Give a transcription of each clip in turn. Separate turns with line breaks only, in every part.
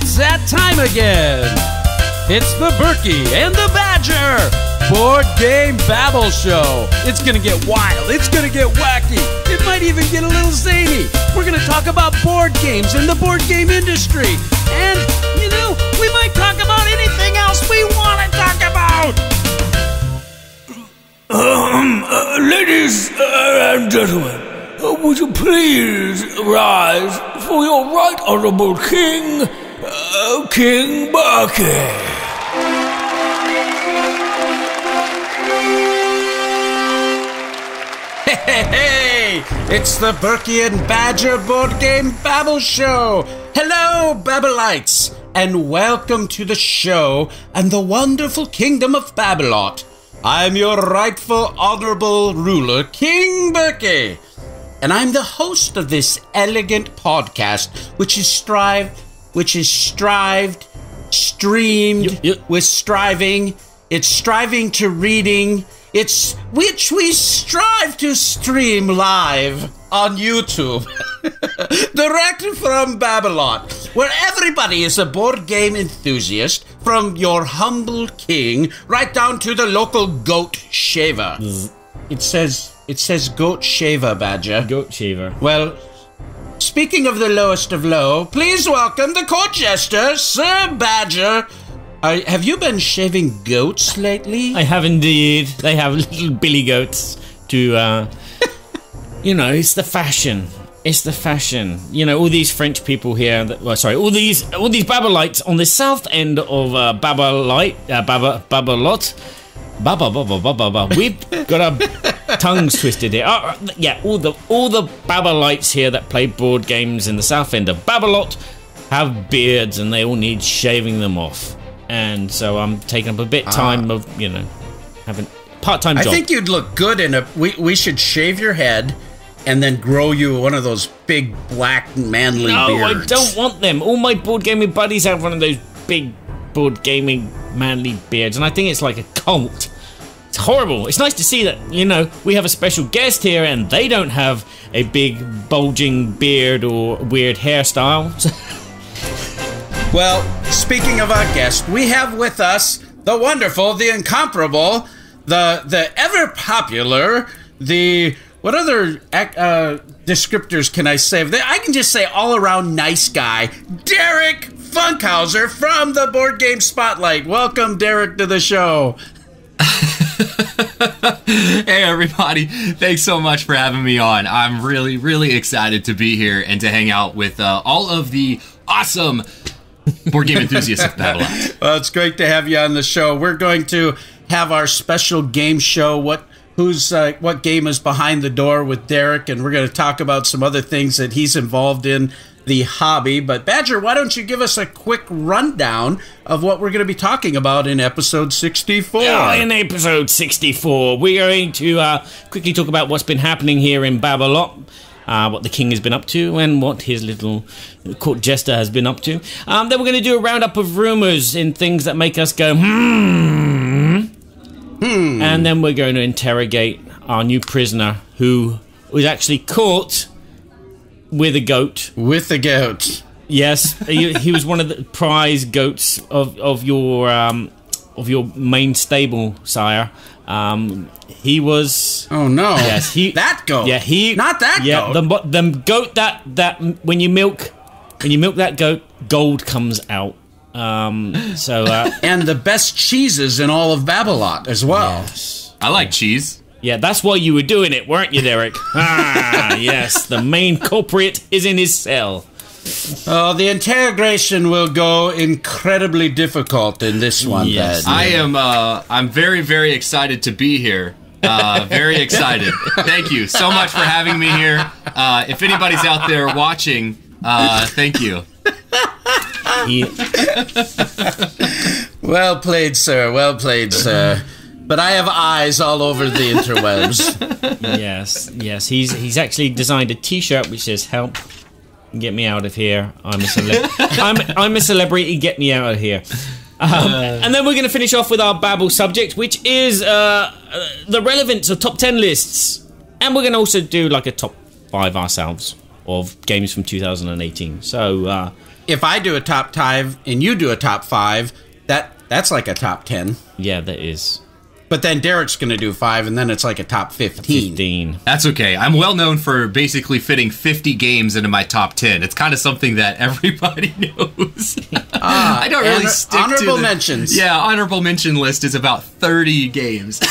It's that time again. It's the Berkey and the Badger Board Game Babble Show. It's gonna get wild. It's gonna get wacky. It might even get a little zany. We're gonna talk about board games and the board game industry. And, you know, we might talk about anything else we want to talk about.
Ladies and gentlemen, would you please rise for your right honorable King, King Berkey?
Hey, it's the Berkey and Badger Board Game Babble Show. Hello, Babbleites, and welcome to the show and the wonderful kingdom of Babblot. I'm your rightful honorable ruler, King Berkey, and I'm the host of this elegant podcast, which is streamed with striving. It's striving to reading. It's which we strive to stream live on YouTube, direct from Babblot, where everybody is a board game enthusiast, from your humble king right down to the local goat shaver. It says goat shaver, Badger.
Goat shaver.
Well, speaking of the lowest of low, please welcome the court jester, Sir Badger. Have you been shaving goats lately?
I have indeed. They have little billy goats to, you know, it's the fashion. It's the fashion. You know, all these French people here, all these Babbleites on the south end of Babblot. We've got our tongues twisted here. Yeah, all the Babbleites here that play board games in the south end of Babblot have beards and they all need shaving them off. And so I'm taking up a bit time of, you know, having part-time job.
I think you'd look good in a... We should shave your head and then grow you one of those big, black, manly beards.
No, I don't want them. All my board gaming buddies have one of those big board gaming manly beards, and I think it's like a cult. It's horrible. It's nice to see that, you know, we have a special guest here and they don't have a big, bulging beard or weird hairstyle.
Well, speaking of our guest, we have with us the wonderful, the incomparable, the ever-popular, what other descriptors can I say? I can just say all-around nice guy, Derek Funkhouser from the Board Game Spotlight. Welcome, Derek, to the show.
Hey, everybody. Thanks so much for having me on. I'm really, really excited to be here and to hang out with all of the awesome board game enthusiasts of Babblot.
Well, it's great to have you on the show. We're going to have our special game show, what game is behind the door with Derek, and we're going to talk about some other things that he's involved in the hobby. But Badger, why don't you give us a quick rundown of what we're going to be talking about in episode 64?
In episode 64, we're going to quickly talk about what's been happening here in Babblot. What the king has been up to and what his little court jester has been up to. Then we're going to do a roundup of rumors and things that make us go, And then we're going to interrogate our new prisoner who was actually caught with a goat. With a goat. Yes, he was one of the prize goats of your main stable, sire. He was...
Oh, no.
Yes,
that goat.
Yeah,
not that goat.
The goat that when you milk that goat, gold comes out. And
the best cheeses in all of Babblot as well.
Yes. I like cheese.
Yeah, that's why you were doing it, weren't you, Derek? Yes, the main culprit is in his cell.
Oh, the interrogation will go incredibly difficult in this one.
Yes.
I'm very, very excited to be here. Very excited. Thank you so much for having me here. If anybody's out there watching, thank you.
Well played, sir. Well played, sir. But I have eyes all over the interwebs.
Yes. He's actually designed a T-shirt which says "Help, get me out of here. I'm a celebrity. Get me out of here." And then we're going to finish off with our Babble subject, which is the relevance of top 10 lists. And we're going to also do like a top 5 ourselves of games from 2018. So
if I do a top 5 and you do a top 5, that's like a top 10.
Yeah, that is.
But then Derek's going to do 5, and then it's like a top 15.
That's okay. I'm well known for basically fitting 50 games into my top 10. It's kind of something that everybody knows. I don't really stick to
honorable mentions.
Yeah, honorable mention list is about 30 games.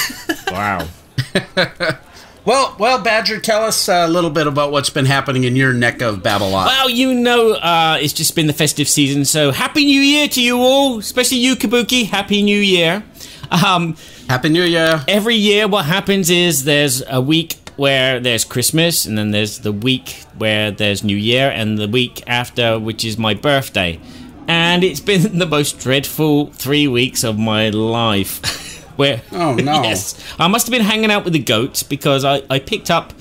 Wow.
Well, Badger, tell us a little bit about what's been happening in your neck of Babblot.
Well, you know, it's just been the festive season, so Happy New Year to you all, especially you, Kabuki. Happy New Year.
Happy New Year.
Every year what happens is there's a week where there's Christmas, and then there's the week where there's New Year, and the week after, which is my birthday. And it's been the most dreadful 3 weeks of my life. Where,
oh, no.
Yes, I must have been hanging out with the goats because I picked up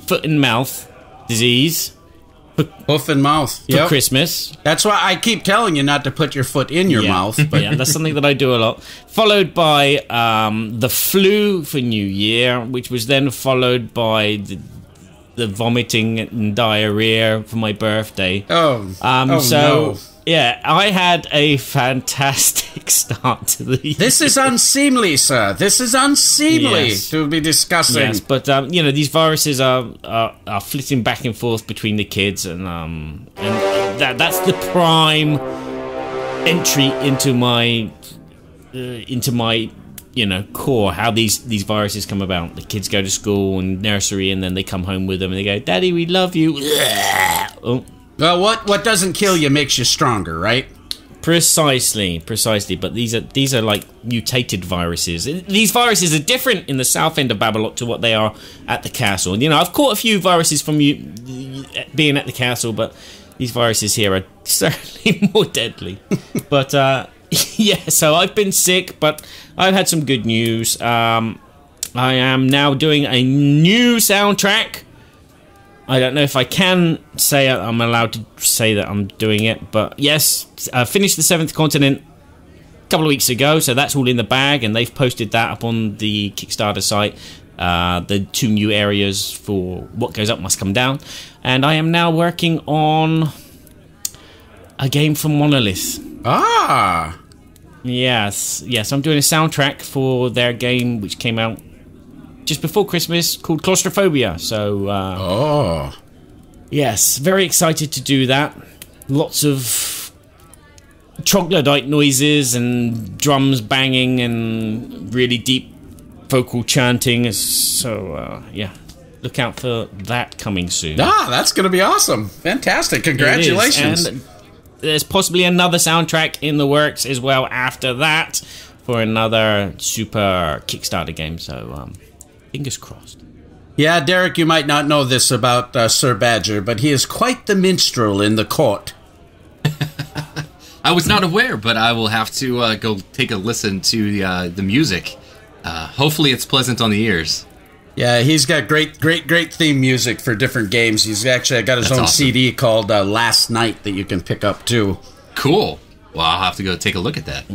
foot and mouth disease.
Hoof and mouth.
For Christmas.
That's why I keep telling you not to put your foot in your mouth.
But yeah, that's something that I do a lot. Followed by the flu for New Year, which was then followed by the vomiting and diarrhea for my birthday.
No.
Yeah, I had a fantastic start to the year.
This is unseemly, sir. This is unseemly to be discussing.
Yes, but you know, these viruses are flitting back and forth between the kids, and that's the prime entry into my you know, core, how these viruses come about. The kids go to school and nursery, and then they come home with them and they go, "Daddy, we love you." Oh.
Well, what doesn't kill you makes you stronger, right?
Precisely. But these are like mutated viruses. These viruses are different in the south end of Babblot to what they are at the castle. And, you know, I've caught a few viruses from you being at the castle, but these viruses here are certainly more deadly. But yeah, so I've been sick, but I've had some good news. I am now doing a new soundtrack. I don't know if I can say I'm allowed to say that I'm doing it, but yes, I finished the Seventh Continent a couple of weeks ago, so that's all in the bag, and they've posted that up on the Kickstarter site. The 2 new areas for What Goes Up Must Come Down, and I am now working on a game from Monolith.
Ah!
Yes, I'm doing a soundtrack for their game, which came out just before Christmas, called Claustrophobia. So, yes, very excited to do that. Lots of troglodyte noises and drums banging and really deep vocal chanting. So, yeah, look out for that coming soon.
That's going to be awesome. Fantastic. Congratulations.
And there's possibly another soundtrack in the works as well after that for another super Kickstarter game. So, fingers crossed.
Yeah, Derek, you might not know this about Sir Badger, but he is quite the minstrel in the court.
I was not aware, but I will have to go take a listen to the music. Hopefully it's pleasant on the ears.
Yeah, he's got great theme music for different games. He's actually got his own awesome CD called Last Night that you can pick up, too.
Cool. Well, I'll have to go take a look at that.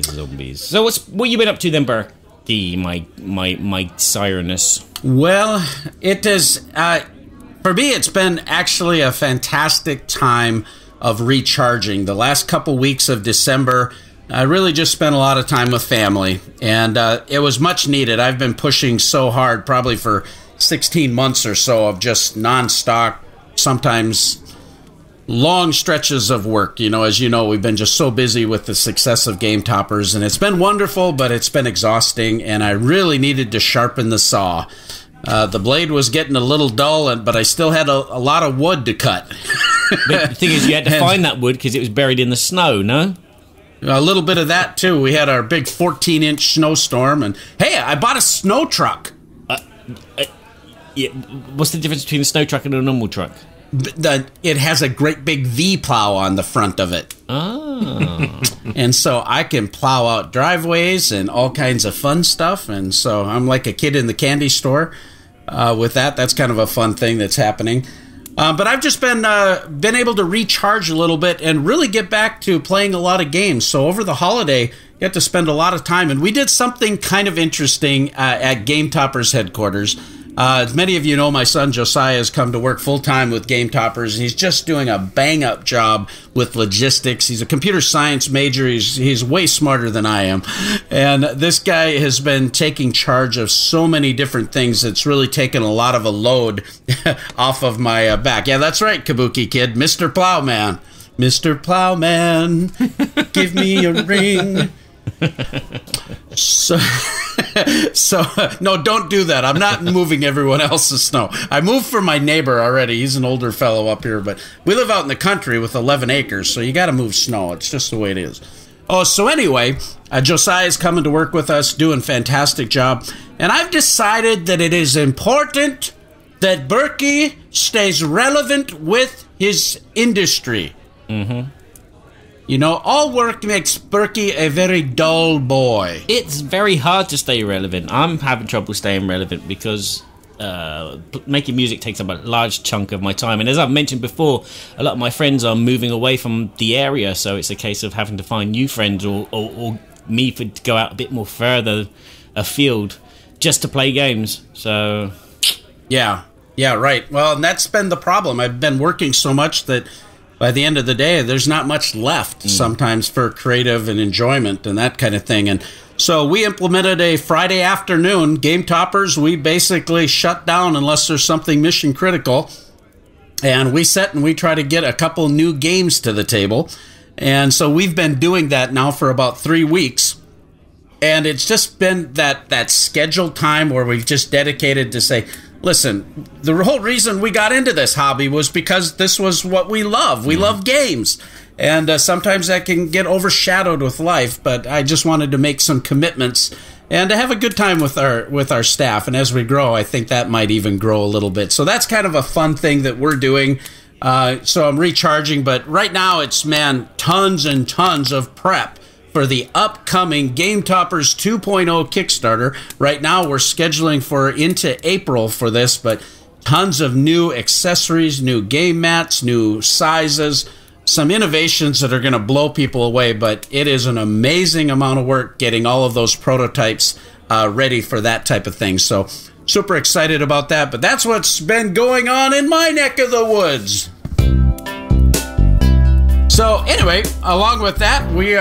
Zombies. So what you been up to then, Burr? My sireness.
Well, it is for me. It's been actually a fantastic time of recharging. The last couple weeks of December, I really just spent a lot of time with family, and it was much needed. I've been pushing so hard, probably for 16 months or so, of just nonstop, sometimes long stretches of work. You know, as you know, we've been just so busy with the success of Game Toppers, and it's been wonderful, but it's been exhausting, and I really needed to sharpen the saw. The blade was getting a little dull, but I still had a lot of wood to cut.
But the thing is, you had to find that wood because it was buried in the snow, no?
A little bit of that, too. We had our big 14-inch snowstorm, and hey, I bought a snow truck.
Yeah, what's the difference between a snow truck and a normal truck?
It has a great big V-plow on the front of it.
Oh.
And so I can plow out driveways and all kinds of fun stuff. And so I'm like a kid in the candy store with that. That's kind of a fun thing that's happening. But I've just been able to recharge a little bit and really get back to playing a lot of games. So over the holiday, got to spend a lot of time. And we did something kind of interesting at Game Toppers headquarters. As many of you know, my son Josiah has come to work full-time with Game Toppers, and he's just doing a bang-up job with logistics. He's a computer science major. He's way smarter than I am. And this guy has been taking charge of so many different things. It's really taken a lot of a load off of my back. Yeah, that's right, Kabuki Kid. Mr. Plowman. Mr. Plowman, give me a ring. So no, don't do that. I'm not moving everyone else's snow. I moved for my neighbor already. He's an older fellow up here, but we live out in the country with 11 acres, so you got to move snow. It's just the way it is. Oh, so anyway, Josiah's coming to work with us, doing a fantastic job, and I've decided that it is important that Berkey stays relevant with his industry. Mm-hmm. You know, all work makes Berkey a very dull boy.
It's very hard to stay relevant. I'm having trouble staying relevant because making music takes up a large chunk of my time. And as I've mentioned before, a lot of my friends are moving away from the area, so it's a case of having to find new friends or me to go out a bit more further afield just to play games. So,
yeah, right. Well, and that's been the problem. I've been working so much that by the end of the day, there's not much left sometimes for creative and enjoyment and that kind of thing. And so we implemented a Friday afternoon Game Toppers. We basically shut down unless there's something mission critical. And we sit and we try to get a couple new games to the table. And so we've been doing that now for about 3 weeks. And it's just been that scheduled time where we've just dedicated to say, listen, the whole reason we got into this hobby was because this was what we love. We love games. And sometimes that can get overshadowed with life, but I just wanted to make some commitments and to have a good time with our staff. And as we grow, I think that might even grow a little bit. So that's kind of a fun thing that we're doing. So I'm recharging, but right now it's, man, tons and tons of prep for the upcoming Game Toppers 2.0 Kickstarter. Right now, we're scheduling for into April for this, but tons of new accessories, new game mats, new sizes, some innovations that are going to blow people away, but it is an amazing amount of work getting all of those prototypes ready for that type of thing. So, super excited about that, but that's what's been going on in my neck of the woods. So anyway, along with that, we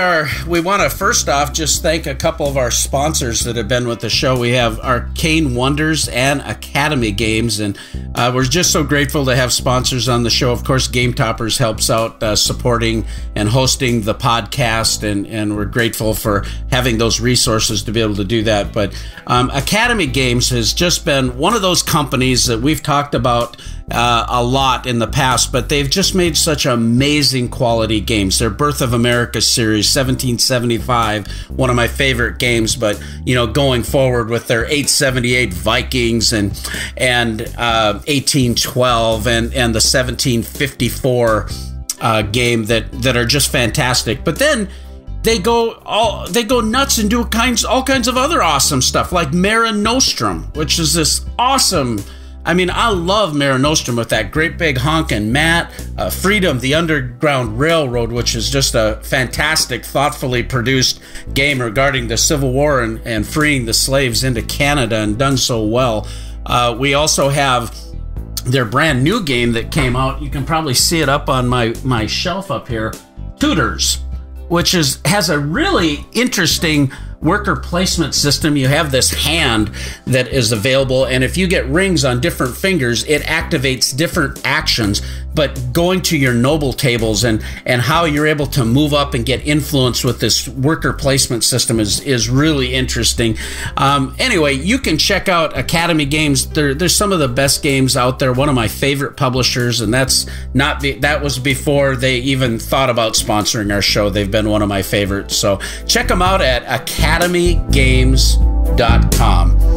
want to first off just thank a couple of our sponsors that have been with the show. We have Arcane Wonders and Academy Games, and we're just so grateful to have sponsors on the show. Of course, Game Toppers helps out supporting and hosting the podcast, and we're grateful for having those resources to be able to do that. But Academy Games has just been one of those companies that we've talked about a lot in the past, but they've just made such amazing quality games. Their Birth of America series, 1775, one of my favorite games, but you know, going forward with their 878 Vikings and 1812 and the 1754 game that are just fantastic. But then they go nuts and do all kinds of other awesome stuff, like Mare Nostrum, which is this awesome. I mean, I love Mare Nostrum with that great big honkin' mat. Freedom, the Underground Railroad, which is just a fantastic, thoughtfully produced game regarding the Civil War and freeing the slaves into Canada, and done so well. We also have their brand new game that came out. You can probably see it up on my shelf up here, Tutors, which has a really interesting worker placement system. You have this hand that is available, and if you get rings on different fingers, it activates different actions. But going to your noble tables and how you're able to move up and get influence with this worker placement system is really interesting. Anyway, you can check out Academy Games. There's some of the best games out there. One of my favorite publishers, and that was before they even thought about sponsoring our show. They've been one of my favorites. So check them out at academygames.com.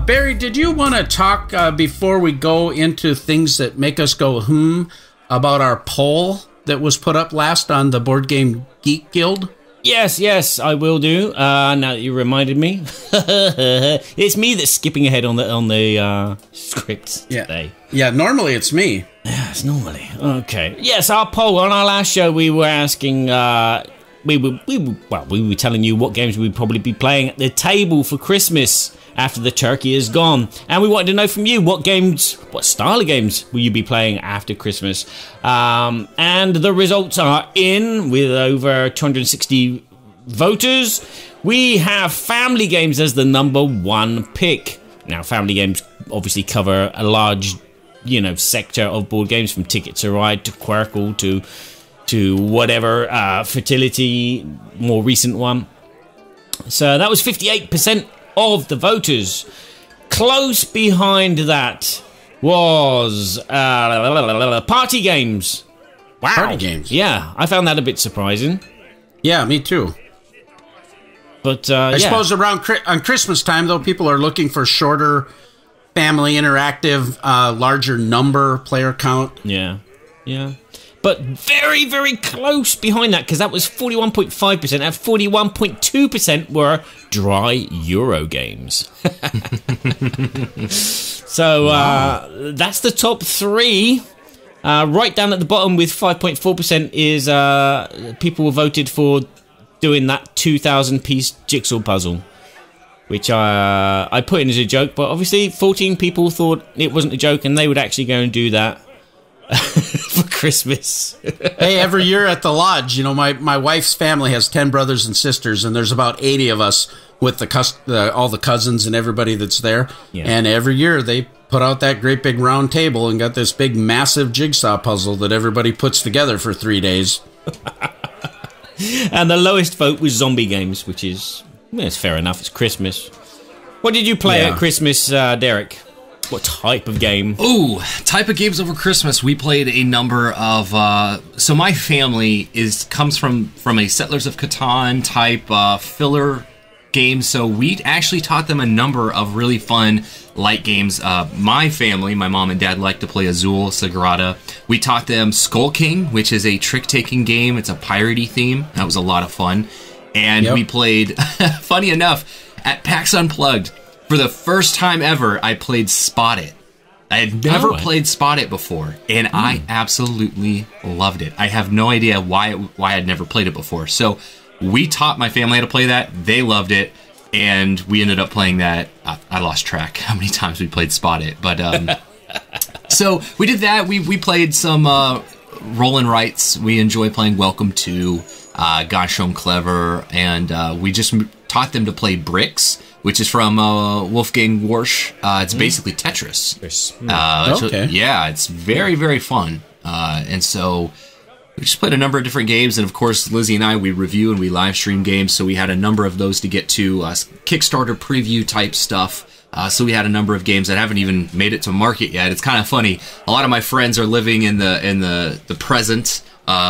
Barry, did you want to talk before we go into things that make us go about our poll that was put up last on the Board Game Geek Guild?
Yes, I will do. Now that you reminded me, it's me that's skipping ahead on the scripts today.
Yeah, normally it's me.
Yes, normally. Okay. Yes, our poll on our last show, we were asking we were telling you what games we'd probably be playing at the table for Christmas after the turkey is gone. And we wanted to know from you what style of games will you be playing after Christmas? And the results are in with over 260 voters. We have family games as the number one pick. Now, family games obviously cover a large, sector of board games, from Ticket to Ride to Quirkle to whatever fertility, more recent one. So that was 58% of the voters. Close behind that was party games. Wow.
Party games.
Yeah, I found that a bit surprising.
Yeah, me too.
But
I suppose on Christmas time, though, people are looking for shorter, family interactive, larger number player count.
Yeah. But very, very close behind that, because that was 41.5%, and 41.2% were dry Euro games. So that's the top three. Right down at the bottom with 5.4% is people voted for doing that 2,000-piece jigsaw puzzle, which I put in as a joke, but obviously 14 people thought it wasn't a joke and they would actually go and do that for Christmas.
Hey, every year at the lodge, my wife's family has 10 brothers and sisters, and there's about 80 of us with all the cousins and everybody that's there. Yeah. And every year they put out that great big round table and got this big massive jigsaw puzzle that everybody puts together for 3 days.
And the lowest vote was zombie games, which is, it's fair enough. It's Christmas. What did you play at Christmas, Derek? What type of game?
Ooh, type of games over Christmas. We played a number of... so my family comes from a Settlers of Catan type filler game. So we actually taught them a number of really fun light games. My family, my mom and dad, like to play Azul, Sagrada. We taught them Skull King, which is a trick-taking game. It's a piratey theme. That was a lot of fun. And we played, funny enough, at PAX Unplugged, for the first time ever, I played Spot It. I had never played Spot It before, and I absolutely loved it. I have no idea why I'd never played it before. So we taught my family how to play that. They loved it, and we ended up playing that. I lost track how many times we played Spot It, but so we did that. We played some roll and writes. We enjoy playing Welcome to, Gosh I'm Clever, and we just taught them to play Bricks, which is from Wolfgang Warsch. It's basically Tetris.
Okay.
Yeah, it's very, very fun. And so we just played a number of different games. And of course, Lizzie and I, we review and we live stream games. So we had a number of those to get to, Kickstarter preview type stuff. So we had a number of games that haven't even made it to market yet. It's kind of funny. A lot of my friends are living in the present.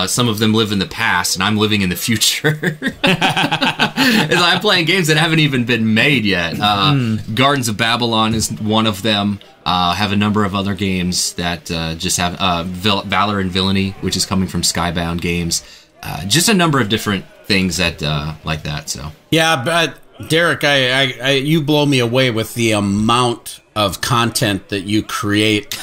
Some of them live in the past, and I'm living in the future. I'm playing games that haven't even been made yet. Gardens of Babylon is one of them. Have a number of other games that just have Valor and Villainy, which is coming from Skybound Games. Just a number of different things that like that. So
yeah, but Derek, you blow me away with the amount of content that you create,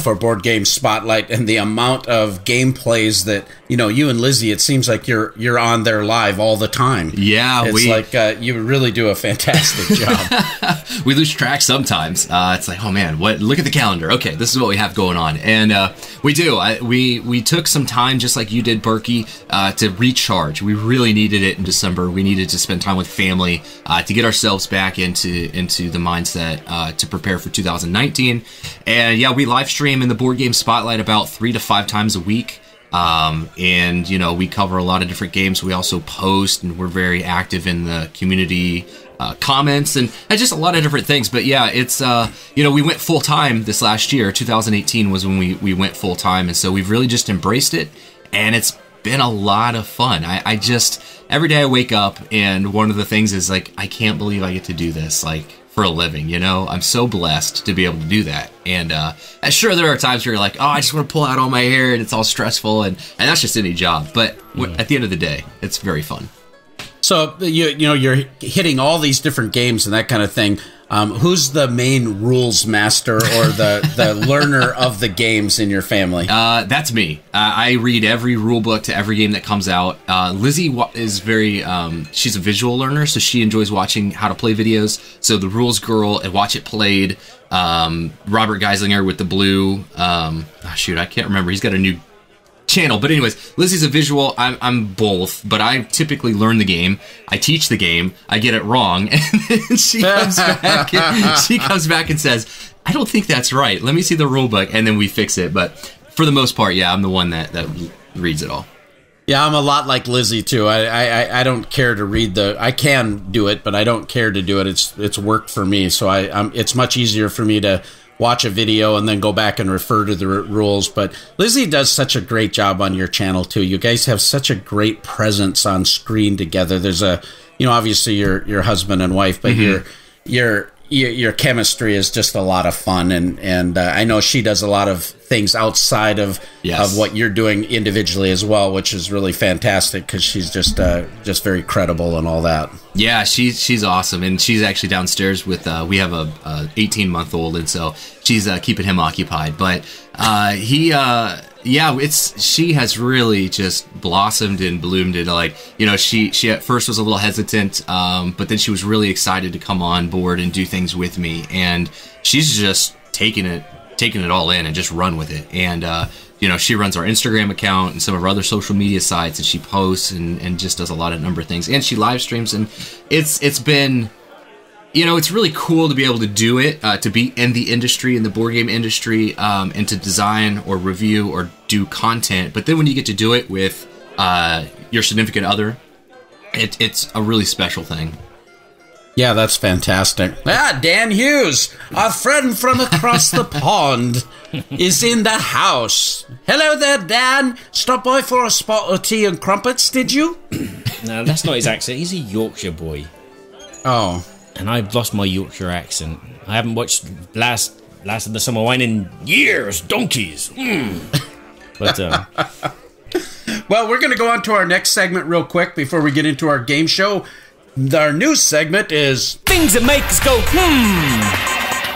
for Board Game Spotlight, and the amount of gameplays that, you and Lizzie, it seems like you're on there live all the time.
Yeah,
it's you really do a fantastic job.
We lose track sometimes. It's like, oh man, look at the calendar. Okay, this is what we have going on. And we do. We took some time, just like you did, Berkey, to recharge. We really needed it in December. We needed to spend time with family to get ourselves back into the mindset to prepare for 2019. And yeah, we live stream in the Board Game Spotlight about 3 to 5 times a week. And we cover a lot of different games. We also post, and we're very active in the community comments and just a lot of different things. But yeah, it's we went full time this last year. 2018 was when we went full time, and so we've really just embraced it, and it's been a lot of fun. I just, every day I wake up, and one of the things is like, I can't believe I get to do this for a living. I'm so blessed to be able to do that. And sure, there are times where you're like, oh, I just want to pull out all my hair and it's all stressful, and that's just any job. But at the end of the day, it's very fun.
So you're hitting all these different games and that kind of thing. Who's the main rules master or the learner of the games in your family?
That's me. I read every rule book to every game that comes out. Lizzie is very, she's a visual learner, so she enjoys watching how to play videos. So the rules girl and Watch It Played, Robert Geislinger with the blue, shoot, I can't remember. He's got a new channel. But anyways, Lizzie's a visual. I'm both, but I typically learn the game. I teach the game. I get it wrong, and then she comes back. She comes back and says, "I don't think that's right. Let me see the rule book," and then we fix it. But for the most part, yeah, I'm the one that reads it all.
Yeah, I'm a lot like Lizzie too. I don't care to read I can do it, but I don't care to do it. It's work for me, so it's much easier for me to watch a video and then go back and refer to the rules. But Lizzie does such a great job on your channel too. You guys have such a great presence on screen together. There's obviously your husband and wife, but your chemistry is just a lot of fun, and I know she does a lot of things outside of what you're doing individually as well, which is really fantastic because she's just very credible and all that.
Yeah, she's awesome, and she's actually downstairs with we have a 18-month-old, and so she's keeping him occupied. But she has really just blossomed and bloomed into, like, she at first was a little hesitant, but then she was really excited to come on board and do things with me, and she's just taking it all in and just run with it. And she runs our Instagram account and some of our other social media sites, and she posts and just does a number of things, and she live streams, and it's been, it's really cool to be able to do it, to be in the industry, in the board game industry, and to design or review or do content. But then when you get to do it with your significant other, it's a really special thing.
Yeah, that's fantastic. Dan Hughes, our friend from across the pond, is in the house. Hello there, Dan. Stop by for a spot of tea and crumpets, did you?
No, that's not his accent. He's a Yorkshire boy.
Oh.
And I've lost my Yorkshire accent. I haven't watched Last of the Summer Wine in years. Donkeys. But,
well, we're going to go on to our next segment real quick before we get into our game show. Our new segment is
Things That Make Us Go,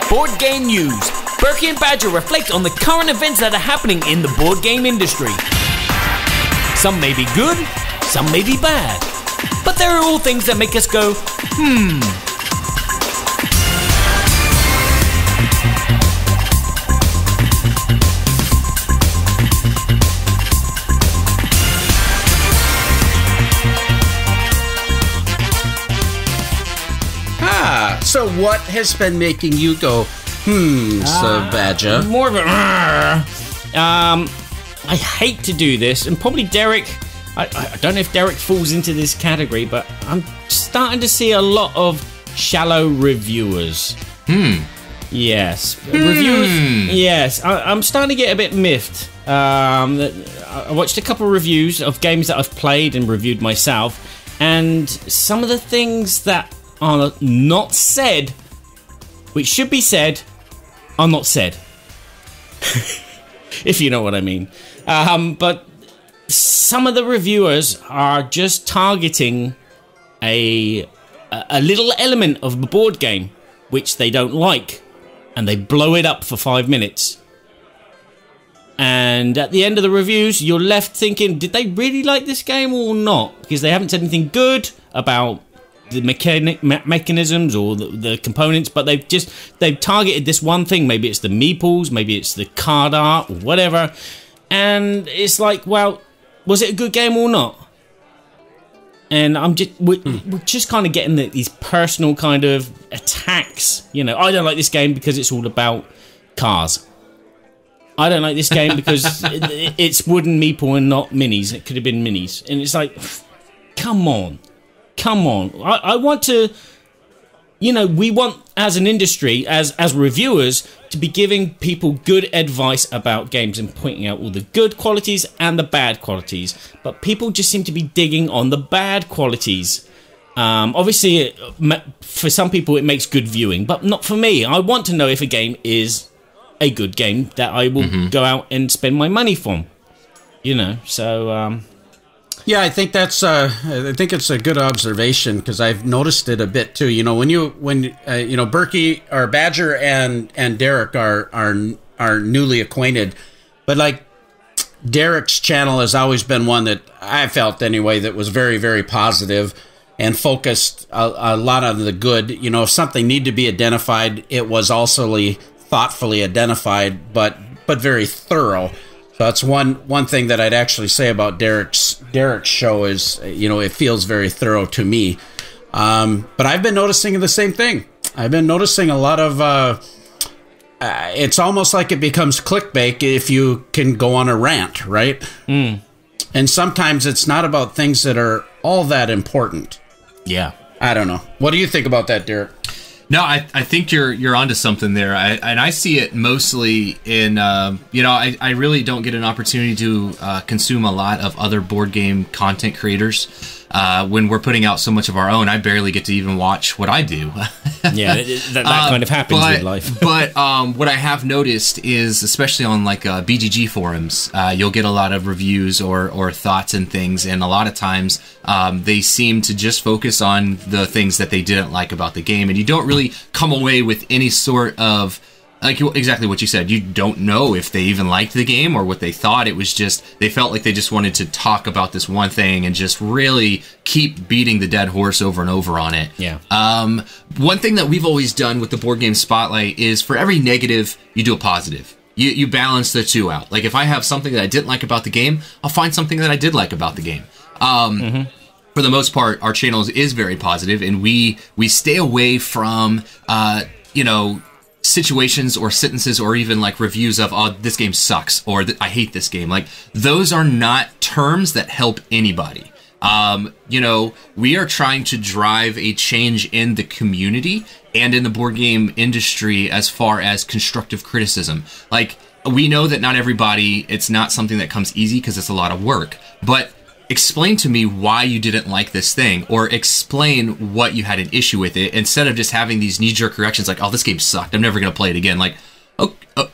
Board Game News. Berkey and Badger reflect on the current events that are happening in the board game industry. Some may be good, some may be bad, but there are all things that make us go,
So what has been making you go, Sir Badger?
More of a... I hate to do this, and probably Derek... I don't know if Derek falls into this category, but I'm starting to see a lot of shallow reviewers. Yes. Reviewers... Yes. I'm starting to get a bit miffed. I watched a couple of reviews of games that I've played and reviewed myself, and some of the things that are not said, which should be said, are not said. If you know what I mean. But some of the reviewers are just targeting a little element of the board game which they don't like, and they blow it up for 5 minutes. And at the end of the reviews, you're left thinking, did they really like this game or not? Because they haven't said anything good about the mechanisms or the components, but they've targeted this one thing. Maybe it's the meeples, maybe it's the card art or whatever, and it's like, well, was it a good game or not? And we're just kind of getting these personal kind of attacks. I don't like this game because it's all about cars. I don't like this game because it's wooden meeple and not minis. It could have been minis, and it's like, come on. I want to, we want, as an industry, as reviewers, to be giving people good advice about games and pointing out all the good qualities and the bad qualities. But people just seem to be digging on the bad qualities. Obviously, for some people, it makes good viewing, but not for me. I want to know if a game is a good game that I will go out and spend my money for. So...
Yeah, I think that's. I think it's a good observation because I've noticed it a bit too. You know, when Berkey or Badger and Derek are newly acquainted, but like Derek's channel has always been one that I felt anyway that was very, very positive and focused a lot on the good. You know, if something needed to be identified, it was also thoughtfully identified, but very thorough. So that's one thing that I'd actually say about Derek's show is, you know, it feels very thorough to me. But I've been noticing the same thing. I've been noticing a lot of. It's almost like it becomes clickbait if you can go on a rant, right? Mm. And sometimes it's not about things that are all that important.
Yeah.
I don't know. What do you think about that, Derek?
No, I think you're onto something there. I see it mostly in, I really don't get an opportunity to consume a lot of other board game content creators. When we're putting out so much of our own, I barely get to even watch what I do.
Yeah, that kind of happens with life.
But what I have noticed is, especially on like BGG forums, you'll get a lot of reviews or thoughts and things, and a lot of times they seem to just focus on the things that they didn't like about the game, and you don't really come away with any sort of like exactly what you said. You don't know if they even liked the game or what they thought. It was just they felt like they just wanted to talk about this one thing and just really keep beating the dead horse over and over on it.
Yeah.
One thing that we've always done with the Board Game Spotlight is for every negative, you do a positive. You balance the two out. Like if I have something that I didn't like about the game, I'll find something that I did like about the game. For the most part, our channel is very positive, and we stay away from situations or sentences or even like reviews of, oh, this game sucks or I hate this game. Like those are not terms that help anybody. We are trying to drive a change in the community and in the board game industry as far as constructive criticism. Like we know that not everybody, it's not something that comes easy because it's a lot of work, but explain to me why you didn't like this thing, or explain what you had an issue with it, instead of just having these knee-jerk reactions like, oh, this game sucked, I'm never going to play it again. Like,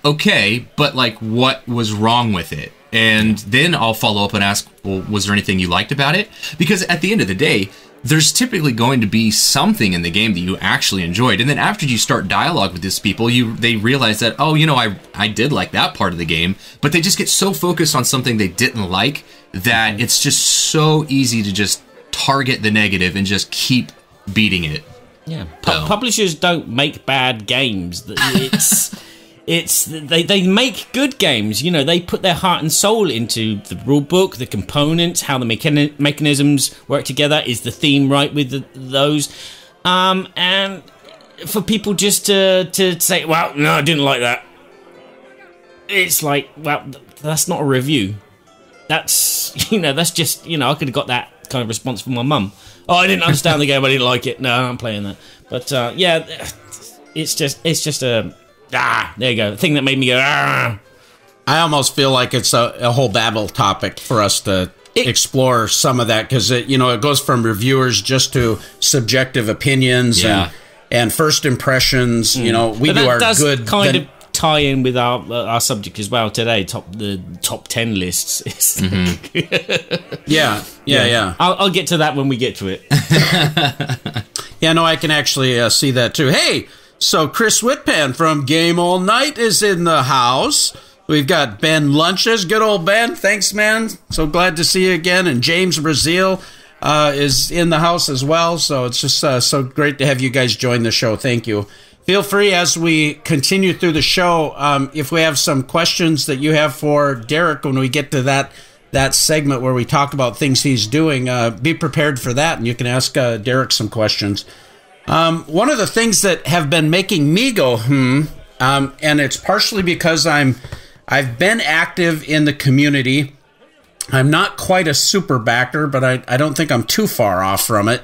okay, but like, what was wrong with it? And then I'll follow up and ask, well, was there anything you liked about it? Because at the end of the day, there's typically going to be something in the game that you actually enjoyed. And then after you start dialogue with these people, they realize that, oh, I did like that part of the game, but they just get so focused on something they didn't like that it's just so easy to just target the negative and just keep beating it.
Yeah. Publishers don't make bad games. They make good games. They put their heart and soul into the rule book, the components, how the mechanisms work together. Is the theme right with those? And for people just to say, well, no, I didn't like that. It's like, well, that's not a review. That's just, I could have got that kind of response from my mum. Oh, I didn't understand the game. I didn't like it. No, I'm playing that. But it's just a... there you go. The thing that made me go, I
almost feel like it's a whole Babble topic for us to explore some of that, because it goes from reviewers just to subjective opinions and first impressions. We do our good
kind of tie in with our subject as well today. The top 10 lists.
Yeah.
I'll get to that when we get to it.
I can actually see that too. Hey. So Chris Whitpan from Game All Night is in the house. We've got Ben Lunches. Good old Ben. Thanks, man. So glad to see you again. And James Brazil is in the house as well. So it's just so great to have you guys join the show. Thank you. Feel free as we continue through the show, if we have some questions that you have for Derek when we get to that segment where we talk about things he's doing, be prepared for that, and you can ask Derek some questions. One of the things that have been making me go, and it's partially because I've been active in the community. I'm not quite a super backer, but I don't think I'm too far off from it,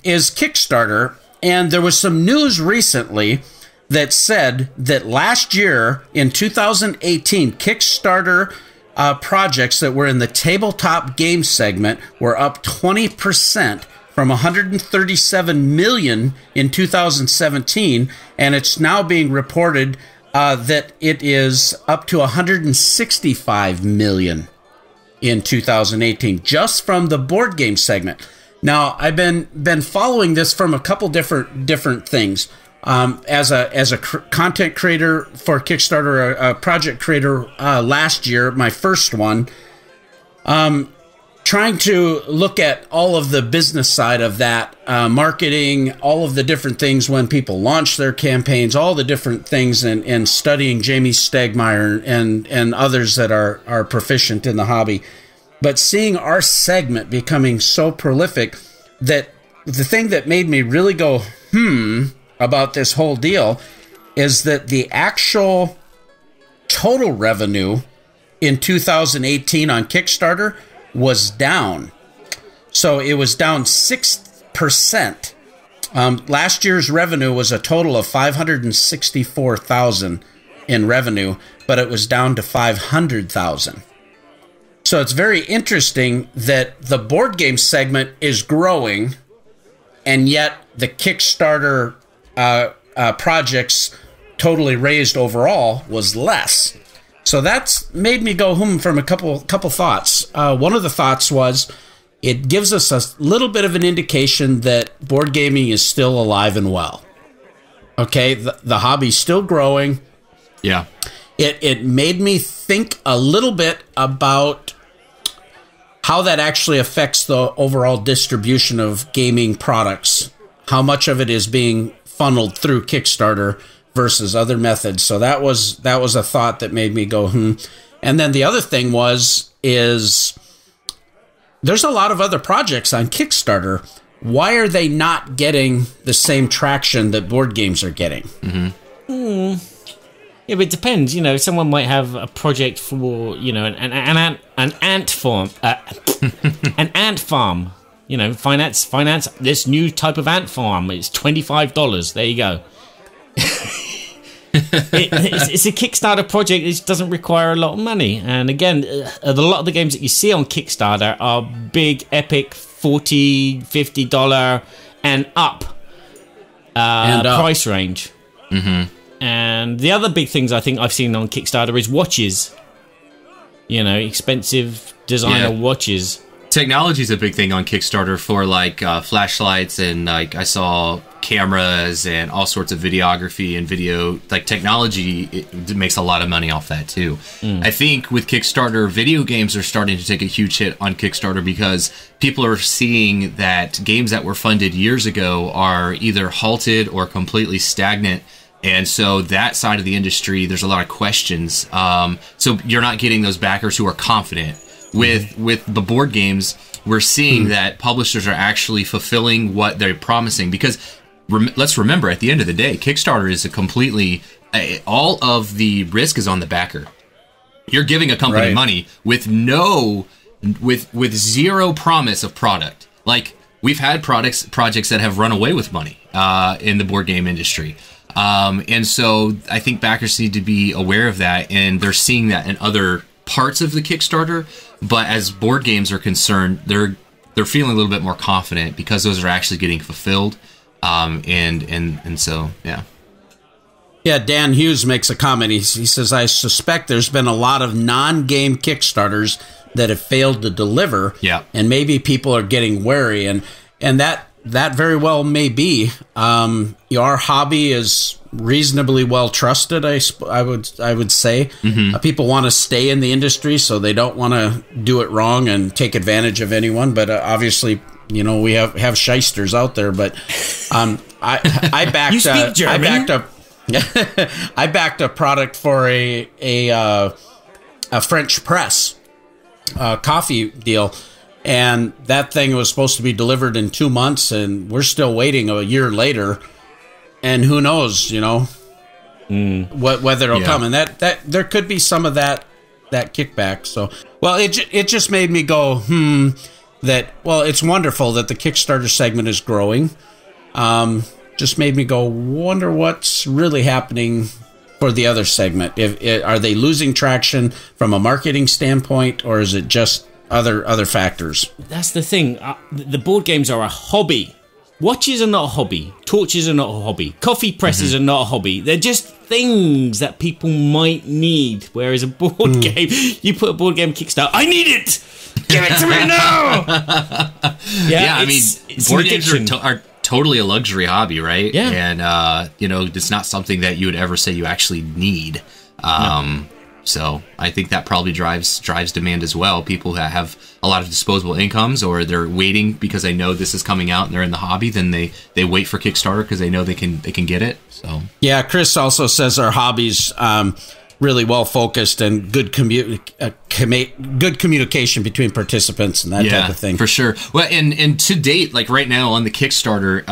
is Kickstarter. And there was some news recently that said that last year, in 2018, Kickstarter projects that were in the tabletop game segment were up 20%. From 137 million in 2017, and it's now being reported that it is up to 165 million. in 2018, just from the board game segment. Now, I've been following this from a couple different things. As a content creator for Kickstarter, a project creator last year, my first one, trying to look at all of the business side of that, marketing, all of the different things when people launch their campaigns, all the different things, and studying Jamie Stegmaier and others that are proficient in the hobby. But seeing our segment becoming so prolific, that the thing that made me really go, about this whole deal is that the actual total revenue in 2018 on Kickstarter was down. So it was down 6%. Last year's revenue was a total of $564,000 in revenue, but it was down to $500,000. So it's very interesting that the board game segment is growing, and yet the Kickstarter projects totally raised overall was less. So that's made me go from a couple thoughts. One of the thoughts was it gives us a little bit of an indication that board gaming is still alive and well. Okay, the hobby's still growing.
Yeah.
It made me think a little bit about how that actually affects the overall distribution of gaming products. How much of it is being funneled through Kickstarter versus other methods. So that was a thought that made me go, And then the other thing is there's a lot of other projects on Kickstarter. Why are they not getting the same traction that board games are getting?
Yeah, but it depends. Someone might have a project for an ant farm, an ant farm. Finance this new type of ant farm. It's $25. There you go. It's a Kickstarter project. It doesn't require a lot of money. And again, a lot of the games that you see on Kickstarter are big, epic, $40, $50 and up price range. Mm-hmm. And the other big things I think I've seen on Kickstarter is watches. Expensive designer watches.
Technology is a big thing on Kickstarter for flashlights, and I saw cameras and all sorts of videography and video. Technology, it makes a lot of money off that too. I think with Kickstarter, video games are starting to take a huge hit on Kickstarter because people are seeing that games that were funded years ago are either halted or completely stagnant. And so that side of the industry, there's a lot of questions. So you're not getting those backers who are confident. With the board games, we're seeing that publishers are actually fulfilling what they're promising. Because let's remember, at the end of the day, Kickstarter is a completely... all of the risk is on the backer. You're giving a company money with zero promise of product. We've had projects that have run away with money in the board game industry. And so I think backers need to be aware of that, and they're seeing that in other parts of the Kickstarter. But as board games are concerned, they're feeling a little bit more confident because those are actually getting fulfilled. And so, yeah.
Yeah, Dan Hughes makes a comment. He says, I suspect there's been a lot of non-game Kickstarters that have failed to deliver. Yeah. And maybe people are getting wary. And that very well may be. Our hobby is reasonably well trusted, I would say. Mm-hmm. People want to stay in the industry, so they don't want to do it wrong and take advantage of anyone. But obviously, we have shysters out there. But I backed.
You speak German?
I backed a product for a French press coffee deal. And that thing was supposed to be delivered in 2 months, and we're still waiting a year later. And who knows, whether it'll come. And that there could be some of that kickback. So, well, it just made me go, it's wonderful that the Kickstarter segment is growing. Just made me go, wonder what's really happening for the other segment. Are they losing traction from a marketing standpoint, or is it just other factors?
That's the thing. The board games are a hobby. watches are not a hobby. Torches are not a hobby. Coffee presses are not a hobby. They're just things that people might need. Whereas a board game, you put a board game Kickstarter, I need it! Give it to me now!
I mean, board games are totally a luxury hobby, right?
Yeah.
And, you know, it's not something that you would ever say you actually need. So I think that probably drives demand as well. People that have a lot of disposable incomes, or they're waiting because they know this is coming out and they're in the hobby, then they wait for Kickstarter because they know they can get it. So
yeah, Chris also says our hobbies really well focused and good communication between participants and that type of thing.
For sure. Well, and to date, like right now on the Kickstarter,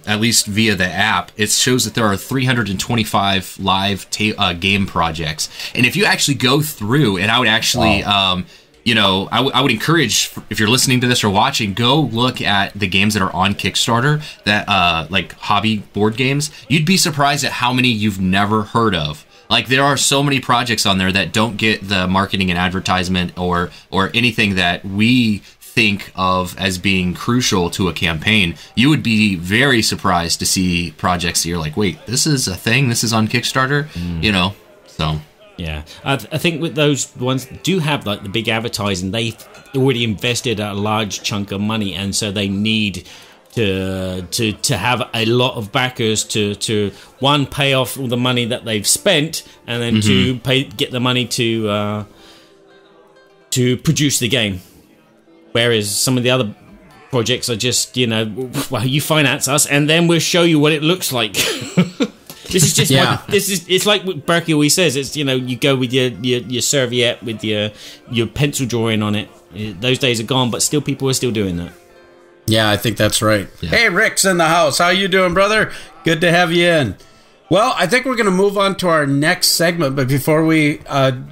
at least via the app, it shows that there are 325 live game projects. And if you actually go through, and I would actually, you know, I would encourage, if you're listening to this or watching, go look at the games that are on Kickstarter, that like hobby board games. You'd be surprised at how many you've never heard of. Like, there are so many projects on there that don't get the marketing and advertisement or anything that we think of as being crucial to a campaign. You would be very surprised to see projects that you're like, wait, this is a thing? This is on Kickstarter? You know, so...
Yeah, I think with those ones that do have like the big advertising, they've already invested a large chunk of money, and so they need to have a lot of backers to one, pay off all the money that they've spent, and then two, get the money to produce the game. Whereas some of the other projects are just, you know, well, you finance us, and then we'll show you what it looks like. This is just it's like what Berkey always says. It's, you know, you go with your serviette with your pencil drawing on it. Those days are gone, but still people are still doing that.
Yeah, I think that's right. Yeah. Hey, Rick's in the house. How you doing, brother? Good to have you in. Well, I think we're going to move on to our next segment, but before we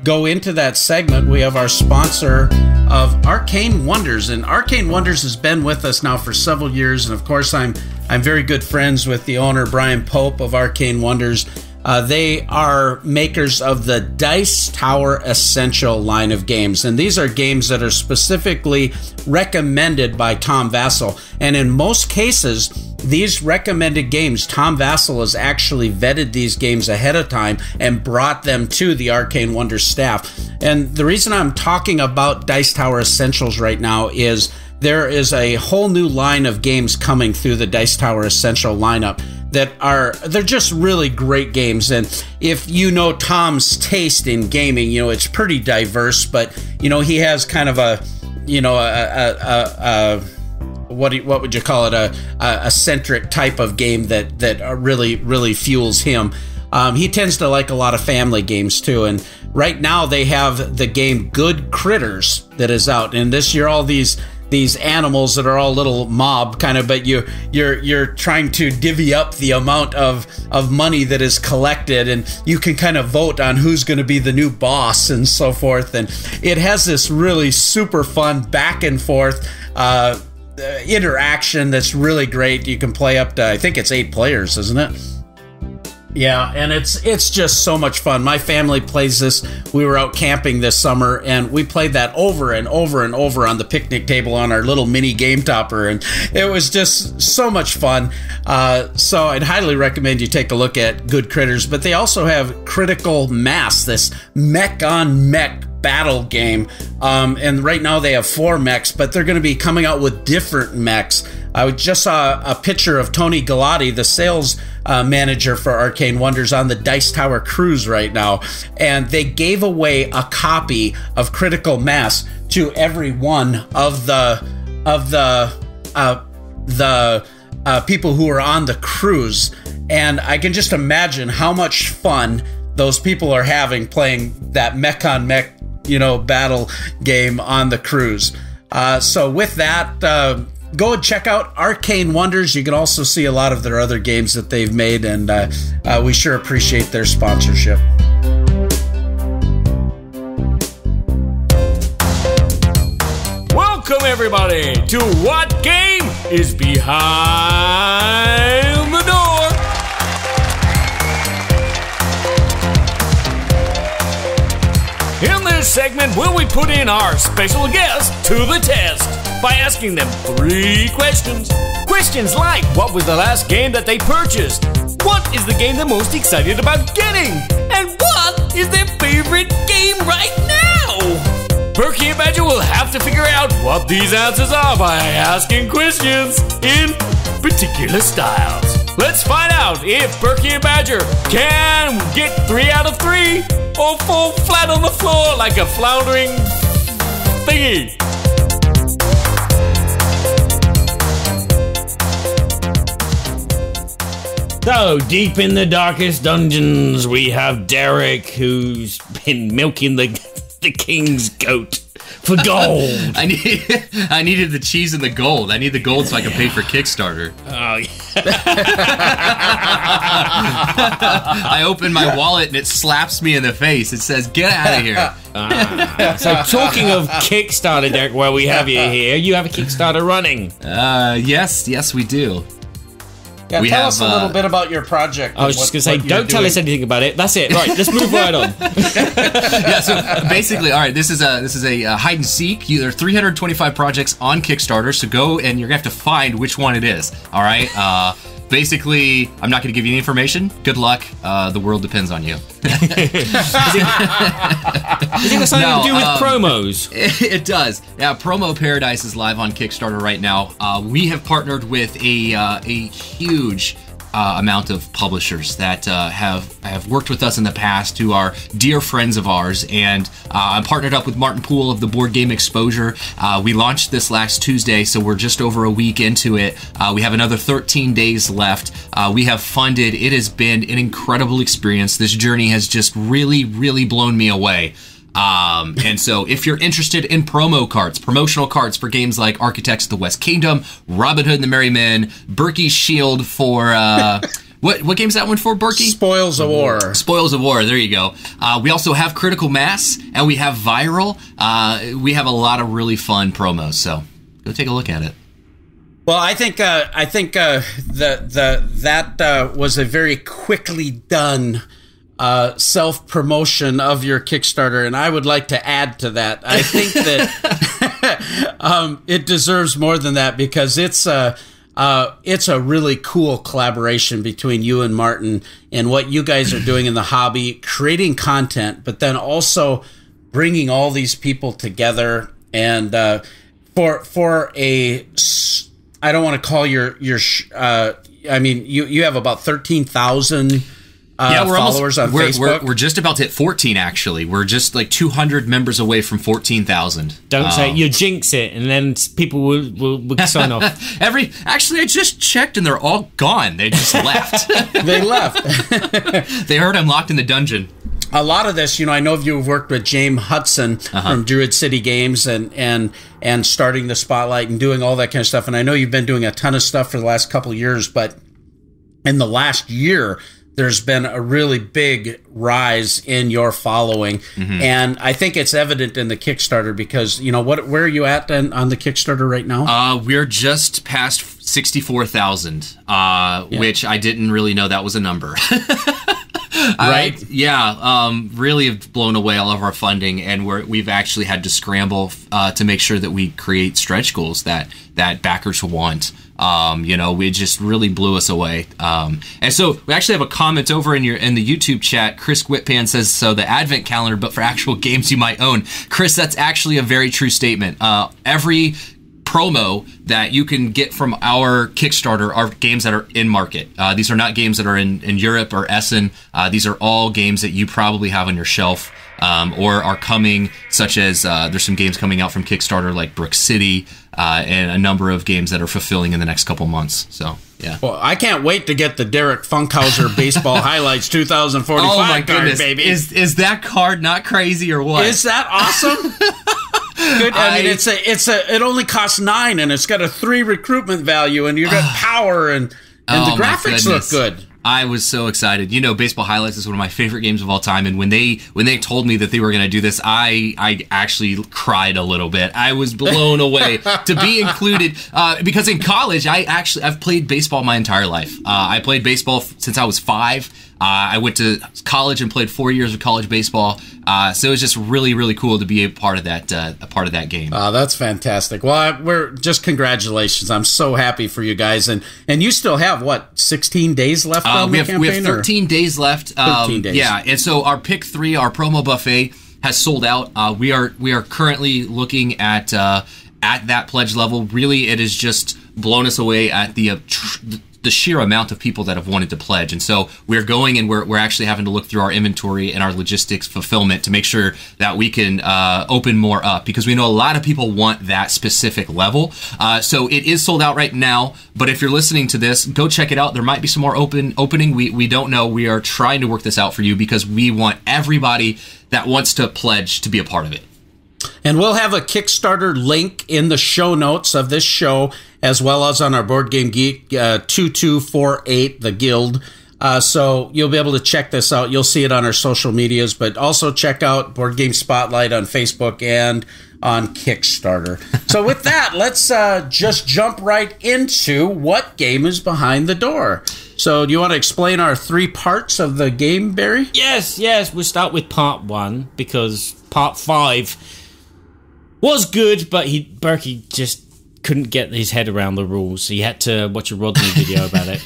go into that segment, we have our sponsor of Arcane Wonders, and Arcane Wonders has been with us now for several years, and of course I'm very good friends with the owner, Brian Pope of Arcane Wonders. They are makers of the Dice Tower Essential line of games, and these are games that are specifically recommended by Tom Vassell, and in most cases, these recommended games, Tom Vassell has actually vetted these games ahead of time and brought them to the Arcane Wonders staff. And the reason I'm talking about Dice Tower Essentials right now is there is a whole new line of games coming through the Dice Tower Essential lineup they're just really great games. And if you know Tom's taste in gaming, you know, it's pretty diverse, but, you know, he has kind of a, you know, what would you call it? A centric type of game that really fuels him. He tends to like a lot of family games too, and right now they have the game Good Critters that is out, and this year all these animals that are all little mob kind of, but you're trying to divvy up the amount of money that is collected, and you can kind of vote on who's going to be the new boss and so forth. And it has this really super fun back and forth interaction that's really great. You can play up to, I think it's 8 players, isn't it? Yeah, and it's just so much fun. My family plays this. We were out camping this summer, and we played that over and over and over on the picnic table on our little mini game topper, and it was just so much fun. So I'd highly recommend you take a look at Good Critters, but they also have Critical Mass, this mech-on-mech battle game, and right now they have 4 mechs, but they're going to be coming out with different mechs. I just saw a picture of Tony Galati, the sales manager for Arcane Wonders, on the Dice Tower cruise right now, and they gave away a copy of Critical Mass to every one of the people who are on the cruise, and I can just imagine how much fun those people are having playing that mech-on-mech, you know, battle game on the cruise. So with that, go and check out Arcane Wonders. You can also see a lot of their other games that they've made, and we sure appreciate their sponsorship.
Welcome everybody to What Game is Behind the Door. In this segment, will we put in our special guest to the test? by asking them 3 questions. Questions like, what was the last game that they purchased? What is the game they're most excited about getting? And what is their favorite game right now? Berkey and Badger will have to figure out what these answers are by asking questions in particular styles. Let's find out if Berkey and Badger can get 3 out of 3 or fall flat on the floor like a floundering thingy.
So, deep in the darkest dungeons, we have Derek, who's been milking the king's goat for gold.
I needed the cheese and the gold. I need the gold so I can pay for Kickstarter.
Oh, yeah.
I open my wallet and it slaps me in the face. It says, "Get out of here."
So, talking of Kickstarter, Derek, while we have you here, you have a Kickstarter running.
Yes, we do.
Yeah, tell us a little bit about your project.
I was just going to say, don't tell us anything about it. That's it. Right, let's move right on.
Yeah, so basically, all right, this is a hide and seek. There are 325 projects on Kickstarter, so go and you're going to have to find which one it is. All right? Basically, I'm not going to give you any information. Good luck. The world depends on you.
Has it got something to do with promos?
It does. Yeah, Promo Paradise is live on Kickstarter right now. We have partnered with a huge amount of publishers that have worked with us in the past, who are dear friends of ours, and I'm partnered up with Martin Poole of the Board Game Exposure. We launched this last Tuesday, so we're just over a week into it. We have another 13 days left. We have funded. It has been an incredible experience. This journey has just really, really blown me away. And so if you're interested in promotional cards for games like Architects of the West Kingdom, Robin Hood and the Merry Men, Berkey's Shield for, what game's that one for, Berkey?
Spoils of War.
Spoils of War, there you go. We also have Critical Mass, and we have Viral. We have a lot of really fun promos, so go take a look at it.
Well, I think that was a very quickly done self-promotion of your Kickstarter, and I would like to add to that. I think that it deserves more than that, because it's a really cool collaboration between you and Martin and what you guys are doing in the hobby, creating content, but then also bringing all these people together. And for a, I don't want to call your I mean, you have about 13,000
we're
followers on Facebook.
We're just about to hit 14, actually. We're just like 200 members away from 14,000.
Don't say it. You jinx it, and then people will sign off.
Actually, I just checked, and they're all gone. They just left.
They left.
They heard I'm locked in the dungeon.
A lot of this, I know you've worked with James Hudson from Druid City Games and starting the Spotlight and doing all that kind of stuff. And I know you've been doing a ton of stuff for the last couple of years, but in the last year, there's been a really big rise in your following. And I think it's evident in the Kickstarter, because, where are you at on the Kickstarter right now?
We're just past 64,000, which I didn't really know that was a number.
Right?
Really have blown away all of our funding, and we've actually had to scramble to make sure that we create stretch goals that backers want. It just really blew us away. And so we actually have a comment over in the YouTube chat. Chris Whitpan says, so the advent calendar, but for actual games you might own. Chris, that's actually a very true statement. Every promo that you can get from our Kickstarter are games that are in market. These are not games that are in Europe or Essen. These are all games that you probably have on your shelf, or are coming, such as there's some games coming out from Kickstarter like Brook City, and a number of games that are fulfilling in the next couple months. So, yeah.
Well, I can't wait to get the Derek Funkhouser Baseball Highlights 2045
oh my
card,
goodness.
baby.
Is that card not crazy or what?
Is that awesome? Good. I mean, it only costs $9, and it's got a 3 recruitment value, and you got power, and the graphics look good.
I was so excited. Baseball Highlights is one of my favorite games of all time, and when they told me that they were going to do this, I actually cried a little bit. I was blown away to be included, because in college I've played baseball my entire life. I played baseball since since I was 5. I went to college and played 4 years of college baseball. So it was just really, really cool to be a part of that game.
Oh, that's fantastic. Well, we're just congratulations. I'm so happy for you guys. And you still have, what, 16 days left on the campaign?
We have 13 days left.
13 days.
Yeah, and so our pick 3, our promo buffet, has sold out. We are currently looking at that pledge level. Really, it has just blown us away at the sheer amount of people that have wanted to pledge. And so we're going and we're actually having to look through our inventory and our logistics fulfillment to make sure that we can open more up, because we know a lot of people want that specific level. So it is sold out right now, but if you're listening to this, go check it out. There might be some more opening. We don't know. We are trying to work this out for you because we want everybody that wants to pledge to be a part of it.
And we'll have a Kickstarter link in the show notes of this show, as well as on our Board Game Geek 2248, the Guild. So you'll be able to check this out. You'll see it on our social medias, but also check out Board Game Spotlight on Facebook and on Kickstarter. So with that, let's just jump right into what game is behind the door. So do you want to explain our 3 parts of the game, Barry?
Yes. We'll start with part 1, because part 5 was good, but Berkey just couldn't get his head around the rules. He had to watch a Rodney video about it.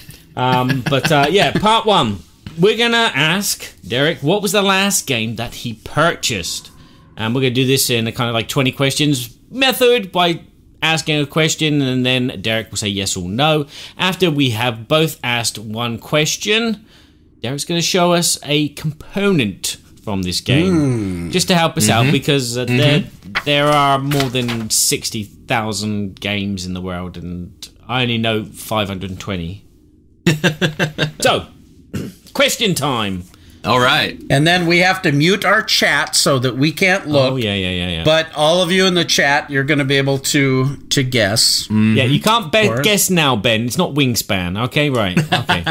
Part 1. We're going to ask Derek, what was the last game that he purchased? And we're going to do this in a kind of like 20 questions method by asking a question, and then Derek will say yes or no. After we have both asked one question, Derek's going to show us a component from this game, just to help us out, because there are more than 60,000 games in the world, and I only know 520. So, question time.
All right.
And then we have to mute our chat so that we can't look.
Oh, yeah.
But all of you in the chat, you're going to be able to guess.
Yeah, you can't guess now, Ben. It's not Wingspan. Okay, right. Okay.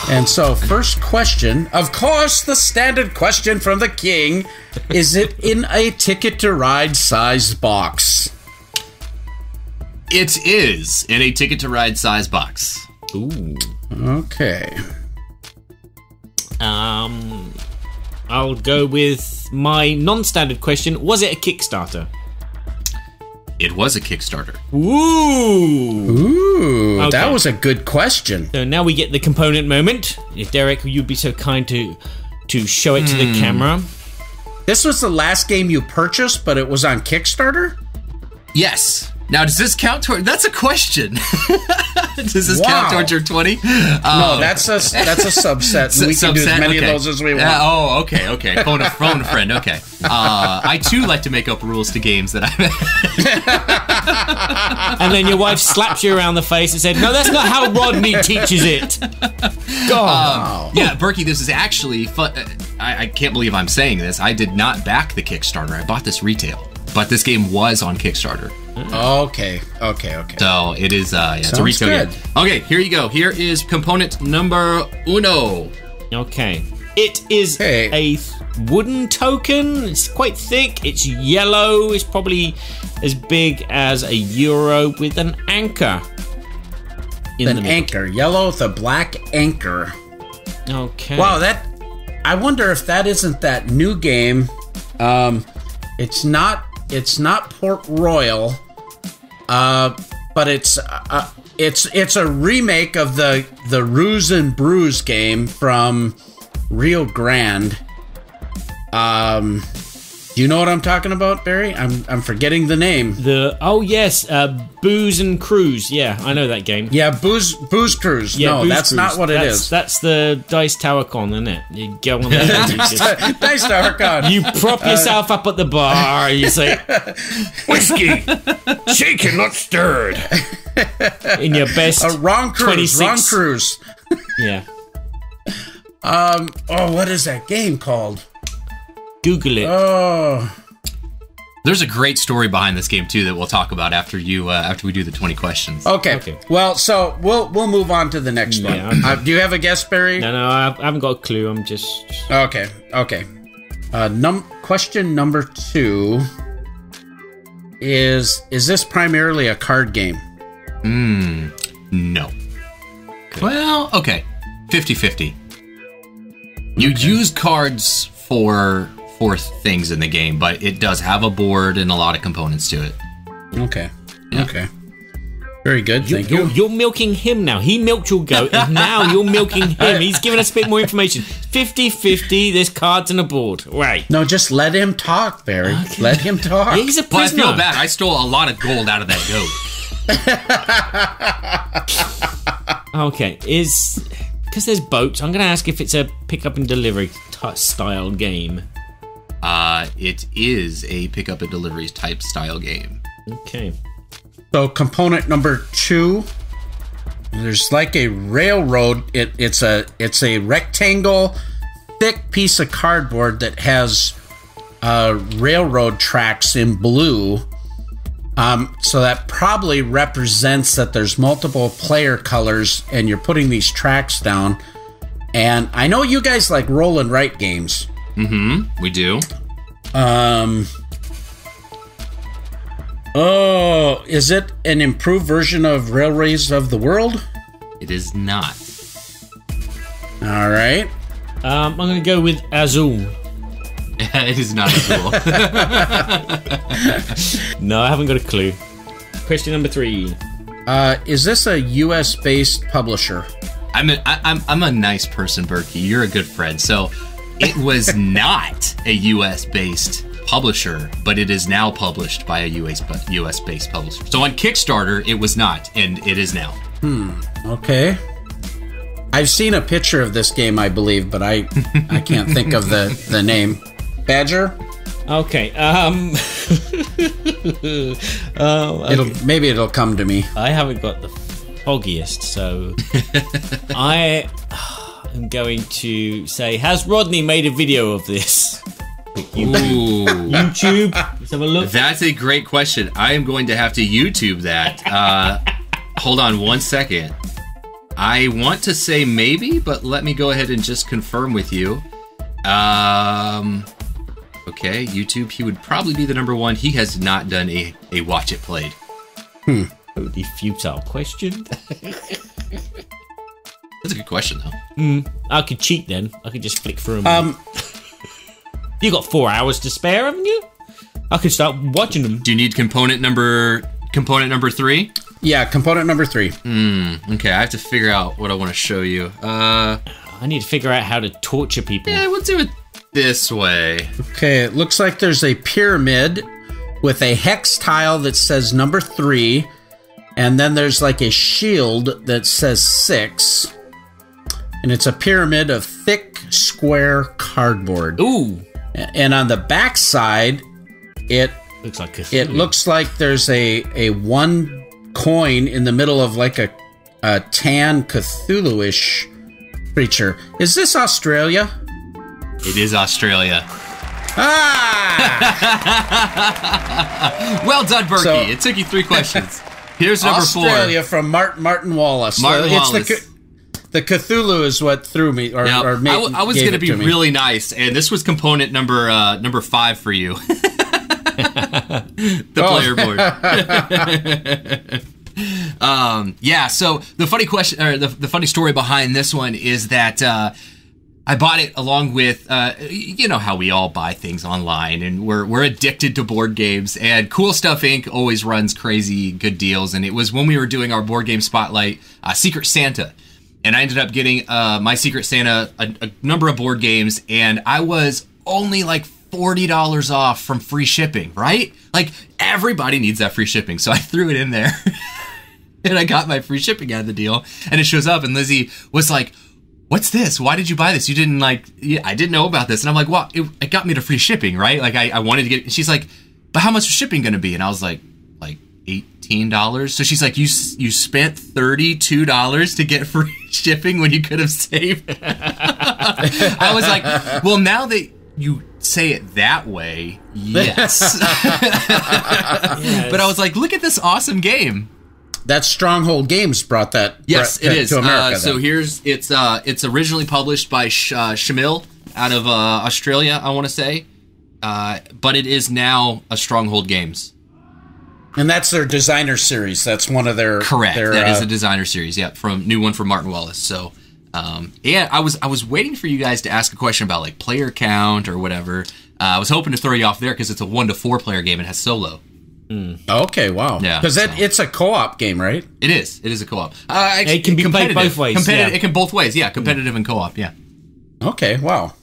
And so, first question, of course, the standard question from the king, is it in a Ticket to Ride size box?
It is in a Ticket to Ride size box.
Ooh.
Okay.
I'll go with my non-standard question. Was it a Kickstarter?
It was a Kickstarter.
Ooh.
Okay. That was a good question.
So now we get the component moment. If Derek, you'd be so kind to show it to the camera.
This was the last game you purchased, but it was on Kickstarter?
Yes. Now, does this count toward... That's a question. Does this count towards your 20?
No, that's a subset. And we can do as many of those as we want.
Okay. Phone a friend. Okay. I, too, like to make up rules to games that I...
And then your wife slaps you around the face and said, no, that's not how Rodney teaches it. God.
Yeah, Berkey, this is actually fun. I can't believe I'm saying this. I did not back the Kickstarter. I bought this retail. But this game was on Kickstarter.
Okay.
So it is, it's a retail game. Okay, here you go. Here is component number 1.
Okay. It is a wooden token. It's quite thick. It's yellow. It's probably as big as a euro with an anchor.
An anchor. Yellow with a black anchor.
Okay.
Wow, I wonder if that isn't that new game. It's not Port Royal, but it's a remake of the Ruse and Brews game from Rio Grande. Do you know what I'm talking about, Barry? I'm forgetting the name.
Booze and Cruise. Yeah, I know that game.
Yeah, Booze Cruise.
Yeah,
no, that's Cruise. Not what it is.
That's the Dice Tower Con, isn't it? You go on there.
Dice Tower Con.
You prop yourself up at the bar. You say,
whiskey, shaken, not stirred.
In your best.
Wrong cruise.
26.
Wrong cruise.
Yeah.
What is that game called?
Google it.
Oh.
There's a great story behind this game too that we'll talk about after we do the 20 questions.
Okay. Well, so we'll move on to the next one. Do you have a guess, Barry?
No, I haven't got a clue. I'm just
okay. Question number 2 is this primarily a card game?
No. Well, okay. 50-50. You use cards for things in the game, but it does have a board and a lot of components to it.
Okay.
Yeah.
Okay. Very good. Thank you.
You're milking him now. He milked your goat, and now you're milking him. He's giving us a bit more information. 50-50, there's cards and a board. Right.
No, just let him talk, Barry. Okay. Let him talk.
He's a
But I
prisoner.
feel bad. I stole a lot of gold out of that goat.
Okay, because there's boats, I'm going to ask if it's a pick-up and delivery style game.
It is a pick-up and delivery type style game.
Okay.
So component number 2, there's like a railroad. It's a rectangle, thick piece of cardboard that has railroad tracks in blue. So that probably represents that there's multiple player colors, and you're putting these tracks down. And I know you guys like roll and write games.
Mm-hmm. We do.
Oh, is it an improved version of Railways of the World?
It is not.
All right.
I'm going to go with Azul.
It is not Azul.
No, I haven't got a clue. Question number 3.
Is this a U.S.-based publisher?
I'm a nice person, Berkey. You're a good friend. So it was not a U.S.-based publisher, but it is now published by a U.S.-based publisher. So on Kickstarter, it was not, and it is now.
Okay. I've seen a picture of this game, I believe, but I can't think of the name. Badger?
Okay.
Maybe it'll come to me.
I haven't got the foggiest, so I am going to say, has Rodney made a video of this?
Ooh.
YouTube? Let's have a look.
That's a great question. I am going to have to YouTube that. Hold on one second. I want to say maybe, but let me go ahead and just confirm with you. Okay, YouTube, he would probably be the number one. He has not done a watch it played.
Totally futile question.
That's a good question, though.
I could cheat then. I could just flick through them. You got 4 hours to spare, haven't you? I could start watching them.
Do you need component number 3?
Yeah, component number 3.
Okay, I have to figure out what I want to show you.
I need to figure out how to torture people.
Yeah, we'll do it this way.
Okay, it looks like there's a pyramid with a hex tile that says number 3, and then there's like a shield that says 6, and it's a pyramid of thick, square cardboard.
Ooh.
And on the back side, it
looks like Cthulhu.
It looks like there's a 1 coin in the middle of like a tan Cthulhu-ish creature. Is this Australia?
It is Australia.
Ah!
Well done, Berkey.
So-
It took you 3 questions. Here's number 4.
Australia from Martin Wallace.
Martin
It's
Wallace.
The Cthulhu is what threw me, or
Now,
made,
I was
going
to be
me.
really nice, and this was component number 5 for you. The player board. Yeah. So the funny question, or the funny story behind this one is that I bought it along with, you know how we all buy things online, and we're addicted to board games. And Cool Stuff Inc. always runs crazy good deals, and it was when we were doing our board game spotlight, Secret Santa. And I ended up getting my Secret Santa a number of board games, and I was only like $40 off from free shipping, right? Like, everybody needs that free shipping, so I threw it in there. And I got my free shipping out of the deal, and it shows up, and Lizzie was like, what's this? Why did you buy this? You didn't I didn't know about this. And I'm like, well, it got me to free shipping, right? Like, I wanted to get it. She's like, but how much is shipping going to be? And I was like $18. So she's like, you spent $32 to get free shipping when you could have saved. I was like, well, now that you say it that way, yes. But I was like, look at this awesome game.
That Stronghold Games brought that.
Yes, it is.
To America.
So it's originally published by Shamil out of Australia, I want to say, but it is now a Stronghold Games.
And that's their designer series. That's one of their...
Correct.
Their,
that is a designer series, yeah, new one from Martin Wallace. So, yeah, I was waiting for you guys to ask a question about, like, player count or whatever. I was hoping to throw you off there because it's a 1 to 4 player game. It has solo.
Okay, wow.
Yeah,
because it's a co-op game, right?
It is. It is a co-op.
It can be played both ways.
It can both ways, yeah. Competitive and co-op, yeah.
Okay, wow.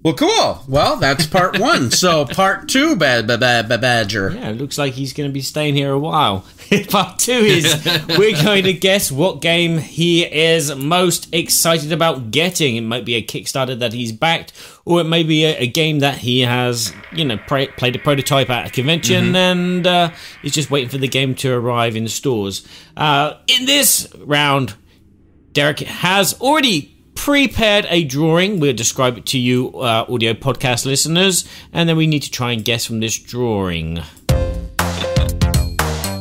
Well, cool. Well, that's part 1. So part 2, Badger.
Yeah, it looks like he's going to be staying here a while. Part 2 is we're going to guess what game he is most excited about getting. It might be a Kickstarter that he's backed, or it may be a game that he has, played a prototype at a convention and is just waiting for the game to arrive in stores. In this round, Derek has already prepared a drawing. We'll describe it to you, audio podcast listeners, and then we need to try and guess from this drawing.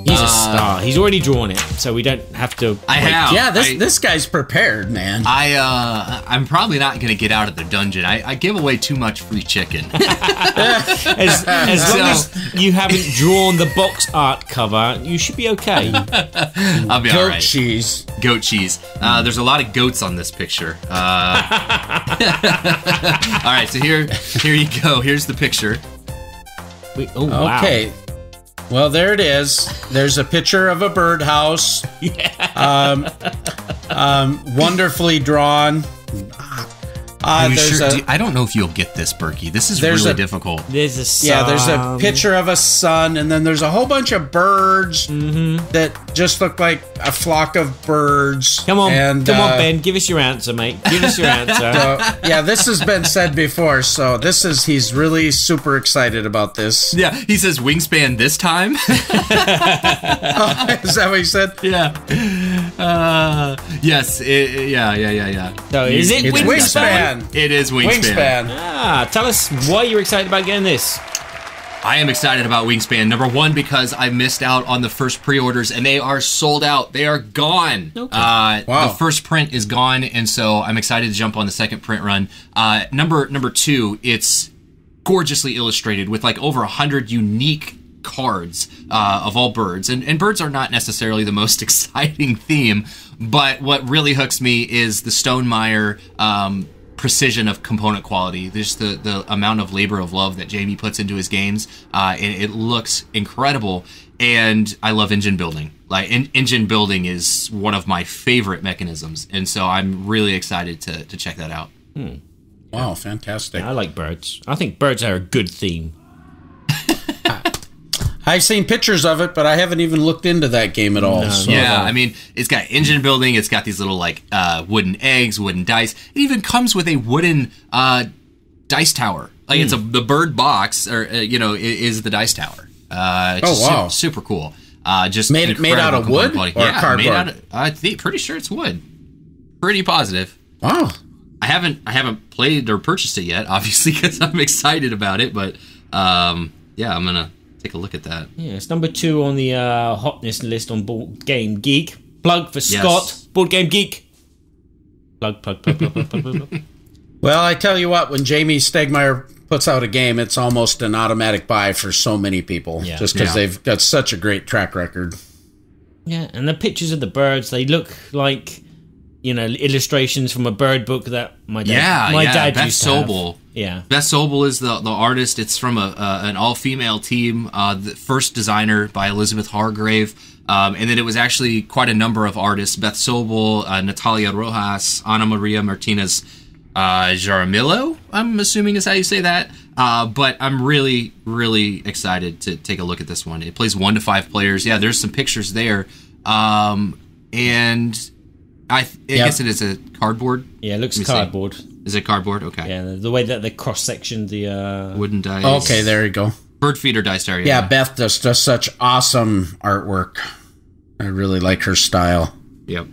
He's a star. He's already drawn it, so we don't have to.
Yeah, this guy's prepared, man.
I'm probably not going to get out of the dungeon. I give away too much free chicken.
as long as you haven't drawn the box art cover, you should be okay.
I'll be all right. Goat cheese. There's a lot of goats on this picture. All right, so here you go. Here's the picture.
Wow.
Okay. Well, there it is. There's a picture of a birdhouse.
Yeah.
Wonderfully drawn.
I don't know if you'll get this, Berkey. This is really difficult.
There's a sun.
Yeah, there's a picture of a sun, and then there's a whole bunch of birds that just look like a flock of birds.
Come on, Ben. Give us your answer, mate. Give us your answer.
Yeah, this has been said before, so he's really super excited about this.
Yeah, he says wingspan this time.
Is that what he said?
Yeah. Yes. Yeah.
So is it
Wingspan?
It is Wingspan.
Tell us why you're excited about getting this.
I am excited about Wingspan. Number 1, because I missed out on the first pre-orders, and they are sold out. They are gone.
Okay.
Wow.
The first print is gone, and so I'm excited to jump on the second print run. Number 2, it's gorgeously illustrated with like over 100 unique cards of all birds, and birds are not necessarily the most exciting theme, but what really hooks me is the Stonemaier precision of component quality. There's the amount of labor of love that Jamie puts into his games. It looks incredible, and I love engine building. Like engine building is one of my favorite mechanisms, and so I'm really excited to check that out.
Wow, fantastic.
I like birds. I think birds are a good theme.
I've seen pictures of it, but I haven't even looked into that game at all. So.
Yeah, I mean, it's got engine building. It's got these little like wooden eggs, wooden dice. It even comes with a wooden dice tower. Like it's the bird box, or is the dice tower.
Wow,
super cool. Just
made out of wood or cardboard.
Pretty sure it's wood. Pretty positive.
Wow.
I haven't played or purchased it yet, obviously, because I'm excited about it. But yeah, I'm gonna take a look at that.
Yeah, it's number 2 on the hotness list on Board Game Geek. Plug for Scott. Board Game Geek. Plug.
Well, I tell you what, when Jamie Stegmaier puts out a game, it's almost an automatic buy for so many people, just because they've got such a great track record.
Yeah, and the pictures of the birds, they look like, illustrations from a bird book that my dad
Beth
used to have.
Sobel.
Yeah,
Beth Sobel is the artist. It's from an all-female team. The first designer by Elizabeth Hargrave, and then it was actually quite a number of artists: Beth Sobel, Natalia Rojas, Ana Maria Martinez Jaramillo, I'm assuming is how you say that. But I'm really, really excited to take a look at this one. It plays 1 to 5 players. Yeah, there's some pictures there, and I guess it is a cardboard.
Yeah, it looks cardboard.
Is it cardboard? Okay.
Yeah, the way that they cross-sectioned the...
wooden dice.
Okay, there you go.
Bird feeder dice area.
Yeah, Beth does such awesome artwork. I really like her style.
Yep.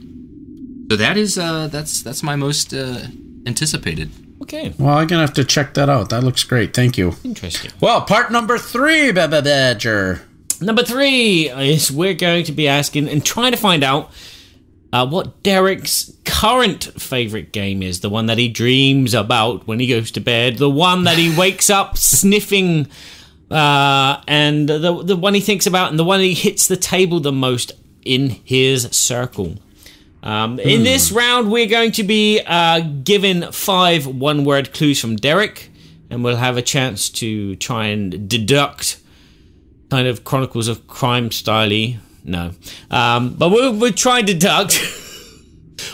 So that is that's my most anticipated.
Okay.
Well, I'm gonna have to check that out. That looks great. Thank you.
Interesting.
Well, part number 3, Badger.
Number 3 is we're going to be asking and trying to find out what Derek's current favorite game is, the one that he dreams about when he goes to bed, the one that he wakes up sniffing and the one he thinks about and the one he hits the table the most in his circle. In this round, we're going to be given 5 one-word clues from Derek, and we'll have a chance to try and deduct kind of Chronicles of Crime style-y. No. But we'll try and deduct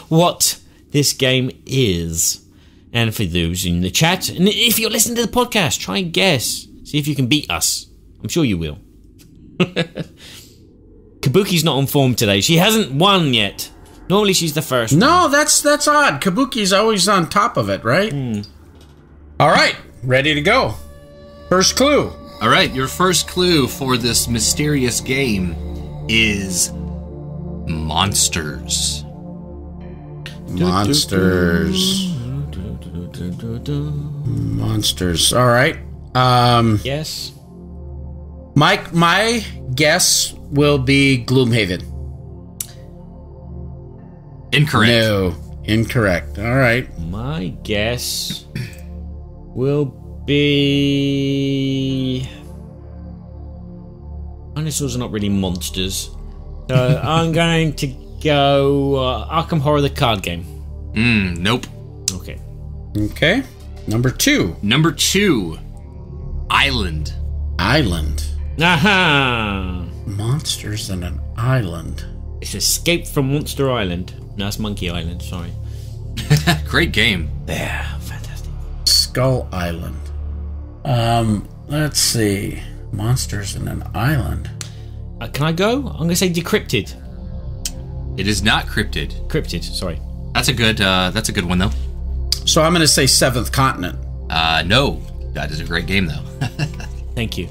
what this game is. And for those in the chat, and if you're listening to the podcast, try and guess. See if you can beat us. I'm sure you will. Kabuki's not on form today. She hasn't won yet. Normally she's the first.
No, that's odd. Kabuki's always on top of it, right? All right, ready to go. First clue.
All right, your first clue for this mysterious game is monsters.
Monsters. Monsters. All right.
Yes.
My guess will be Gloomhaven.
Incorrect.
No, incorrect. All right.
My guess will be... Dinosaurs are not really monsters. So I'm going to go Arkham Horror the card game.
Nope.
Okay.
Okay. Number 2.
Number 2, Island.
Island.
Aha!
Monsters in an island.
It's Escape from Monster Island. No, it's Monkey Island, sorry.
Great game.
Yeah, fantastic.
Skull Island. Let's see. Monsters in an island.
Can I go? I'm going to say Decrypted.
It is not cryptid.
Cryptid, sorry.
That's a good one though.
So I'm going to say Seventh Continent.
No. That is a great game though.
Thank you.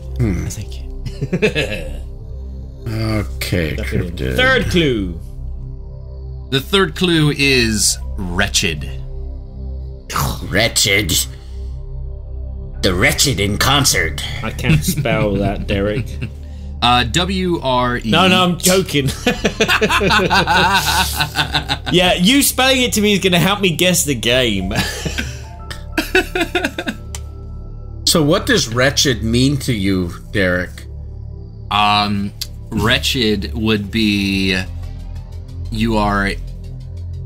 Thank you.
Okay, cryptid.
Third clue.
The third clue is Wretched.
Wretched. The Wretched in concert.
I can't spell that, Derek.
W-R-E.
No, I'm joking. Yeah, you spelling it to me is going to help me guess the game.
So what does wretched mean to you, Derek?
Wretched would be you are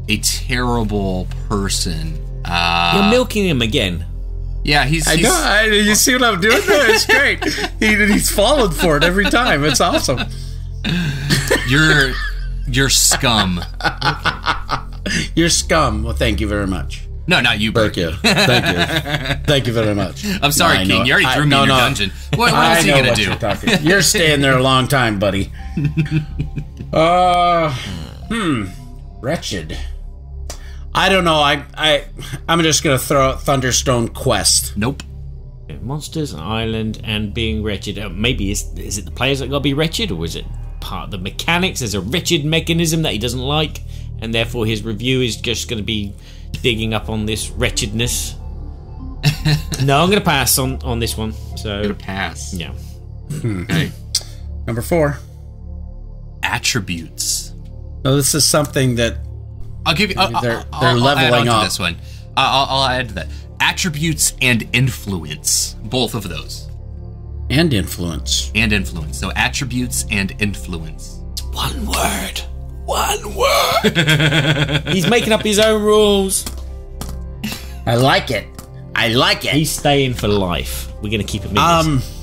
a terrible person.
You're milking him again.
Yeah, he's
I know. You see what I'm doing there? It's great. He's fallen for it every time. It's awesome.
You're scum.
You're scum. Well, thank you very much.
No, not you,
Thank
Berkey.
you. Thank you. Thank you very much.
I'm sorry,
I
King.
know.
You already threw me in your dungeon. What else are you gonna do?
You're staying there a long time, buddy. Wretched. I don't know. I'm just gonna throw out Thunderstone Quest.
Nope.
Monsters, an island, and being wretched. Maybe is it the players that got to be wretched, or is it part of the mechanics? There's a wretched mechanism that he doesn't like, and therefore his review is just going to be digging up on this wretchedness. No, I'm going to pass on this one. So
I'm gonna pass.
yeah.
Okay.
Number 4.
Attributes.
No, this is something that
I'll give you.
they're
I'll
leveling
add on to
up.
this one. I'll add to that. Attributes and influence. Both of those.
and influence.
And influence. So attributes and influence.
One word. One word. He's making up his own rules.
I like it. I like it.
He's staying for life. We're going to keep him in this.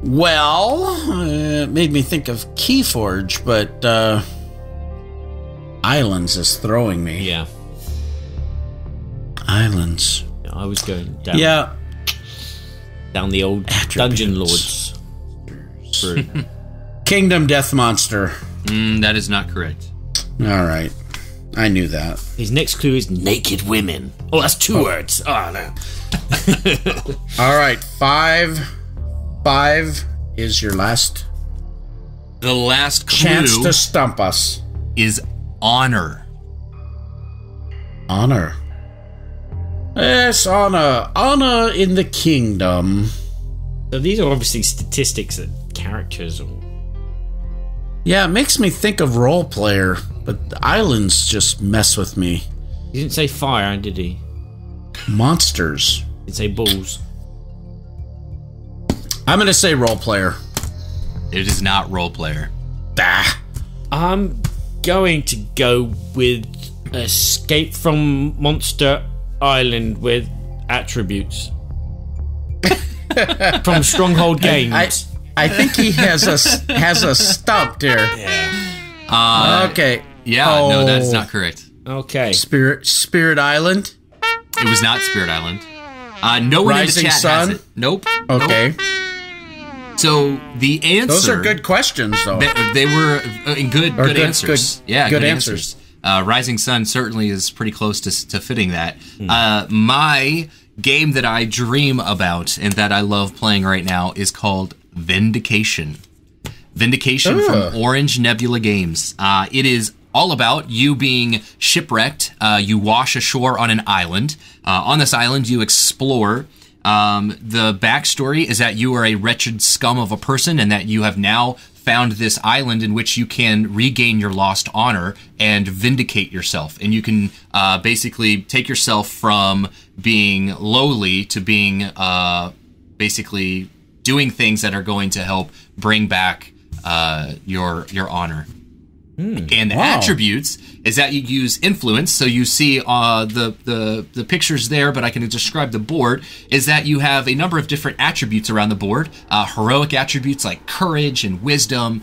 Well, it made me think of Keyforge, but Islands is throwing me.
Yeah.
Islands.
I was going down.
Yeah.
Down the old Dungeon Lords.
Kingdom Death Monster.
That is not correct.
All right. I knew that.
His next clue is naked women. Oh, that's two words. Oh, no.
All right. 5 is your last
The last clue
chance to stump us.
is honor.
Honor. Yes, honor. Honor in the kingdom.
So these are obviously statistics and characters. Or...
Yeah, it makes me think of role player, but the islands just mess with me.
He didn't say fire, did he?
Monsters.
He didn't say balls.
I'm going to say role player.
It is not role player.
Ah.
I'm going to go with Escape from Monster Island with attributes. From Stronghold Games.
I think he has a stump there.
Yeah.
Okay.
Yeah, no, that's not correct.
Okay.
Spirit Island.
It was not Spirit Island. No one
Rising
in the chat
Sun?
has it. Nope.
Okay.
Nope. So the answer.
Those are good questions, though.
They were good answers.
Yeah, good answers.
Rising Sun certainly is pretty close to fitting that. My game that I dream about and that I love playing right now is called Vindication. Vindication from Orange Nebula Games. It is all about you being shipwrecked. You wash ashore on an island. On this island, you explore. The backstory is that you are a wretched scum of a person and that you have now found this island in which you can regain your lost honor and vindicate yourself. And you can basically take yourself from being lowly to being basically doing things that are going to help bring back your honor. And the attributes is that you use influence. So you see the pictures there, but I can describe the board, is that you have a number of different attributes around the board. Heroic attributes like courage and wisdom.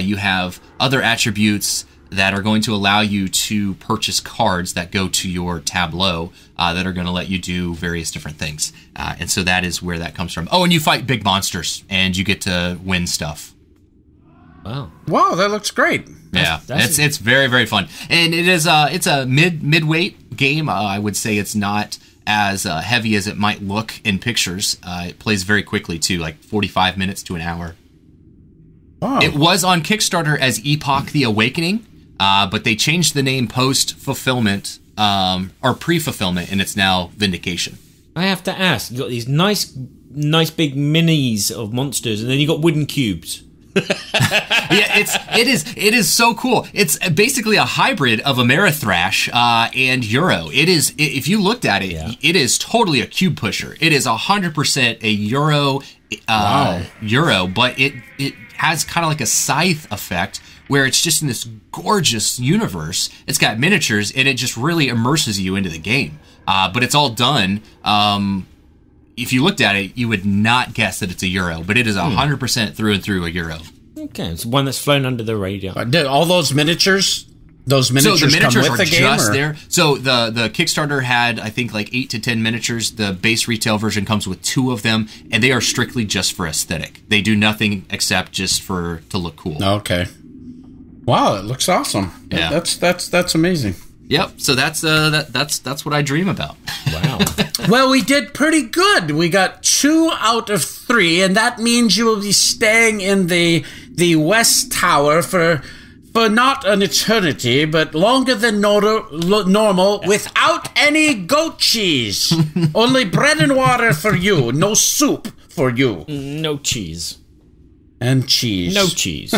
You have other attributes that are going to allow you to purchase cards that go to your tableau that are going to let you do various different things. And so that is where that comes from. Oh, and you fight big monsters, and you get to win stuff.
Wow, that looks great.
Yeah, it's very, very fun, and it is it's a midweight game. I would say it's not as heavy as it might look in pictures. It plays very quickly too, like 45 minutes to an hour. Wow. It was on Kickstarter as Epoch: The Awakening, but they changed the name post fulfillment or pre-fulfillment, and it's now Vindication.
I have to ask, you got these nice big minis of monsters, and then you got wooden cubes.
Yeah, it is so cool. It's basically a hybrid of Amerithrash and Euro. It is, if you looked at it, it is totally a cube pusher. It is 100% a Euro, but it has kind of like a scythe effect where it's just in this gorgeous universe. It's got miniatures and it just really immerses you into the game. But it's all done. If you looked at it, you would not guess that it's a Euro, but it is 100% through and through a Euro.
Okay, it's one that's flown under the radar.
All those miniatures? So the miniatures come with the game?
Just there. So the Kickstarter had, I think, like 8 to 10 miniatures. The base retail version comes with 2 of them, and they are strictly just for aesthetic. They do nothing except just to look cool.
Okay. Wow, it looks awesome.
Yeah,
that's amazing.
Yep. So that's what I dream about.
Wow.
Well, we did pretty good. We got 2 out of 3, and that means you will be staying in the West Tower for not an eternity, but longer than normal, without any goat cheese. Only bread and water for you. No soup for you.
No cheese.
And cheese.
No cheese.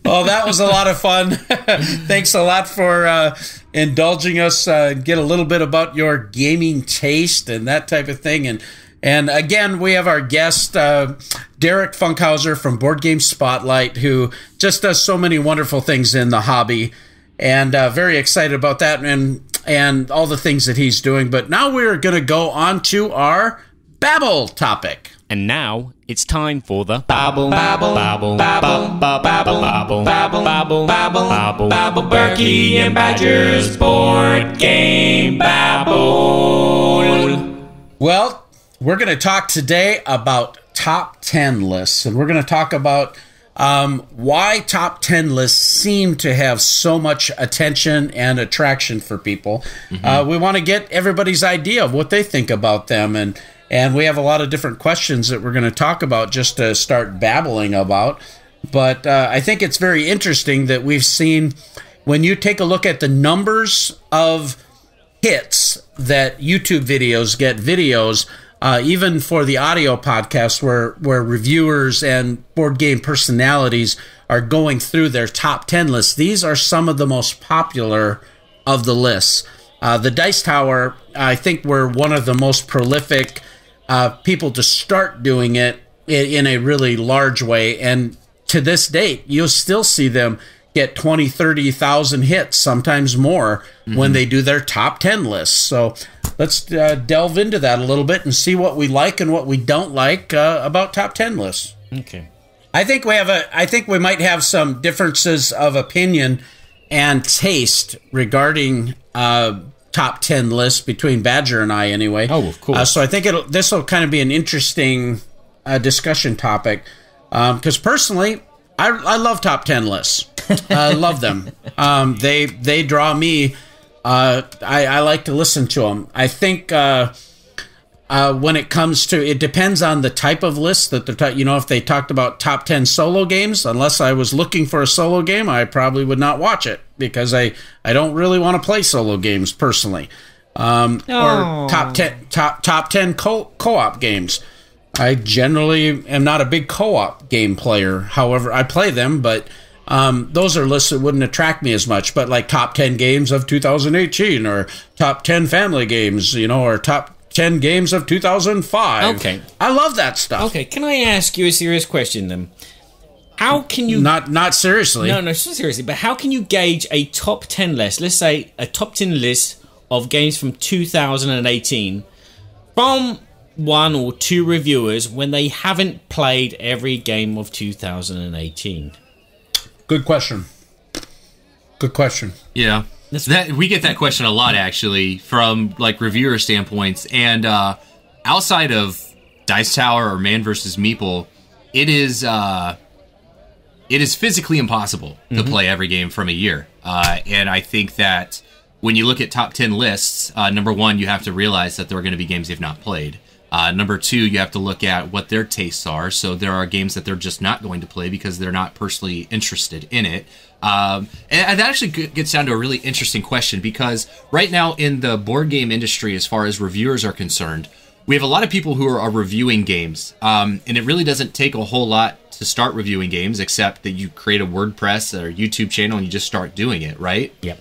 Well, that was a lot of fun. Thanks a lot for indulging us, get a little bit about your gaming taste and that type of thing. And again, we have our guest, Derek Funkhouser from Board Game Spotlight, who just does so many wonderful things in the hobby. And very excited about that and all the things that he's doing. But now we're going to go on to our Babble topic.
And now it's time for the
Babble, babble, babble, babble, babble, babble, babble, babble, babble, babble, Berkey and Badger's Board Game Babble.
Well, we're going to talk today about top 10 lists, and we're going to talk about why top 10 lists seem to have so much attention and attraction for people. We want to get everybody's idea of what they think about them, and we have a lot of different questions that we're going to talk about just to start babbling about. But I think it's very interesting that we've seen, when you take a look at the numbers of hits that YouTube videos get, even for the audio podcast where reviewers and board game personalities are going through their top 10 lists, these are some of the most popular of the lists. The Dice Tower, I think, were one of the most prolific people to start doing it in a really large way. And to this date, you'll still see them get 20, 30,000 hits, sometimes more, when they do their top 10 lists. So let's delve into that a little bit and see what we like and what we don't like about top 10 lists.
Okay.
I think we might have some differences of opinion and taste regarding top 10 lists between Badger and I, anyway.
Oh, of course.
So I think this will kind of be an interesting discussion topic, because personally, I love top 10 lists. I love them. They draw me. I like to listen to them. I think when it comes to, it depends on the type of list that they're if they talked about top 10 solo games, unless I was looking for a solo game, I probably would not watch it, because I don't really want to play solo games personally. Or top 10 co-op games. I generally am not a big co-op game player. However, I play them, but those are lists that wouldn't attract me as much. But like top 10 games of 2018, or top 10 family games, or top 10 games of 2005.
Okay.
I love that stuff.
Okay, can I ask you a serious question then? How can you...
Not seriously.
No, not seriously, but how can you gauge a top 10 list, let's say a top 10 list of games from 2018, from one or two reviewers when they haven't played every game of 2018?
Good question.
Yeah. We get that question a lot, actually, from like reviewer standpoints. And outside of Dice Tower or Man vs. Meeple, it is physically impossible to play every game from a year. And I think that when you look at top 10 lists, number one, you have to realize that there are going to be games they've not played. Number two, you have to look at what their tastes are. So there are games that they're just not going to play because they're not personally interested in it. And that actually gets down to a really interesting question, because right now in the board game industry, as far as reviewers are concerned, we have a lot of people who are reviewing games. And it really doesn't take a whole lot to start reviewing games, except that you create a WordPress or YouTube channel and you just start doing it, right?
Yep.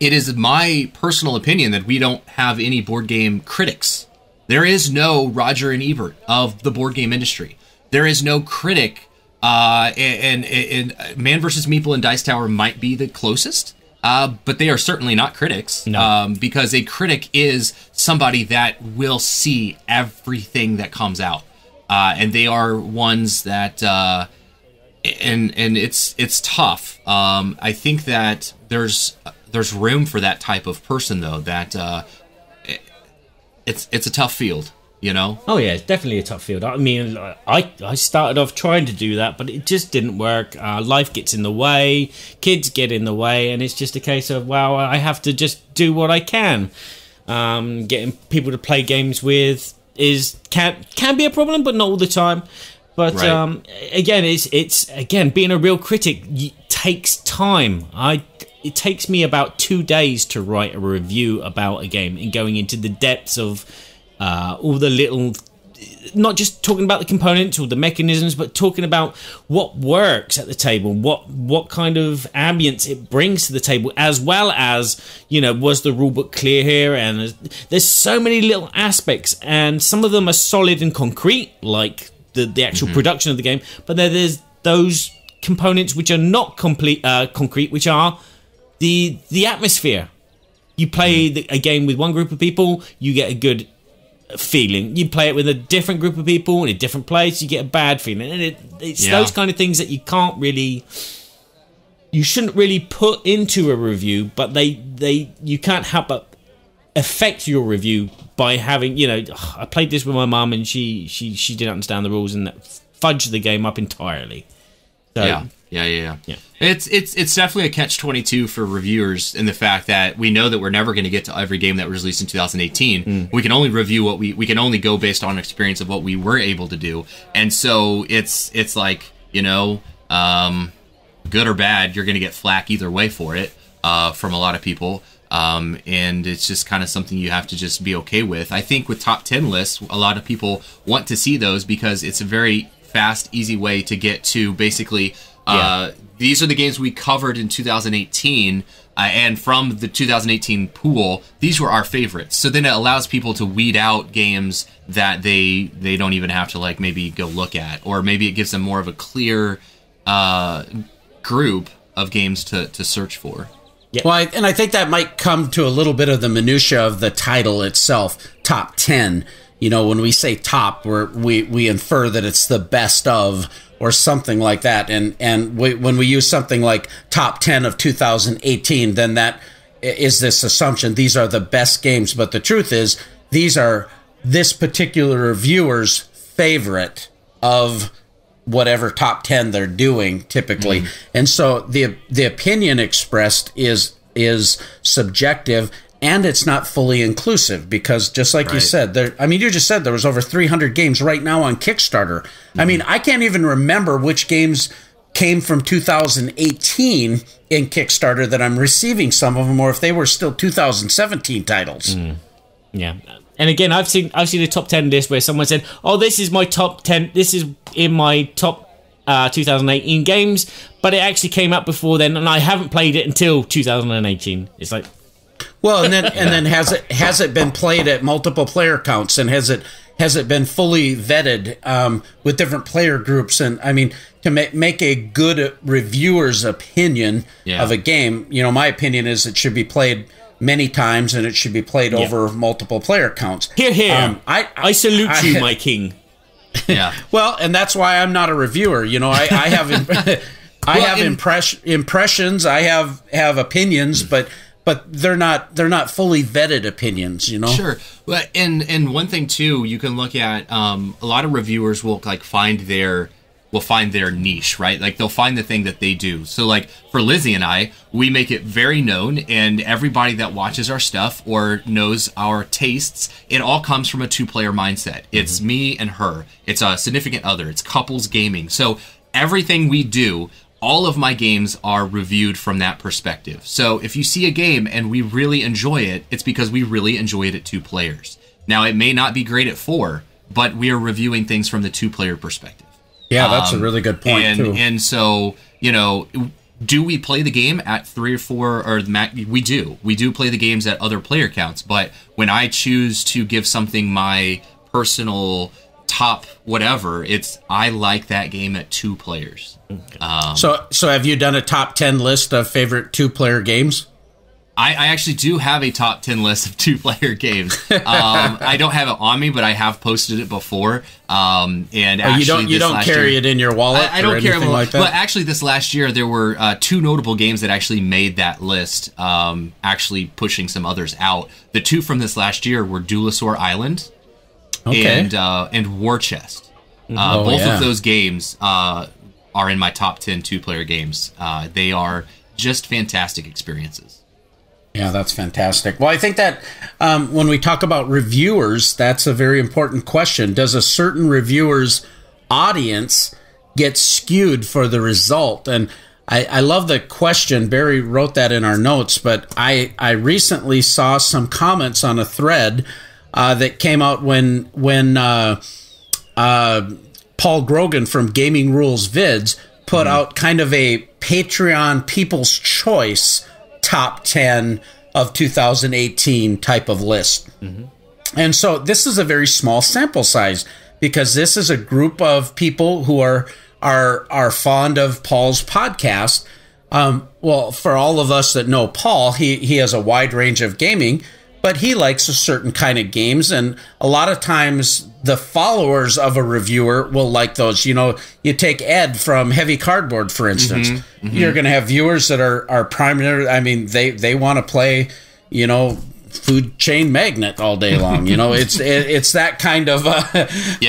It is my personal opinion that we don't have any board game critics. There is no Roger and Ebert of the board game industry. There is no critic, and Man vs. Meeple and Dice Tower might be the closest, but they are certainly not critics.
No.
Because a critic is somebody that will see everything that comes out, and they are ones that, and it's tough. I think that there's room for that type of person, though. That it's a tough field,
Oh yeah, it's definitely a tough field. I mean, I started off trying to do that, but it just didn't work. Life gets in the way, kids get in the way, and it's just a case of, well, I have to just do what I can. Getting people to play games with can be a problem, but not all the time. But right. Again, it's being a real critic takes time. It takes me about 2 days to write a review about a game, and going into the depths of all the little, not just talking about the components or the mechanisms, but talking about what works at the table, what kind of ambience it brings to the table, as well as, was the rulebook clear here? And there's so many little aspects, and some of them are solid and concrete, like the actual production of the game, but there's those components which are not concrete, which are the atmosphere. You play a game with one group of people, you get a good feeling. You play it with a different group of people in a different place, you get a bad feeling. And it's those kind of things that you shouldn't really put into a review, but you can't help but affect your review by having, I played this with my mum and she didn't understand the rules and that fudged the game up entirely. So,
yeah. It's definitely a catch-22 for reviewers, in the fact that we know that we're never going to get to every game that was released in 2018. We can only review what we can only go based on experience of what we were able to do, and so it's like, good or bad, you're going to get flack either way for it from a lot of people, and it's just kind of something you have to just be okay with. I think with top 10 lists, a lot of people want to see those because it's a very fast, easy way to get to basically these are the games we covered in 2018, and from the 2018 pool, these were our favorites. So then it allows people to weed out games that they don't even have to like maybe go look at, or maybe it gives them more of a clear group of games to search for.
Yeah. Well, and I think that might come to a little bit of the minutia of the title itself, Top 10. You know, when we say top, we infer that it's the best of or something like that. And when we use something like Top 10 of 2018, then that is this assumption. These are the best games. But the truth is, these are this particular reviewer's favorite of whatever top 10 they're doing typically. And so the opinion expressed is subjective, and it's not fully inclusive, because just like you said, you just said there was over 300 games right now on Kickstarter. I mean, I can't even remember which games came from 2018 in Kickstarter that I'm receiving some of them, or if they were still 2017 titles.
Yeah. And again, I've seen a top 10 list where someone said, "Oh, this is my top 10. This is in my top 2018 games," but it actually came out before then, and I haven't played it until 2018. It's like,
well, and then has it been played at multiple player counts, and has it been fully vetted with different player groups? And I mean, to make a good reviewer's opinion of a game, you know, my opinion is it should be played many times, and it should be played over multiple player counts.
Here. I salute you, my king.
Yeah.
Well, and that's why I'm not a reviewer. You know, I have impressions. I have opinions, but they're not fully vetted opinions. You know.
Sure. Well, and one thing too, you can look at a lot of reviewers will like find their niche, right? Like they'll find the thing that they do. So like for Lizzie and I, we make it very known, and everybody that watches our stuff or knows our tastes, it all comes from a two-player mindset. It's me and her. It's a significant other. It's couples gaming. So everything we do, all of my games are reviewed from that perspective. So if you see a game and we really enjoy it, it's because we really enjoy it at two players. Now, it may not be great at four, but we are reviewing things from the two-player perspective.
Yeah, that's a really good point, too.
And so, you know, do we play the game at 3 or 4? Or we do. We do play the games at other player counts. But when I choose to give something my personal top whatever, I like that game at 2 players.
So have you done a top 10 list of favorite 2-player games?
I actually do have a top 10 list of 2-player games. I don't have it on me, but I have posted it before. And actually,
you don't carry it in your wallet.
I don't carry it
like that.
But actually, this last year there were 2 notable games that actually made that list. Actually, pushing some others out. The 2 from this last year were Duelosaur Island, and War Chest. Both of those games are in my top 10 2-player games. They are just fantastic experiences.
Yeah, that's fantastic. Well, I think that when we talk about reviewers, that's a very important question. Does a certain reviewer's audience get skewed for the result? And I love the question. Barry wrote that in our notes, but I recently saw some comments on a thread that came out when Paul Grogan from Gaming Rules Vids put out kind of a Patreon People's Choice top 10 of 2018 type of list. And so this is a very small sample size, because this is a group of people who are fond of Paul's podcast. Well, for all of us that know Paul, he has a wide range of gaming, but he likes a certain kind of games, and a lot of times the followers of a reviewer will like those. You know, you take Ed from Heavy Cardboard, for instance. You're going to have viewers that are primary. I mean, they want to play, you know, Food Chain Magnate all day long. You know, it's that kind of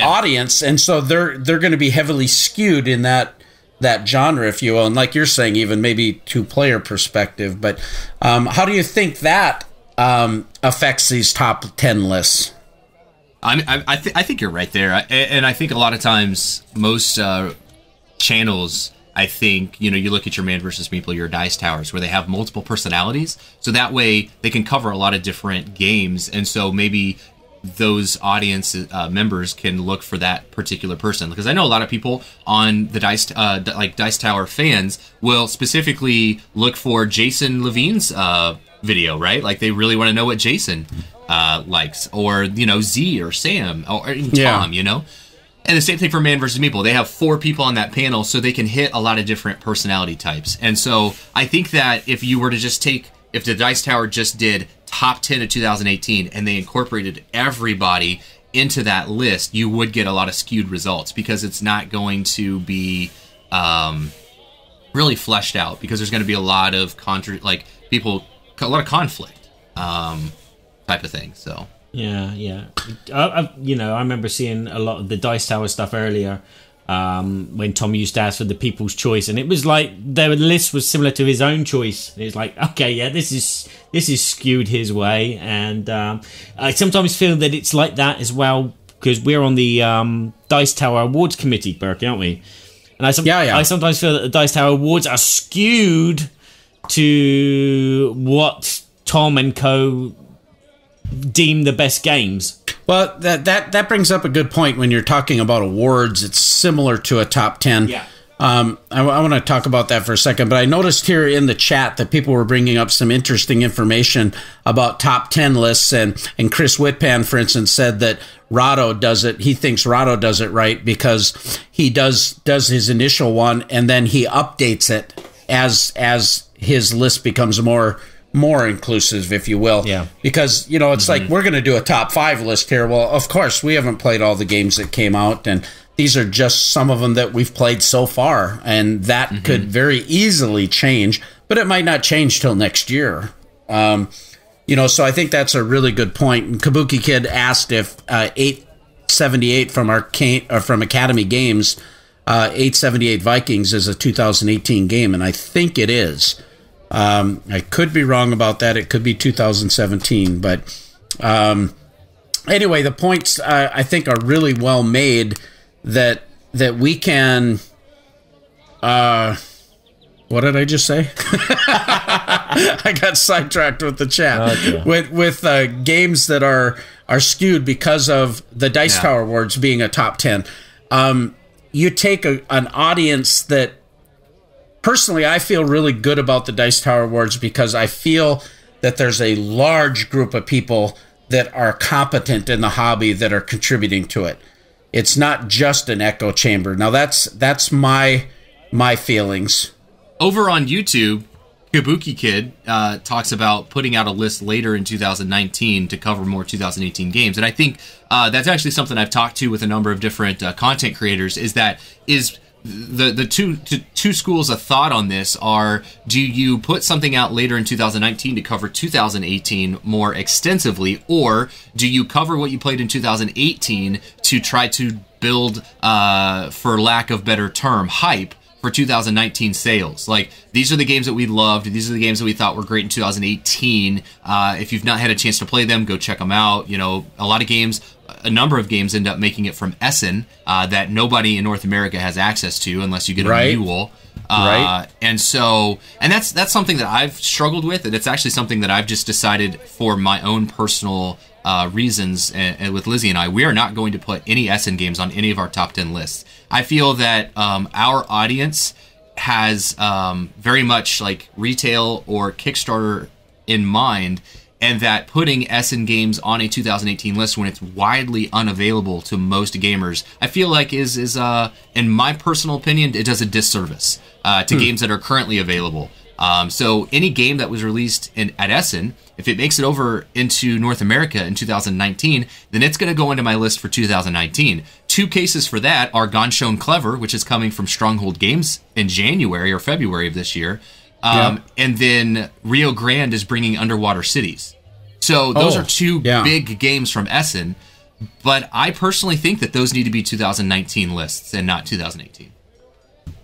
audience, and so they're going to be heavily skewed in that genre, if you will. And like you're saying, even maybe 2-player perspective. But how do you think that affects these top 10 lists?
I think you're right there, and I think a lot of times most channels, I think, you know, you look at your Man vs. Meeple, your Dice Towers, where they have multiple personalities, so that way they can cover a lot of different games, and so maybe those audience members can look for that particular person. Because I know a lot of people on the Dice Tower fans will specifically look for Jason Levine's video, right? Like they really want to know what Jason likes, or Z or Sam or Tom, And the same thing for Man vs. Meeple. They have 4 people on that panel, so they can hit a lot of different personality types. And so I think that if you were to just if the Dice Tower just did top 10 of 2018 and they incorporated everybody into that list, you would get a lot of skewed results, because it's not going to be really fleshed out, because there's going to be a lot of conflict type of thing. So
yeah. I remember seeing a lot of the Dice Tower stuff earlier, when Tom used to ask for the people's choice, and it was like the list was similar to his own choice. It's like, okay, yeah, this is skewed his way, and I sometimes feel that it's like that as well, because we're on the Dice Tower Awards committee, Burke, aren't we? And I sometimes feel that the Dice Tower Awards are skewed to what Tom and co deem the best games.
Well, that brings up a good point when you're talking about awards. It's similar to a top 10.
Yeah.
I want to talk about that for a second, but I noticed here in the chat that people were bringing up some interesting information about top 10 lists, and Chris Whitpan, for instance, said that Rahdo does it. He thinks Rahdo does it right because he does his initial one, and then he updates it as his list becomes more inclusive, if you will.
Yeah.
Because, it's like, we're going to do a top 5 list here. Well, of course, we haven't played all the games that came out, and these are just some of them that we've played so far, and that could very easily change, but it might not change till next year. So I think that's a really good point. And Kabuki Kid asked if 878 from Arcane, or from Academy Games, 878 Vikings is a 2018 game, and I think it is. I could be wrong about that. It could be 2017, but anyway, the points I think are really well made. That we can. What did I just say? I got sidetracked with the chat. Okay. With games that are skewed because of the Dice Tower Awards being a top 10. You take an audience that. Personally, I feel really good about the Dice Tower Awards because I feel that there's a large group of people that are competent in the hobby that are contributing to it. It's not just an echo chamber. Now, that's my feelings.
Over on YouTube, Kabuki Kid talks about putting out a list later in 2019 to cover more 2018 games. And I think that's actually something I've talked to with a number of different content creators, is the two schools of thought on this are: do you put something out later in 2019 to cover 2018 more extensively, or do you cover what you played in 2018 to try to build, for lack of better term, hype for 2019 sales? Like, these are the games that we loved. These are the games that we thought were great in 2018. If you've not had a chance to play them, go check them out. A number of games end up making it from Essen that nobody in North America has access to unless you get a mule.
Right.
And that's something that I've struggled with, and it's actually something that I've just decided for my own personal reasons, and with Lizzie and I, we are not going to put any Essen games on any of our top 10 lists. I feel that our audience has very much like retail or Kickstarter in mind, and that putting Essen games on a 2018 list when it's widely unavailable to most gamers, I feel like is in my personal opinion, it does a disservice to games that are currently available. So any game that was released at Essen, if it makes it over into North America in 2019, then it's going to go into my list for 2019. Two cases for that are Gone Shown Clever, which is coming from Stronghold Games in January or February of this year. And then Rio Grande is bringing Underwater Cities. So those are two big games from Essen, but I personally think that those need to be 2019 lists and not 2018.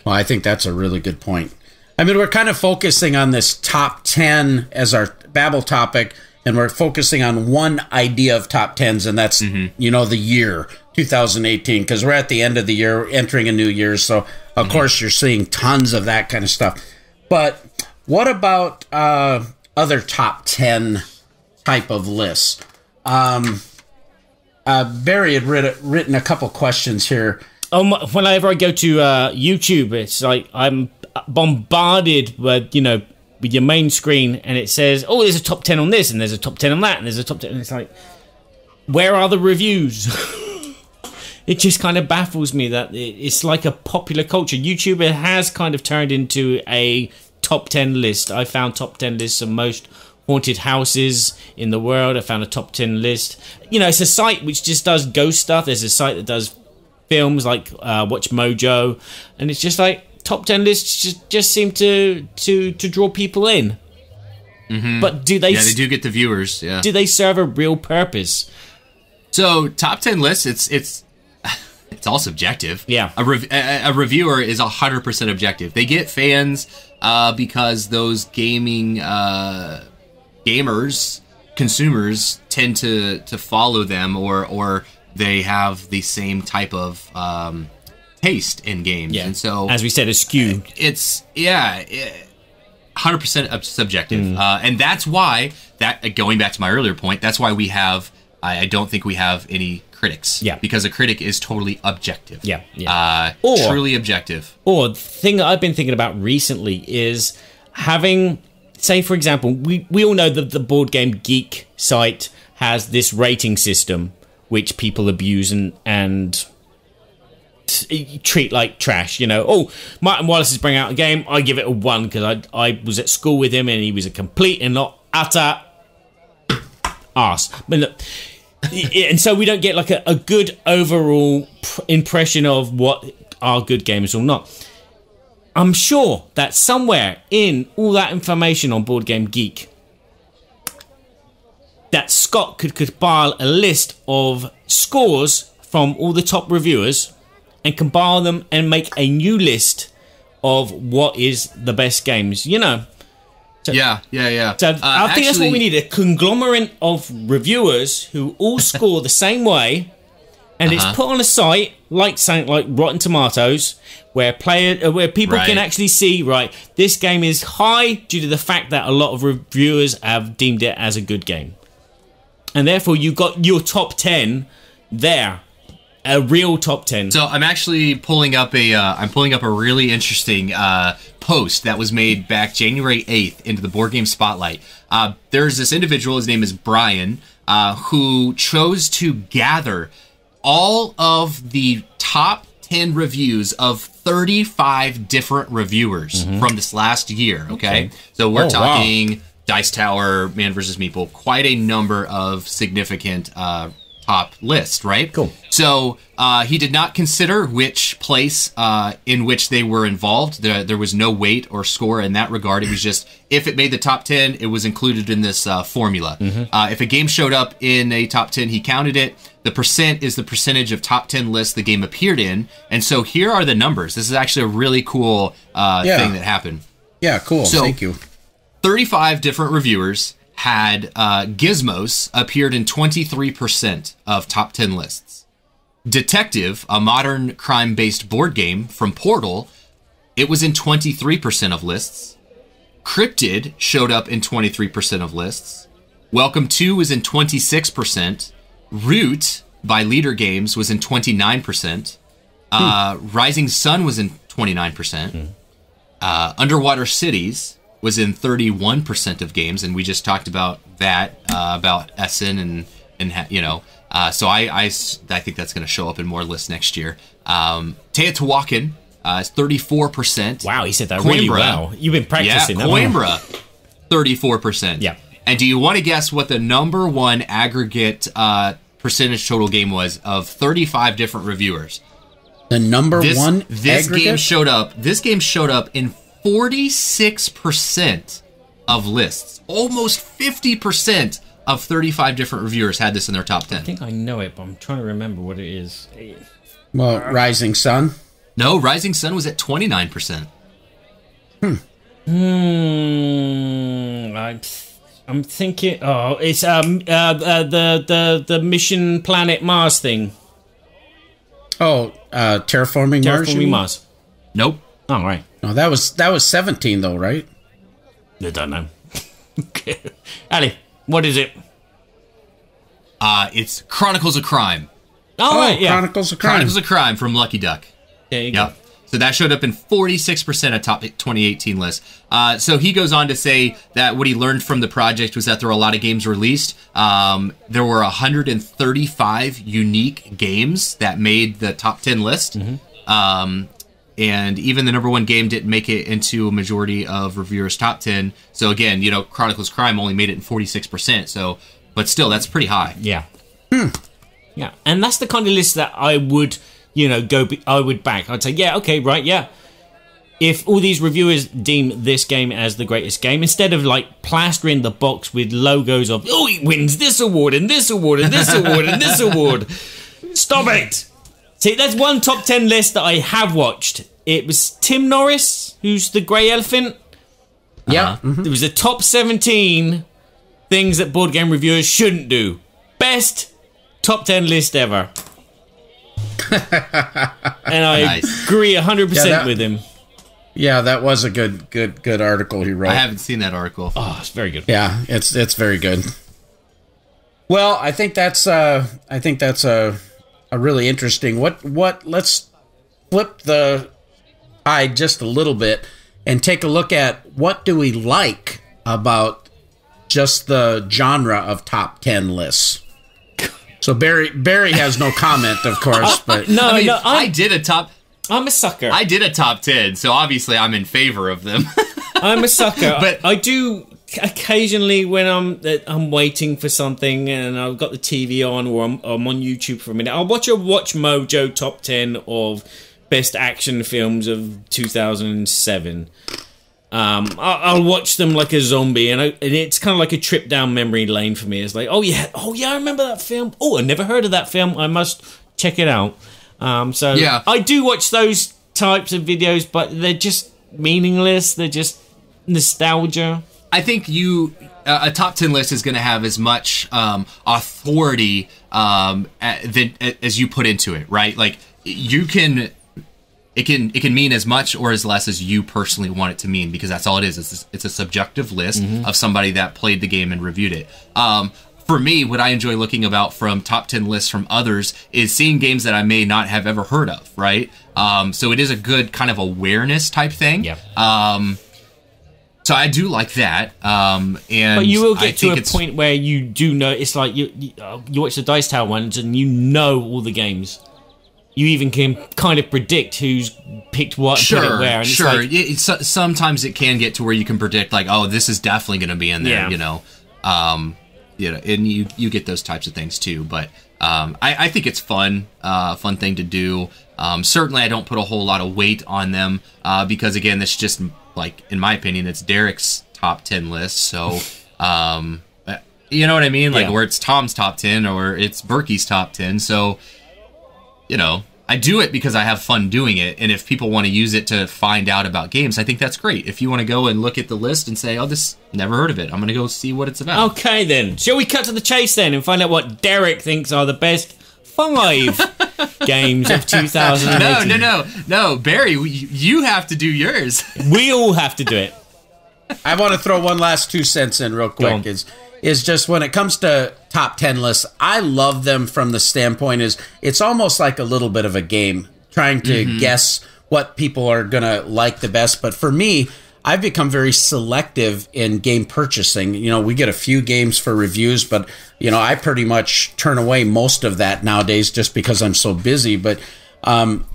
Well, I think that's a really good point. I mean, we're kind of focusing on this top 10 as our Babble topic, and we're focusing on one idea of top 10s, and that's, the year 2018, because we're at the end of the year, entering a new year, so of course you're seeing tons of that kind of stuff. But what about other top 10 type of lists? Barry had written a couple questions here.
Whenever I go to YouTube, it's like I'm bombarded with, with your main screen, and it says, oh, there's a top 10 on this, and there's a top 10 on that, and there's a top 10, and it's like, where are the reviews? It just kind of baffles me that it's like a popular culture. YouTube has kind of turned into a top 10 list. I found top 10 lists of most haunted houses in the world. I found a top 10 list. It's a site which just does ghost stuff. There's a site that does films like Watch Mojo, and it's just like top 10 lists just seem to draw people in.
Mm-hmm.
But do they?
Yeah, they do get the viewers. Yeah.
Do they serve a real purpose?
So top 10 lists, it's all subjective.
Yeah.
A reviewer is 100% objective. They get fans because those gamers, consumers tend to follow them, or they have the same type of taste in games.
Yeah.
And so,
as we said, a skew.
It's 100% subjective. And that's why going back to my earlier point, that's why we have. I don't think we have any critics.
Yeah.
Because a critic is totally objective.
Yeah.
Truly objective.
Or the thing that I've been thinking about recently is having, say, for example, we all know that the Board Game Geek site has this rating system which people abuse and treat like trash. Martin Wallace is bringing out a game, I give it a 1 because I was at school with him and he was a complete and not utter arse. But look, and so we don't get like a good overall impression of what are good games or not. I'm sure that somewhere in all that information on Board Game Geek, that Scott could compile a list of scores from all the top reviewers and compile them and make a new list of what is the best games. So,
yeah.
So I think that's what we need, a conglomerate of reviewers who all score the same way, and it's put on a site like something like Rotten Tomatoes, where people can actually see, right, this game is high due to the fact that a lot of reviewers have deemed it as a good game. And therefore you got your top 10 there. A real top 10.
So I'm actually pulling up a really interesting post that was made back January 8th into the Board Game Spotlight. There's this individual, his name is Brian, who chose to gather all of the top 10 reviews of 35 different reviewers from this last year, okay? So we're talking Dice Tower, Man vs. Meeple, quite a number of significant top list, right?
Cool.
So he did not consider which place in which they were involved. There was no weight or score in that regard. It was just, if it made the top 10, it was included in this formula. If a game showed up in a top 10, he counted it. The percent is the percentage of top 10 lists the game appeared in. And so here are the numbers. This is actually a really cool thing that happened.
Yeah, cool.
So,
thank you.
35 different reviewers had Gizmos appeared in 23% of top 10 lists. Detective, a modern crime-based board game from Portal, it was in 23% of lists. Cryptid showed up in 23% of lists. Welcome 2 was in 26%. Root by Leader Games was in 29%. Rising Sun was in 29%. Underwater Cities was in 31% of games, and we just talked about that, about Essen and so I think that's going to show up in more lists next year. Teotihuacan is 34%.
Wow, he said that
Coimbra,
really well. You've been practicing.
Yeah, Coimbra, 34%.
Yeah.
And do you want to guess what the number one aggregate percentage total game was of 35 different reviewers?
The number one
This
aggregate?
This game showed up in 46% of lists. Almost 50% of 35 different reviewers had this in their top 10.
I think I know it, but I'm trying to remember what it is.
Well, Rising Sun.
No, Rising Sun was at 29%.
I'm thinking. Oh, it's the Mission Planet Mars thing.
Oh, Terraforming Mars.
Terraforming Mars.
Nope.
Oh, right.
No, that was 17 though, right?
I don't know. Ali, what is it?
It's Chronicles of Crime.
Oh, right, yeah.
Chronicles of Crime.
Chronicles of Crime from Lucky Duck.
There you go.
So that showed up in 46% of top 2018 lists. So he goes on to say that what he learned from the project was that there were a lot of games released. There were 135 unique games that made the top 10 list. And even the number one game didn't make it into a majority of reviewers' top 10. So again, Chronicles of Crime only made it in 46%. So, but still, that's pretty high.
Yeah. Yeah. And that's the kind of list that I would... I would back. I'd say, yeah, okay, right, yeah. If all these reviewers deem this game as the greatest game, instead of like plastering the box with logos of, oh, it wins this award and this award and this award and this award. Stop it. See, that's one top 10 list that I have watched. It was Tim Norris, who's the grey elephant.
Yeah.
It was the top 17 things that board game reviewers shouldn't do. Best top 10 list ever. And I agree 100% with him.
Yeah, that was a good article he wrote.
I haven't seen that article.
Oh, it's very good.
Yeah, it's very good. Well, I think that's a really interesting. Let's flip the eye just a little bit and take a look at what do we like about just the genre of top 10 lists. So Barry has no comment, of course, but
I did a top.
I'm a sucker.
I did a top 10, so obviously I'm in favor of them.
I'm a sucker, but I do occasionally when I'm waiting for something and I've got the TV on or I'm on YouTube for a minute. I'll watch a Watch Mojo top 10 of best action films of 2007. I'll watch them like a zombie, and it's kind of like a trip down memory lane for me. It's like, oh yeah, I remember that film. Oh, I never heard of that film. I must check it out. So yeah, I do watch those types of videos, but they're just meaningless. They're just nostalgia.
I think a top 10 list is going to have as much authority as you put into it, right? Like you can. It can mean as much or as less as you personally want it to mean, because that's all it is. It's a subjective list of somebody that played the game and reviewed it. For me, what I enjoy looking about from top 10 lists from others is seeing games that I may not have ever heard of, right? So it is a good kind of awareness type thing. Yeah. So I do like that. But
you will get to a point where you do know. It's like you watch the Dice Tower ones and you know all the games. You even can kind of predict who's picked what and put it where. And
sometimes it can get to where you can predict, like, oh, this is definitely going to be in there, and you get those types of things too. But I think it's fun thing to do. Certainly, I don't put a whole lot of weight on them because, again, that's just, like, in my opinion, it's Derek's top 10 list. So, you know what I mean? Like, where it's Tom's top 10 or it's Berkey's top 10. So, I do it because I have fun doing it, and if people want to use it to find out about games, I think that's great. If you want to go and look at the list and say, oh, this, never heard of it, I'm going to go see what it's about.
Okay, then. Shall we cut to the chase, then, and find out what Derek thinks are the best 5 games of 2018?
No, Barry, you have to do yours.
We all have to do it.
I want to throw one last 2 cents in real quick. Is just when it comes to top 10 lists, I love them from the standpoint is it's almost like a little bit of a game, trying to guess what people are going to like the best. But for me, I've become very selective in game purchasing. We get a few games for reviews, but, I pretty much turn away most of that nowadays just because I'm so busy. But I'm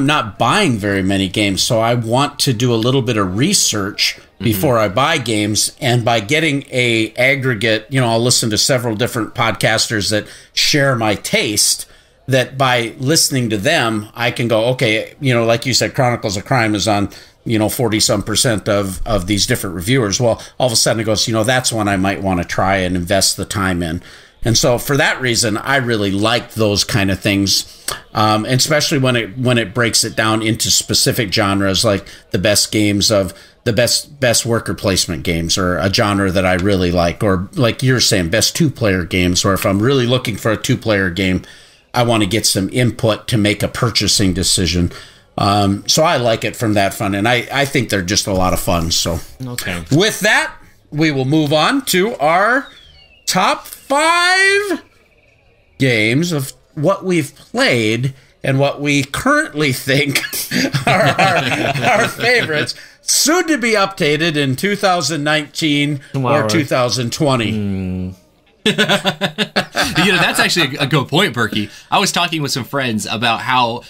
not buying very many games, so I want to do a little bit of research before I buy games, and by getting a aggregate, I'll listen to several different podcasters that share my taste, that by listening to them, I can go, okay, like you said, Chronicles of Crime is on, 40-some% of these different reviewers. Well, all of a sudden it goes, that's one I might want to try and invest the time in. And so for that reason, I really like those kind of things, and especially when it breaks it down into specific genres, like the best games of the best worker placement games, or a genre that I really like, or like you're saying, best 2-player games, or if I'm really looking for a 2-player game, I want to get some input to make a purchasing decision. So I like it from that front, and I think they're just a lot of fun. So
okay,
with that, we will move on to our top 5 games of what we've played and what we currently think are our favorites, soon to be updated in 2019
Tomorrow.
or 2020.
That's actually a good point, Berkey. I was talking with some friends about how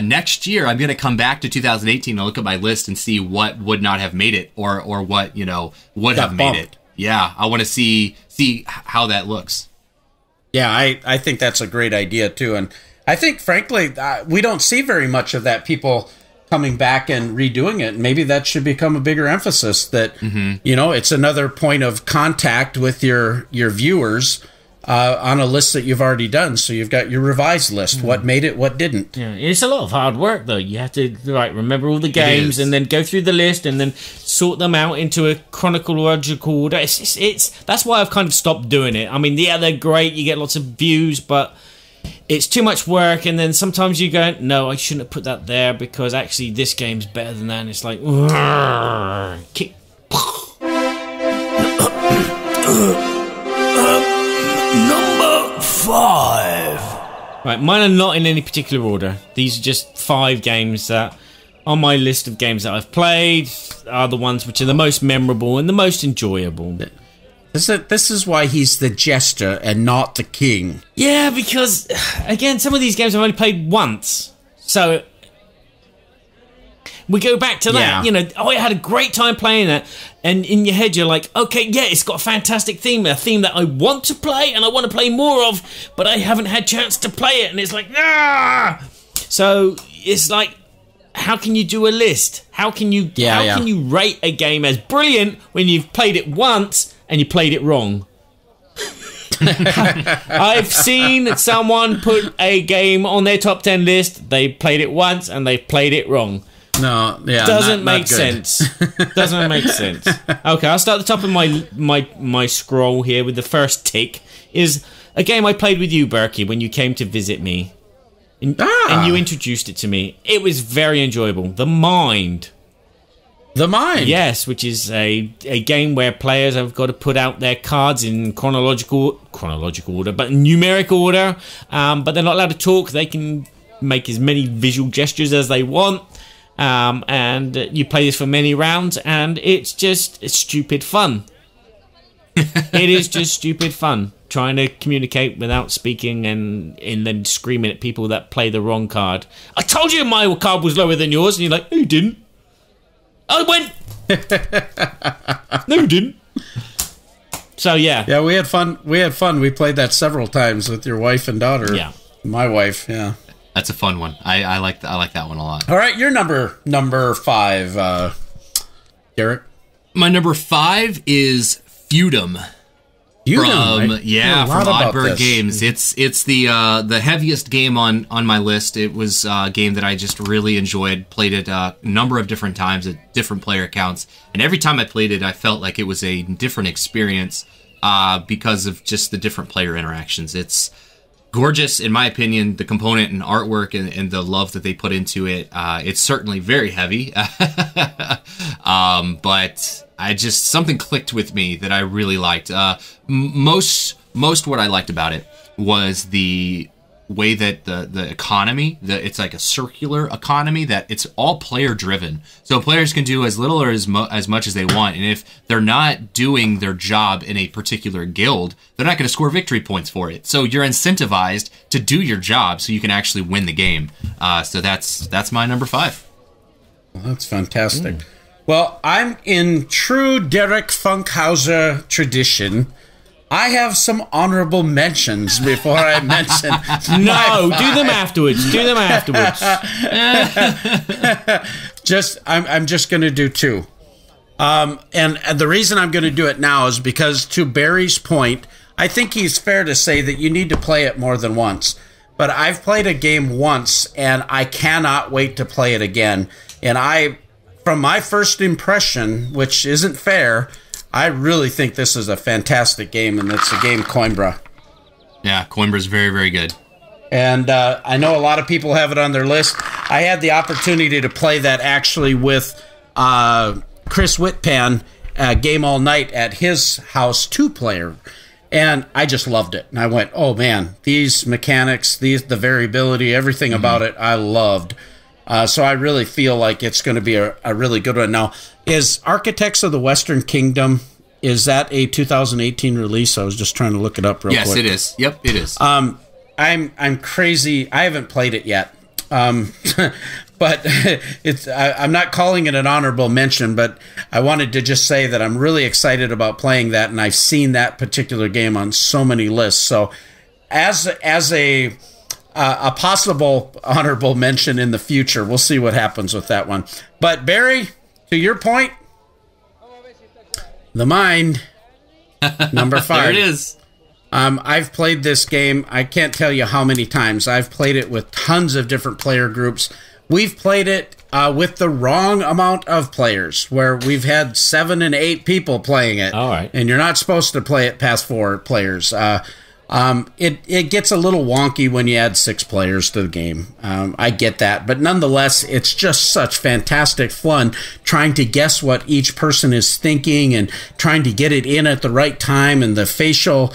next year I'm going to come back to 2018 and look at my list and see what would not have made it or what, would have made it. Yeah, I want to see how that looks.
Yeah, I think that's a great idea, too. And I think, frankly, we don't see very much of that, people coming back and redoing it. Maybe that should become a bigger emphasis, that, it's another point of contact with your viewers on a list that you've already done. So you've got your revised list, what made it, what didn't.
Yeah, it's a lot of hard work, though. You have to remember all the games and then go through the list and then sort them out into a chronological order. That's why I've kind of stopped doing it. I mean, yeah, they're great. You get lots of views, but it's too much work. And then sometimes you go, no, I shouldn't have put that there because actually this game's better than that. And it's like, kick.
Number 5.
Right, mine are not in any particular order. These are just 5 games that, on my list of games that I've played, are the ones which are the most memorable and the most enjoyable.
This is why he's the jester and not the king.
Yeah, because, again, some of these games I've only played once. So, we go back to that.
Yeah.
I had a great time playing that. And in your head, you're like, okay, yeah, it's got a fantastic theme. A theme that I want to play and I want to play more of, but I haven't had chance to play it. And it's like, ah! So, it's like, how can you do a list? How can you can you rate a game as brilliant when you've played it once and you played it wrong? I've seen someone put a game on their top 10 list, they played it once and they played it wrong.
No, yeah,
doesn't
not
make
good.
sense. Doesn't make sense. Okay, I'll start at the top of my scroll here with the first tick. Is a game I played with you, Berkey, when you came to visit me, and you introduced it to me. It was very enjoyable. The Mind.
The Mind.
Yes, which is a game where players have got to put out their cards in chronological order, but numerical order. But they're not allowed to talk. They can make as many visual gestures as they want. And you play this for many rounds, and it's stupid fun. It is just stupid fun, trying to communicate without speaking and then screaming at people that play the wrong card. I told you my card was lower than yours, and you're like, no, you didn't. I went. No, you didn't. So yeah,
we had fun. We played that several times with your wife and daughter.
Yeah,
my wife. Yeah.
That's a fun one. I like that one a lot.
All right, your number 5, Garrett.
My number 5 is Feudum. From Oddbird Games. It's the heaviest game on my list. It was a game that I just really enjoyed. Played it a number of different times at different player counts, and every time I played it, I felt like it was a different experience because of just the different player interactions. It's gorgeous, in my opinion, the component and artwork and the love that they put into it. It's certainly very heavy, but something clicked with me that I really liked. Most what I liked about it was the way that the economy, it's like a circular economy, that it's all player driven. So players can do as little or as much as they want, and if they're not doing their job in a particular guild, they're not going to score victory points for it. So you're incentivized to do your job so you can actually win the game. So that's my number 5.
Well, that's fantastic. Well, I'm in true Derek Funkhouser tradition. I have some honorable mentions before I mention.
No, do them afterwards.
I'm just going to do 2. And the reason I'm going to do it now is because, to Barry's point, I think he's fair to say that you need to play it more than once. But I've played a game once, and I cannot wait to play it again. And from my first impression, which isn't fair, I really think this is a fantastic game, and it's the game Coimbra.
Yeah, Coimbra's very, very good.
And I know a lot of people have it on their list. I had the opportunity to play that actually with Chris Whitpan, Game All Night, at his house, 2-player. And I just loved it. And I went, oh man, these mechanics, the variability, everything about it, I loved. So I really feel like it's going to be a really good one. Now, is Architects of the Western Kingdom, is that a 2018 release? I was just trying to look it up real quick.
Yes, it is. Yep, it is.
I'm crazy. I haven't played it yet. But I'm not calling it an honorable mention, but I wanted to just say that I'm really excited about playing that, and I've seen that particular game on so many lists. So as a possible honorable mention in the future, we'll see what happens with that one. But Barry, to your point, the Mind, number 5.
There it is.
I've played this game, I can't tell you how many times. I've played it with tons of different player groups. We've played it with the wrong amount of players, where we've had 7 and 8 people playing it.
All right.
And you're not supposed to play it past 4 players. It gets a little wonky when you add 6 players to the game. I get that. But nonetheless, it's just such fantastic fun trying to guess what each person is thinking and trying to get it in at the right time, and the facial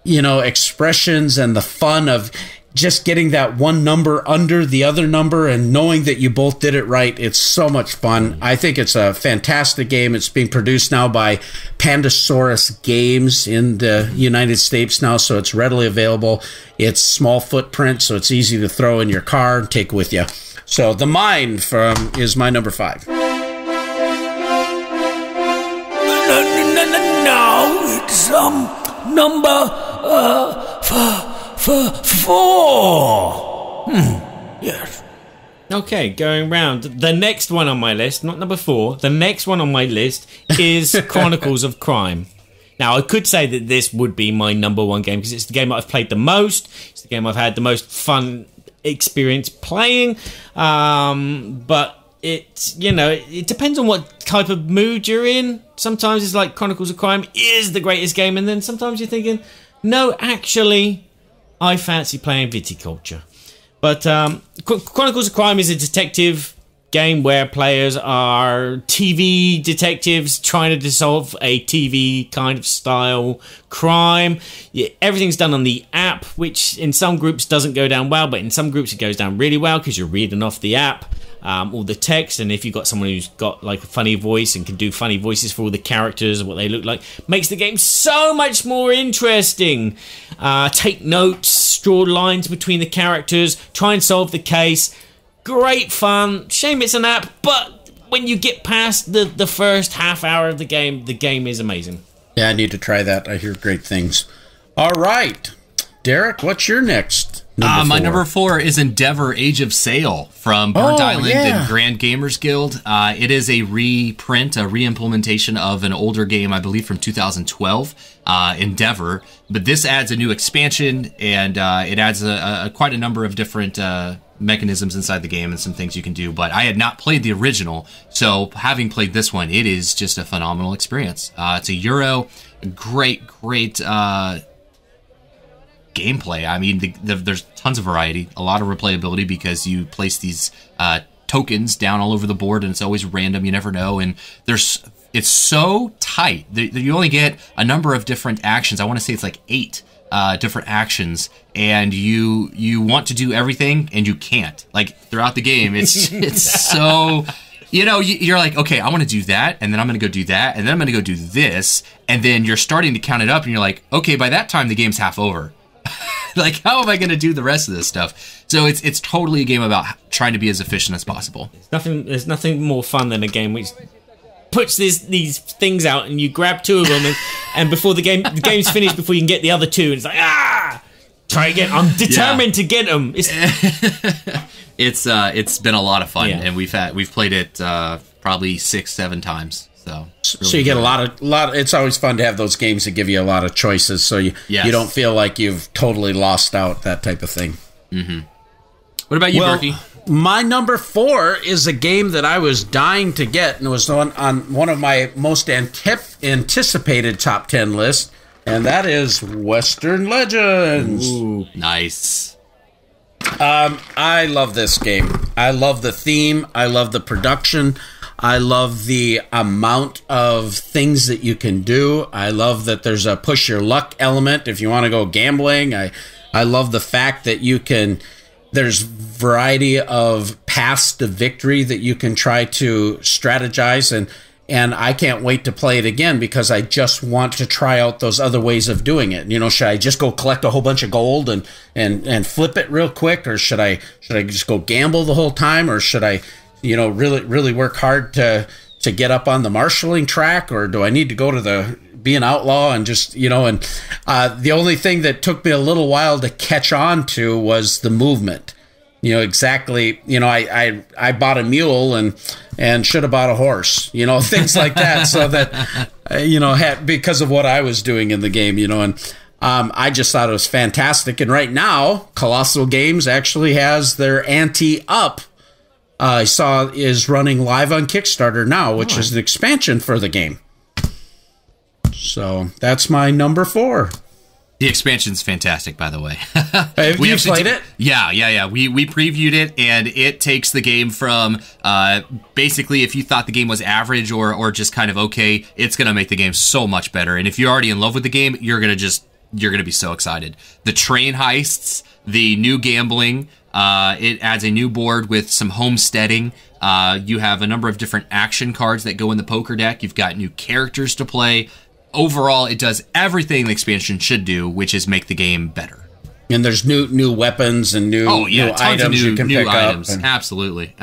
expressions and the fun of just getting that one number under the other number and knowing that you both did it right. It's so much fun. I think it's a fantastic game. It's being produced now by Pandasaurus Games in the United States now, so it's readily available. It's small footprint, so it's easy to throw in your car and take with you. So The Mind is my number 5.
No, it's number 4. Yes.
Okay, going round. The next one on my list, not number 4, the next one on my list is Chronicles of Crime. Now, I could say that this would be my number 1 game because it's the game I've played the most. It's the game I've had the most fun experience playing. But it depends on what type of mood you're in. Sometimes it's like Chronicles of Crime is the greatest game, and then sometimes you're thinking, no, actually, I fancy playing Viticulture. But Chronicles of Crime is a detective game where players are TV detectives trying to solve a TV kind of style crime. Everything's done on the app, which in some groups doesn't go down well, but in some groups it goes down really well because you're reading off the app. All the text, and if you've got someone who's got like a funny voice and can do funny voices for all the characters and what they look like, makes the game so much more interesting. Take notes, draw lines between the characters, try and solve the case. Great fun. Shame it's an app, but when you get past the first half hour of the game is amazing.
Yeah, I need to try that. I hear great things. All right, Derek, what's your next?
My number 4 is Endeavor Age of Sail from Burnt Island and Grand Gamers Guild. It is a reprint, a re-implementation of an older game, I believe from 2012, Endeavor. But this adds a new expansion, and it adds quite a number of different mechanisms inside the game and some things you can do. But I had not played the original, so having played this one, it is just a phenomenal experience. It's a Euro, great gameplay. I mean, there's tons of variety, a lot of replayability because you place these tokens down all over the board and it's always random. You never know, and it's so tight. You only get a number of different actions. I want to say it's like 8 different actions, and you want to do everything and you can't. Like throughout the game, it's so. You're like, okay, I want to do that, and then I'm going to go do that, and then I'm going to go do this, and then you're starting to count it up, and you're like, okay, by that time the game's half over. Like, how am I going to do the rest of this stuff? So it's totally a game about trying to be as efficient as possible.
There's nothing more fun than a game which puts these things out and you grab 2 of them and before the game's finished before you can get the other 2, and it's like, try again. I'm determined to get them.
It's been a lot of fun, and we've played it probably 6-7 times. So
you get a lot of. It's always fun to have those games that give you a lot of choices, so you don't feel like you've totally lost out, that type of thing.
Mm-hmm. What about you, Berkey?
My number 4 is a game that I was dying to get, and it was on one of my most anticipated top 10 lists, and that is Western Legends.
Ooh, nice.
I love this game. I love the theme. I love the production. I love the amount of things that you can do. I love that there's a push your luck element if you want to go gambling. I love the fact that there's variety of paths to victory that you can try to strategize, and I can't wait to play it again because I just want to try out those other ways of doing it. You know, should I just go collect a whole bunch of gold and flip it real quick, or should I just go gamble the whole time, or should I, really work hard to get up on the marshalling track, or do I need to go to be an outlaw and just, and the only thing that took me a little while to catch on to was the movement. Exactly. I bought a mule and should have bought a horse, things like that. So that, because of what I was doing in the game, and I just thought it was fantastic. And right now, Colossal Games actually has their ante up. I saw is running live on Kickstarter now, which is an expansion for the game. So that's my number 4.
The expansion's fantastic, by the way.
Have you played it?
Yeah. We previewed it, and it takes the game from basically if you thought the game was average or just kind of okay, it's going to make the game so much better. And if you're already in love with the game, you're going to be so excited. The train heists, the new gambling, it adds a new board with some homesteading. You have a number of different action cards that go in the poker deck. You've got new characters to play. Overall, it does everything the expansion should do, which is make the game better.
And there's new weapons and new items you can pick up.
Absolutely.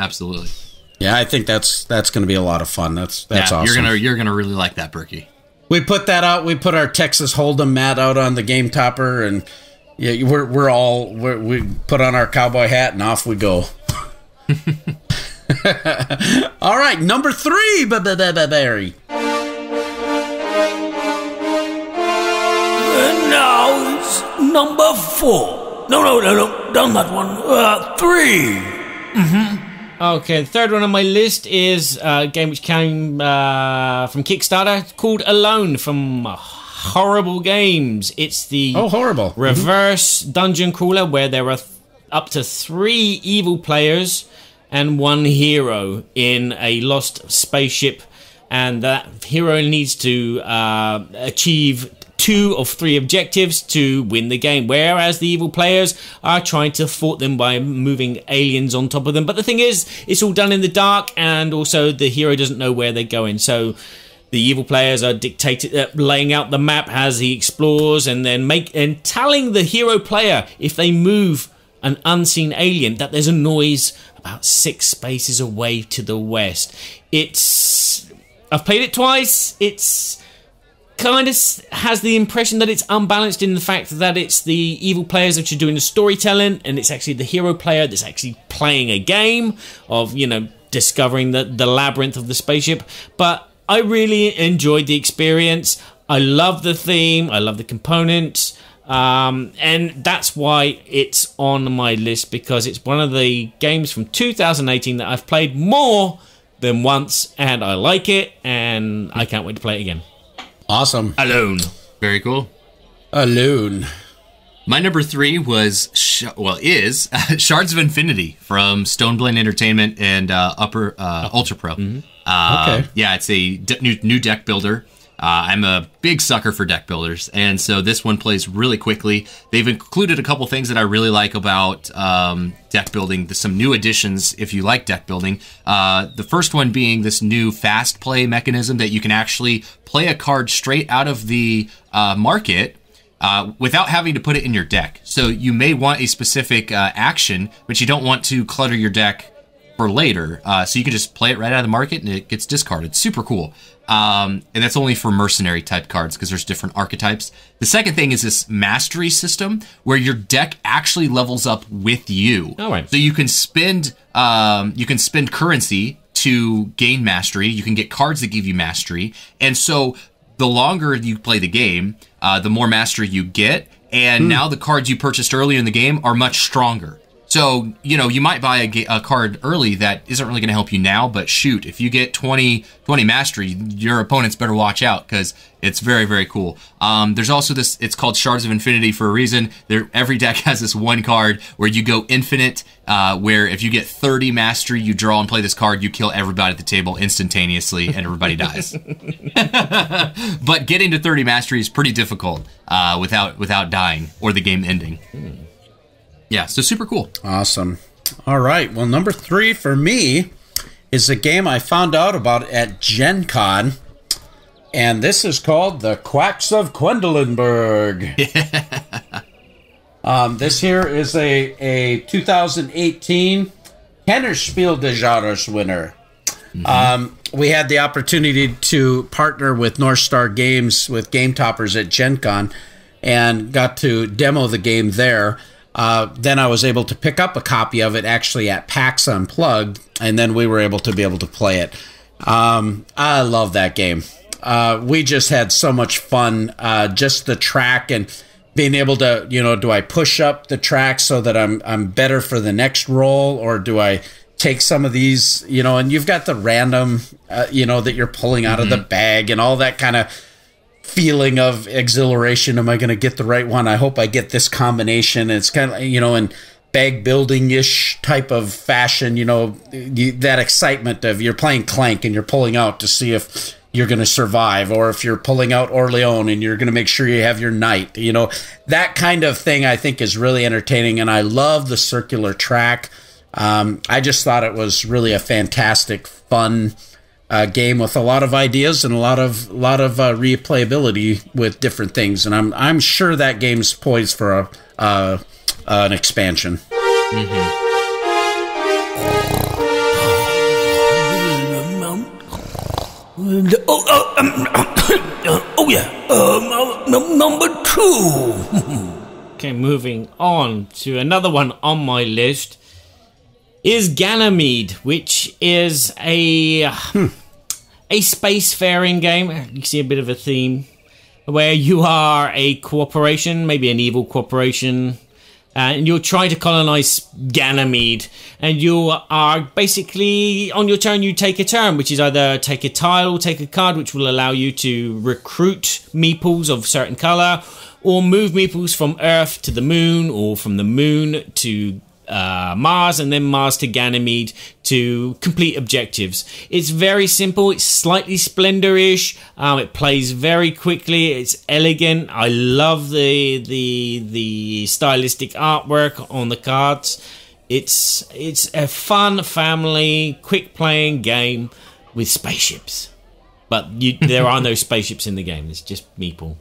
Yeah, I think that's going to be a lot of fun. That's awesome.
You're gonna really like that, Berkey.
We put that out. We put our Texas Hold'em mat out on the Game Topper, and we put on our cowboy hat and off we go. All right, number 3, Barry.
Now it's number 4. No, done that one. 3.
Okay, the third one on my list is a game which came from Kickstarter called Alone from Horrible Games. It's the
horrible
reverse dungeon crawler where there are up to 3 evil players and 1 hero in a lost spaceship, and that hero needs to achieve 2 of 3 objectives to win the game, whereas the evil players are trying to thwart them by moving aliens on top of them. But the thing is, it's all done in the dark, and also the hero doesn't know where they're going. So the evil players are laying out the map as he explores, and then telling the hero player if they move an unseen alien that there's a noise about 6 spaces away to the west. I've played it twice. It's kind of has the impression that it's unbalanced in the fact that it's the evil players which are doing the storytelling, and it's actually the hero player that's actually playing a game of, discovering the labyrinth of the spaceship. But I really enjoyed the experience. I love the theme. I love the components. And that's why it's on my list, because it's one of the games from 2018 that I've played more than once, and I like it, and I can't wait to play it again.
Awesome.
Alone. Very cool.
Alone.
My number 3 is Shards of Infinity from Stoneblade Entertainment and Ultra Pro.
Okay.
Yeah, it's a new deck builder. I'm a big sucker for deck builders, and so this one plays really quickly. They've included a couple things that I really like about deck building, some new additions if you like deck building. The first one being this new fast play mechanism that you can actually play a card straight out of the market without having to put it in your deck. So you may want a specific action, but you don't want to clutter your deck for later. So you can just play it right out of the market and it gets discarded. Super cool. And that's only for mercenary type cards because there's different archetypes. The second thing is this mastery system where your deck actually levels up with you.
All right.
So you can spend currency to gain mastery. You can get cards that give you mastery. And so the longer you play the game, the more mastery you get. And now the cards you purchased earlier in the game are much stronger. So, you might buy a card early that isn't really going to help you now, but shoot, if you get 20 mastery, your opponents better watch out because it's very, very cool. There's also this, it's called Shards of Infinity for a reason. Every deck has this one card where you go infinite, where if you get 30 mastery, you draw and play this card, you kill everybody at the table instantaneously and everybody dies. But getting to 30 mastery is pretty difficult without dying or the game ending. Yeah, so super cool.
Awesome. All right. Well, number 3 for me is a game I found out about at Gen Con. And this is called The Quacks of Quedlinburg. This here is a 2018 Kennerspiel des Jahres winner. We had the opportunity to partner with North Star Games with Game Toppers at Gen Con and got to demo the game there. Then I was able to pick up a copy of it actually at PAX Unplugged, and then we were able to play it. I love that game. We just had so much fun, just the track and being able to, do I push up the track so that I'm better for the next roll, or do I take some of these, and you've got the random, that you're pulling out of the bag and all that kind of feeling of exhilaration. Am I going to get the right one? I hope I get this combination. It's kind of, in bag building-ish type of fashion, that excitement of you're playing Clank and you're pulling out to see if you're going to survive, or if you're pulling out Orleans and you're going to make sure you have your knight. That kind of thing I think is really entertaining, and I love the circular track. I just thought it was really a fantastic, fun game with a lot of ideas and a lot of replayability with different things, and I'm sure that game's poised for an expansion.
Number 2.
Okay, moving on to another one on my list is Ganymede, which is a spacefaring game. You can see a bit of a theme where you are a corporation, maybe an evil corporation, and you're trying to colonize Ganymede, and you are basically, on your turn, you take a turn, which is either take a tile, take a card, which will allow you to recruit meeples of certain color, or move meeples from Earth to the moon, or from the moon to Mars, and then Mars to Ganymede to complete objectives. It's very simple. It's slightly Splendor-ish. It plays very quickly. It's elegant. I love the stylistic artwork on the cards. It's a fun family, quick playing game with spaceships. But there are no spaceships in the game. It's just meeple.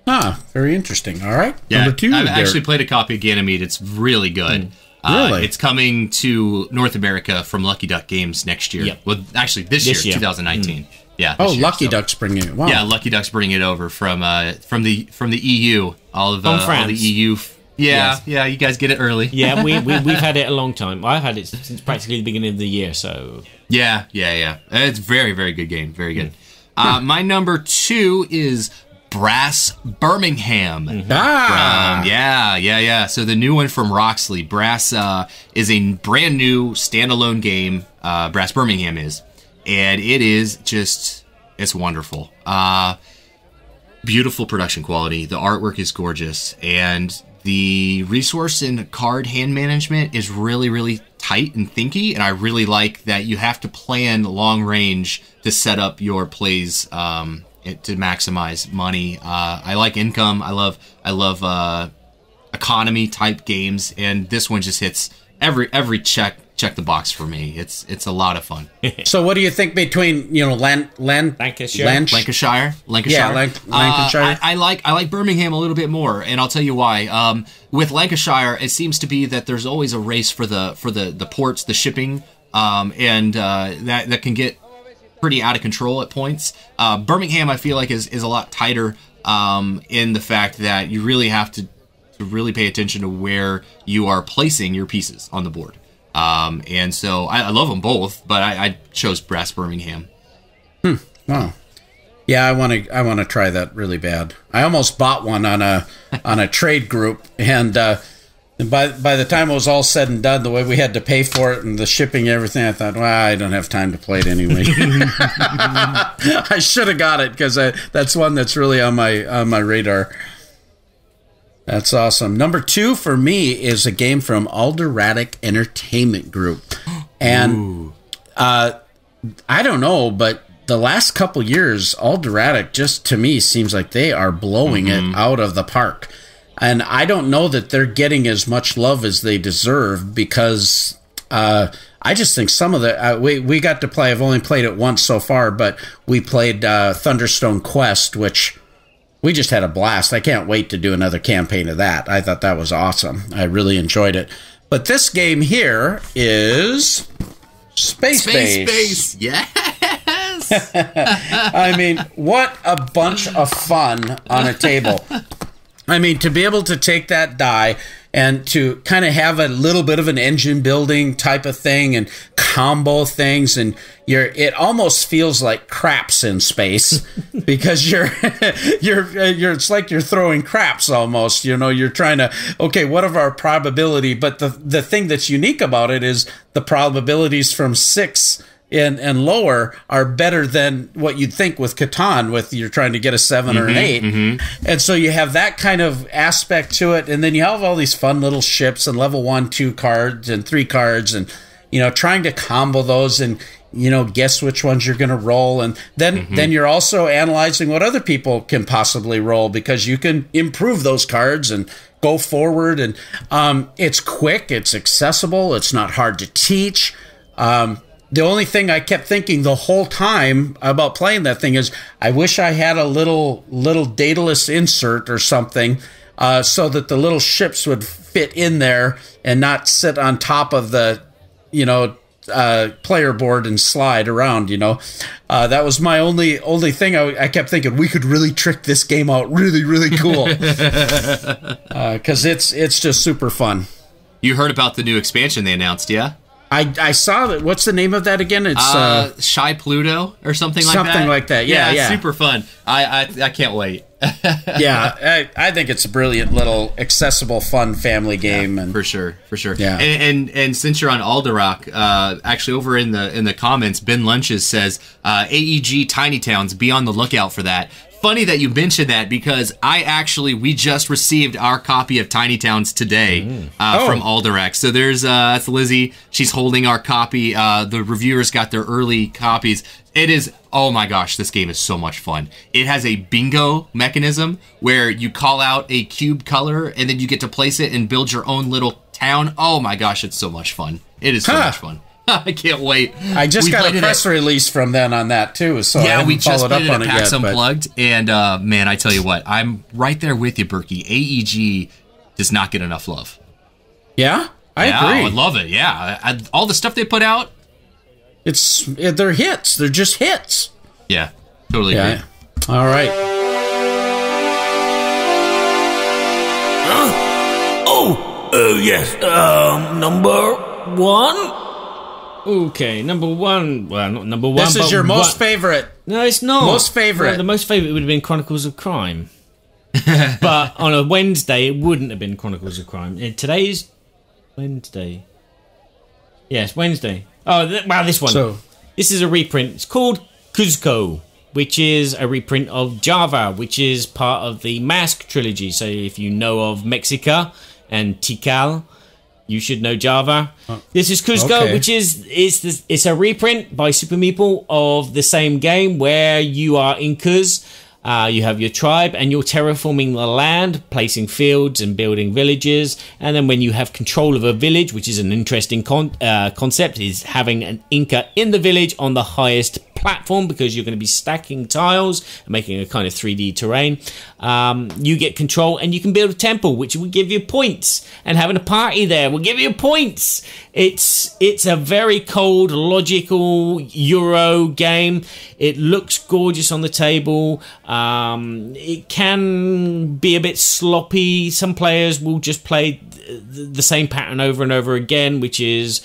Ah, very interesting. All right.
Yeah,
Number 2.
I've actually played a copy of Ganymede. It's really good.
Really?
It's coming to North America from Lucky Duck Games next year.
Yep.
Well, actually, this year, 2019. Yeah.
Oh,
this year,
Lucky Duck's bringing it. Wow.
Yeah, Lucky Duck's bringing it over from the EU. All of
France.
all the EU. Yeah,
Yes.
yeah. You guys get it early.
Yeah, we've had it a long time. I've had it since practically the beginning of the year. So
Yeah. It's very, very good game. Very good. My number 2 is Brass Birmingham. Yeah. So the new one from Roxley. Brass is a brand new standalone game. Brass Birmingham is. And it is just, it's wonderful. Beautiful production quality. The artwork is gorgeous. And the resource and card hand management is really, really tight and thinky. And I really like that you have to plan long range to set up your plays to maximize money. I like income. I love economy type games, and this one just hits every check the box for me. It's a lot of fun.
So what do you think between
Lancashire?
Lancashire?
Yeah,
Lancashire.
I like Birmingham a little bit more, and I'll tell you why. With Lancashire, it seems to be that there's always a race for the ports, the shipping, and that can get pretty out of control at points. Birmingham, I feel like, is a lot tighter in the fact that you really have to really pay attention to where you are placing your pieces on the board. And so I love them both, but I chose Brass Birmingham.
Wow. Yeah, I want to try that really bad. I almost bought one on a trade group, and And by the time it was all said and done, the way we had to pay for it and the shipping and everything, I thought, well, I don't have time to play it anyway. I should have got it because that's one that's really on my radar. That's awesome. Number 2 for me is a game from Alderatic Entertainment Group. And I don't know, but the last couple years, Alderatic just to me seems like they are blowing it out of the park. And I don't know that they're getting as much love as they deserve because I just think some of the... we got to play... I've only played it once so far, but we played Thunderstone Quest, which we just had a blast. I can't wait to do another campaign of that. I thought that was awesome. I really enjoyed it. But this game here is... Space Base.
Yes!
I mean, what a bunch of fun on a table. I mean, to be able to take that die and to kind of have a little bit of an engine building type of thing and combo things, and it almost feels like craps in space because it's like you're throwing craps almost. You know, you're trying to, okay, what are our probability? But the thing that's unique about it is the probabilities from 6 and lower are better than what you'd think with Catan, with you're trying to get a 7 or an 8. And so you have that kind of aspect to it. And then you have all these fun little ships and level 1, 2 cards and 3 cards and, trying to combo those and, guess which ones you're going to roll. And then you're also analyzing what other people can possibly roll because you can improve those cards and go forward. And it's quick, it's accessible, it's not hard to teach. The only thing I kept thinking the whole time about playing that thing is I wish I had a little Daedalus insert or something so that the little ships would fit in there and not sit on top of the, player board and slide around, That was my only thing. I kept thinking we could really trick this game out really, really cool because it's just super fun.
You heard about the new expansion they announced, yeah?
I saw that. What's the name of that again? It's
Shy Pluto or something like that.
Something like that. Yeah.
Super fun. I can't wait.
Yeah, I think it's a brilliant little accessible, fun family game.
Yeah, for sure.
Yeah.
And since you're on Alderac, actually over in the comments, Ben Lunches says AEG Tiny Towns. Be on the lookout for that. Funny that you mentioned that because we just received our copy of Tiny Towns today from Alderac. So that's Lizzie. She's holding our copy. The reviewers got their early copies. It is, oh my gosh, this game is so much fun. It has a bingo mechanism where you call out a cube color and then you get to place it and build your own little town. Oh my gosh, it's so much fun. It is so much fun. I can't wait.
I just got a press release from them on that too, so
yeah,
I
we just
followed
played
up
it
on
at
it
PAX
yet.
Unplugged, and man, I tell you what, I'm right there with you, Berkey. AEG does not get enough love.
Yeah, I agree.
I love it. Yeah, all the stuff they put out,
they're hits. They're just hits.
Yeah, totally agree.
All right.
Yes. Number 1.
Okay, number 1. Well, not number 1.
This is your most favorite.
No, it's not.
Most favorite.
Well, the most favorite would have been Chronicles of Crime. But on a Wednesday, it wouldn't have been Chronicles of Crime. Today's Wednesday. Yes, Wednesday. Oh, this one.
So,
this is a reprint. It's called Cuzco, which is a reprint of Java, which is part of the Mask trilogy. So if you know of Mexica and Tikal, you should know Java. This is Cuzco, which is a reprint by Super Meeple of the same game where you are Incas. You have your tribe and you're terraforming the land, placing fields and building villages. And then when you have control of a village, which is an interesting concept, is having an Inca in the village on the highest platform because you're going to be stacking tiles and making a kind of 3D terrain. You get control and you can build a temple, which will give you points, and having a party there will give you points. It's a very cold, logical Euro game. It looks gorgeous on the table. It can be a bit sloppy. Some players will just play the same pattern over and over again, which is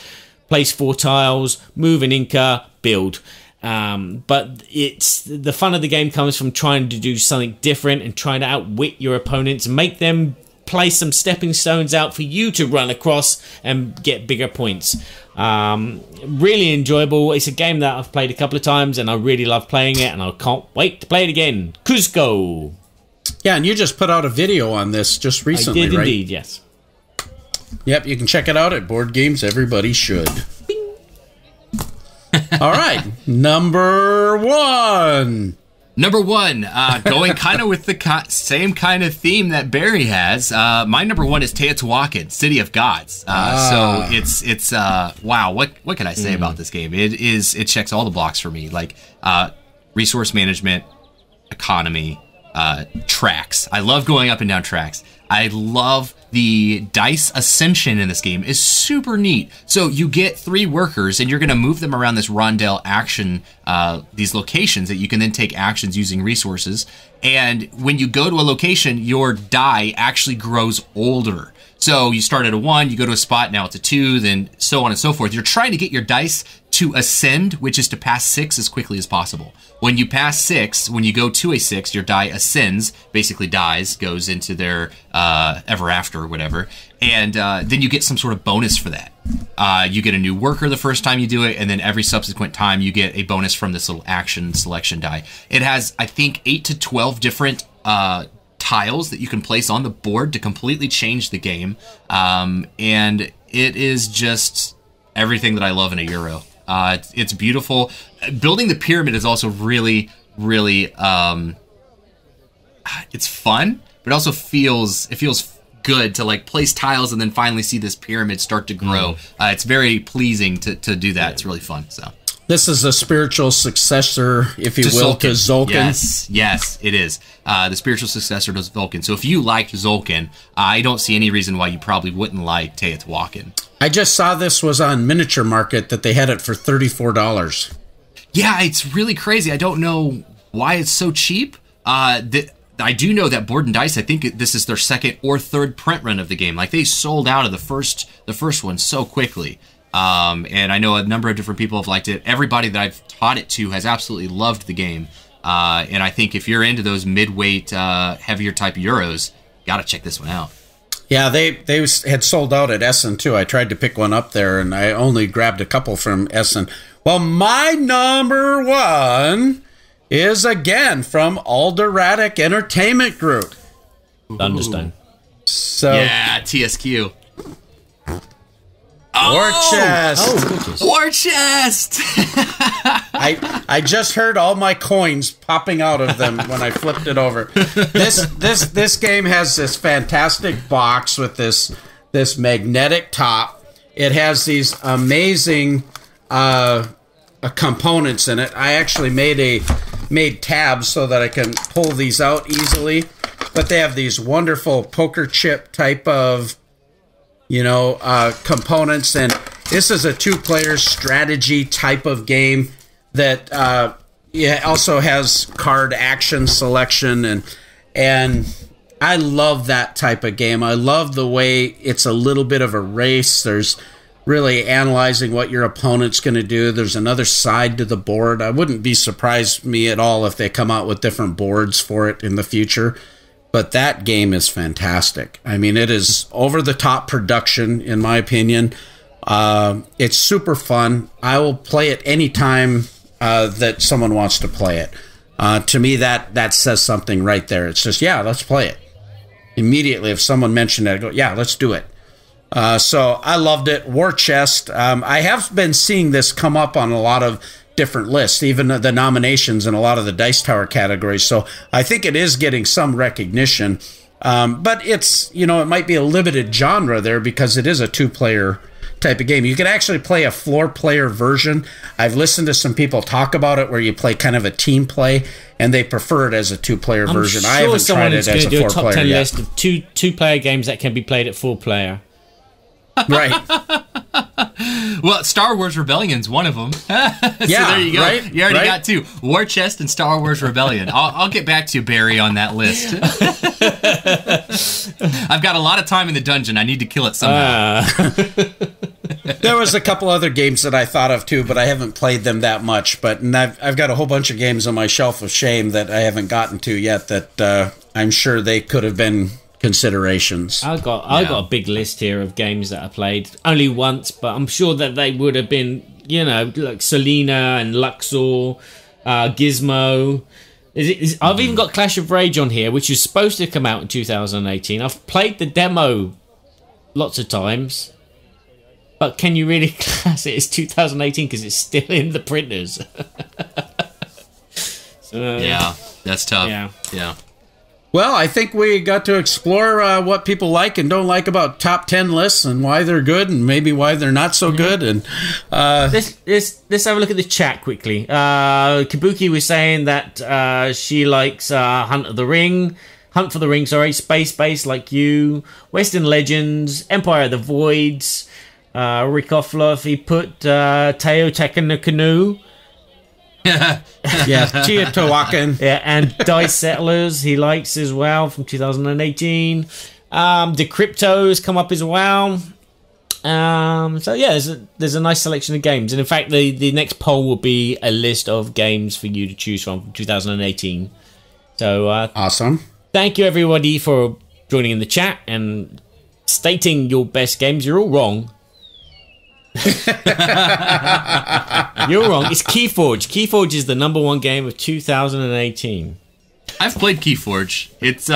place 4 tiles, move an Inca, build. But it's the fun of the game comes from trying to do something different and trying to outwit your opponents and make them place some stepping stones out for you to run across and get bigger points. Really enjoyable. It's a game that I've played a couple of times and I really love playing it, and I can't wait to play it again. Cusco.
Yeah, and you just put out a video on this just recently,
I did
right?
indeed, yes.
Yep, you can check it out at Board Games Everybody Should. All right, number one.
Number one, going kind of with the same kind of theme that Barry has. My number one is Teotihuacan, City of Gods. So it's wow. What can I say about this game? It checks all the blocks for me, like resource management, economy, tracks. I love going up and down tracks. I love the dice ascension in this game is super neat. So you get 3 workers and you're going to move them around this rondel action, these locations that you can then take actions using resources. And when you go to a location, your die actually grows older. So you start at a 1, you go to a spot, now it's a 2, then so on and so forth. You're trying to get your dice to ascend, which is to pass 6 as quickly as possible. When you pass 6, when you go to a 6, your die ascends, basically dies, goes into their ever after or whatever, and then you get some sort of bonus for that. You get a new worker the first time you do it, and then every subsequent time you get a bonus from this little action selection die. It has, I think, 8 to 12 different tiles that you can place on the board to completely change the game, and it is just everything that I love in a Euro. It's beautiful. Building the pyramid is also really, really, it's fun, but it also feels good to like place tiles and then finally see this pyramid start to grow. It's very pleasing to do that. It's really fun. So
this is a spiritual successor, if you will, to Tzolk'in.
Yes, it is. The spiritual successor to Tzolk'in. So if you liked Tzolk'in, I don't see any reason why you probably wouldn't like Teotihuacan.
I just saw this was on Miniature Market, that they had it for $34.
Yeah, it's really crazy. I don't know why it's so cheap. I do know that Board and Dice, I think this is their second or third print run of the game. Like, they sold out of the first one so quickly. And I know a number of different people have liked it. Everybody that I've taught it to has absolutely loved the game. And I think if you're into those mid-weight, heavier type Euros, gotta check this one out.
Yeah, they had sold out at Essen, too. I tried to pick one up there, and I only grabbed a couple from Essen. Well, my number one is, again, from Alderatic Entertainment Group.
Thunderstone.
So,
yeah, TSQ.
War Chest.
War Chest.
I just heard all my coins popping out of them when I flipped it over. This game has this fantastic box with this magnetic top. It has these amazing components in it. I actually made tabs so that I can pull these out easily. But they have these wonderful poker chip type of components, and this is a 2-player strategy type of game that also has card action selection, and I love that type of game. I love the way it's a little bit of a race. There's really analyzing what your opponent's going to do. There's another side to the board. I wouldn't be surprised me at all if they come out with different boards for it in the future. But that game is fantastic. I mean, it is over-the-top production, in my opinion. It's super fun. I will play it anytime that someone wants to play it. To me, that says something right there. It's just, yeah, let's play it. Immediately, if someone mentioned it, I go, yeah, let's do it. So I loved it. War Chest. I have been seeing this come up on a lot of different lists, even the nominations in a lot of the Dice Tower categories. So I think it is getting some recognition. But it's, it might be a limited genre there because it is a 2-player type of game. You can actually play a 4-player version. I've listened to some people talk about it where you play kind of a team play, and they prefer it as a 2-player version. I haven't tried it as a 4-player yet.
Top 10 list of two-player games that can be played at 4-player.
Right.
Well, Star Wars Rebellion's one of them. So
yeah,
there you go.
Right?
You already got 2. War Chest and Star Wars Rebellion. I'll get back to you, Barry, on that list. I've got a lot of time in the dungeon. I need to kill it somehow.
There was a couple other games that I thought of, too, but I haven't played them that much. And I've got a whole bunch of games on my shelf of shame that I haven't gotten to yet that I'm sure they could have been considerations.
I got a big list here of games that I played only once, but I'm sure that they would have been, like Selena and Luxor, Gizmo. I've even got Clash of Rage on here, which is supposed to come out in 2018. I've played the demo lots of times, but can you really class it as 2018 because it's still in the printers? So,
yeah, that's tough.
Yeah.
Well, I think we got to explore what people like and don't like about top 10 lists and why they're good and maybe why they're not so good. And
let's have a look at the chat quickly. Kabuki was saying that she likes Hunt for the Ring, Space Base like you, Western Legends, Empire of the Voids, Rick Offloff, he put Teo Tekken Canoe.
Yeah, Teotihuacan.
Yeah, and Dice Settlers he likes as well from 2018. The Cryptos come up as well. So yeah, there's a nice selection of games, and in fact, the next poll will be a list of games for you to choose from 2018. So
awesome! Thank
you everybody for joining in the chat and stating your best games. You're all wrong. You're wrong. It's Keyforge. Keyforge is the #1 game of 2018.
I've played Keyforge. It's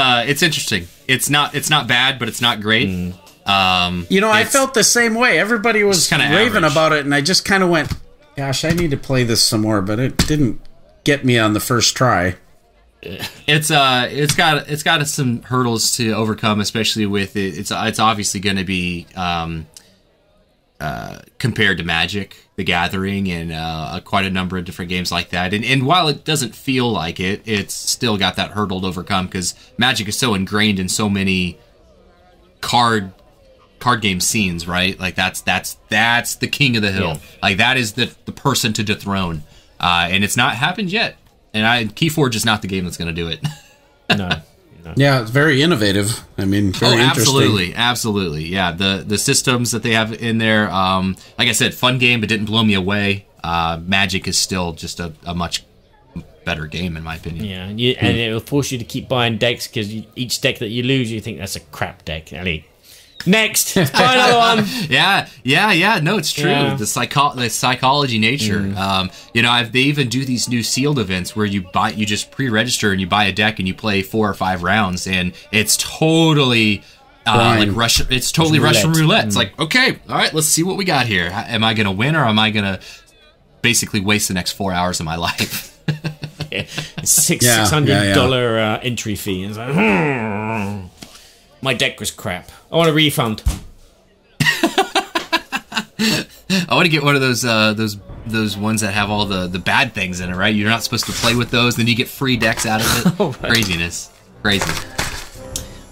interesting. It's not bad, but it's not great.
I felt the same way. Everybody was raving about it, and I just kind of went, "Gosh, I need to play this some more," but it didn't get me on the first try.
It's got some hurdles to overcome, especially with it. It's obviously going to be compared to Magic the Gathering and quite a number of different games like that. And while it doesn't feel like it, it's still got that hurdle to overcome because Magic is so ingrained in so many card game scenes, right? Like that's the king of the hill. Yeah. Like that is the person to dethrone. And it's not happened yet. And Keyforge is not the game that's going to do it.
No.
Yeah, it's very innovative. I mean, very interesting.
Absolutely. Yeah, the systems that they have in there, like I said, fun game, but didn't blow me away. Magic is still just a much better game, in my opinion.
Yeah, and it will force you to keep buying decks because each deck that you lose, you think that's a crap deck. Ellie. Next, buy another one.
Yeah. No, it's true. Yeah. The psychology nature. They even do these new sealed events where you just pre-register and you buy a deck and you play 4 or 5 rounds, and it's totally like Russian. It's totally Russian roulette. It's like, okay, all right, let's see what we got here. Am I gonna win or am I gonna basically waste the next 4 hours of my life?
$600 entry fee. It's like, my deck was crap. I want a refund.
I want to get one of those ones that have all the bad things in it, right? You're not supposed to play with those, then you get free decks out of it. Right. Craziness. Crazy.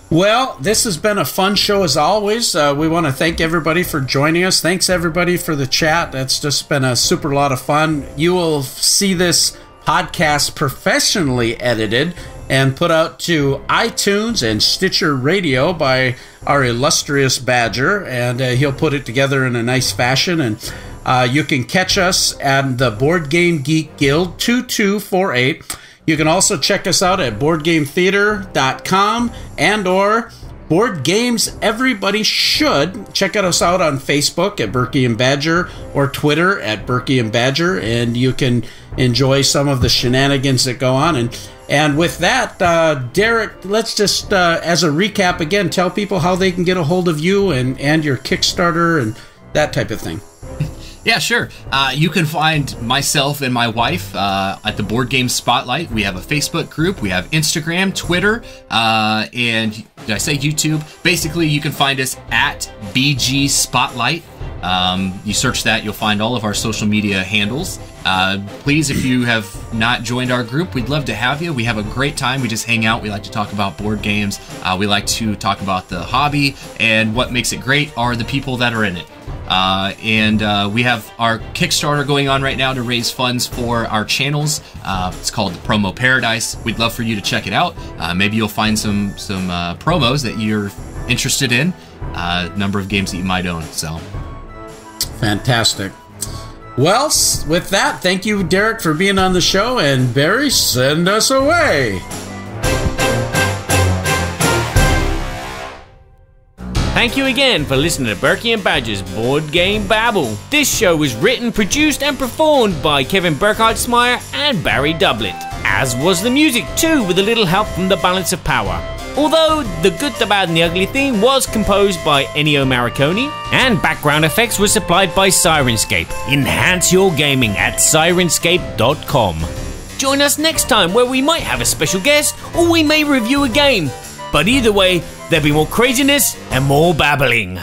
Well, this has been a fun show as always. We want to thank everybody for joining us. Thanks everybody for the chat. That's just been a super lot of fun. You will see this podcast professionally edited and put out to iTunes and Stitcher Radio by our illustrious Badger, and he'll put it together in a nice fashion. And you can catch us at the Board Game Geek Guild 2248. You can also check us out at BoardGameTheater.com and or Board Games Everybody Should. Check us out on Facebook at Berkey and Badger or Twitter at Berkey and Badger, and you can enjoy some of the shenanigans that go on. And with that, Derek, let's just, as a recap again, tell people how they can get a hold of you and your Kickstarter and that type of thing.
Yeah, sure. You can find myself and my wife at the Board Game Spotlight. We have a Facebook group. We have Instagram, Twitter, and did I say YouTube? Basically, you can find us at BG Spotlight. You search that, you'll find all of our social media handles. Please, if you have not joined our group, we'd love to have you. We have a great time. We just hang out. We like to talk about board games. We like to talk about the hobby, and what makes it great are the people that are in it. And we have our Kickstarter going on right now to raise funds for our channels. It's called the Promo Paradise. We'd love for you to check it out. Maybe you'll find some promos that you're interested in. Number of games that you might own. So
fantastic. Well, with that, thank you, Derek, for being on the show, and Barry, send us away.
Thank you again for listening to Berkey and Badger's Board Game Babble. This show was written, produced, and performed by Kevin Burkhardt-Smyer and Barry Doublet, as was the music too, with a little help from the Balance of Power. Although the Good, the Bad, and the Ugly theme was composed by Ennio Morricone, and background effects were supplied by Sirenscape. Enhance your gaming at Sirenscape.com. Join us next time where we might have a special guest or we may review a game. But either way, there'll be more craziness and more babbling.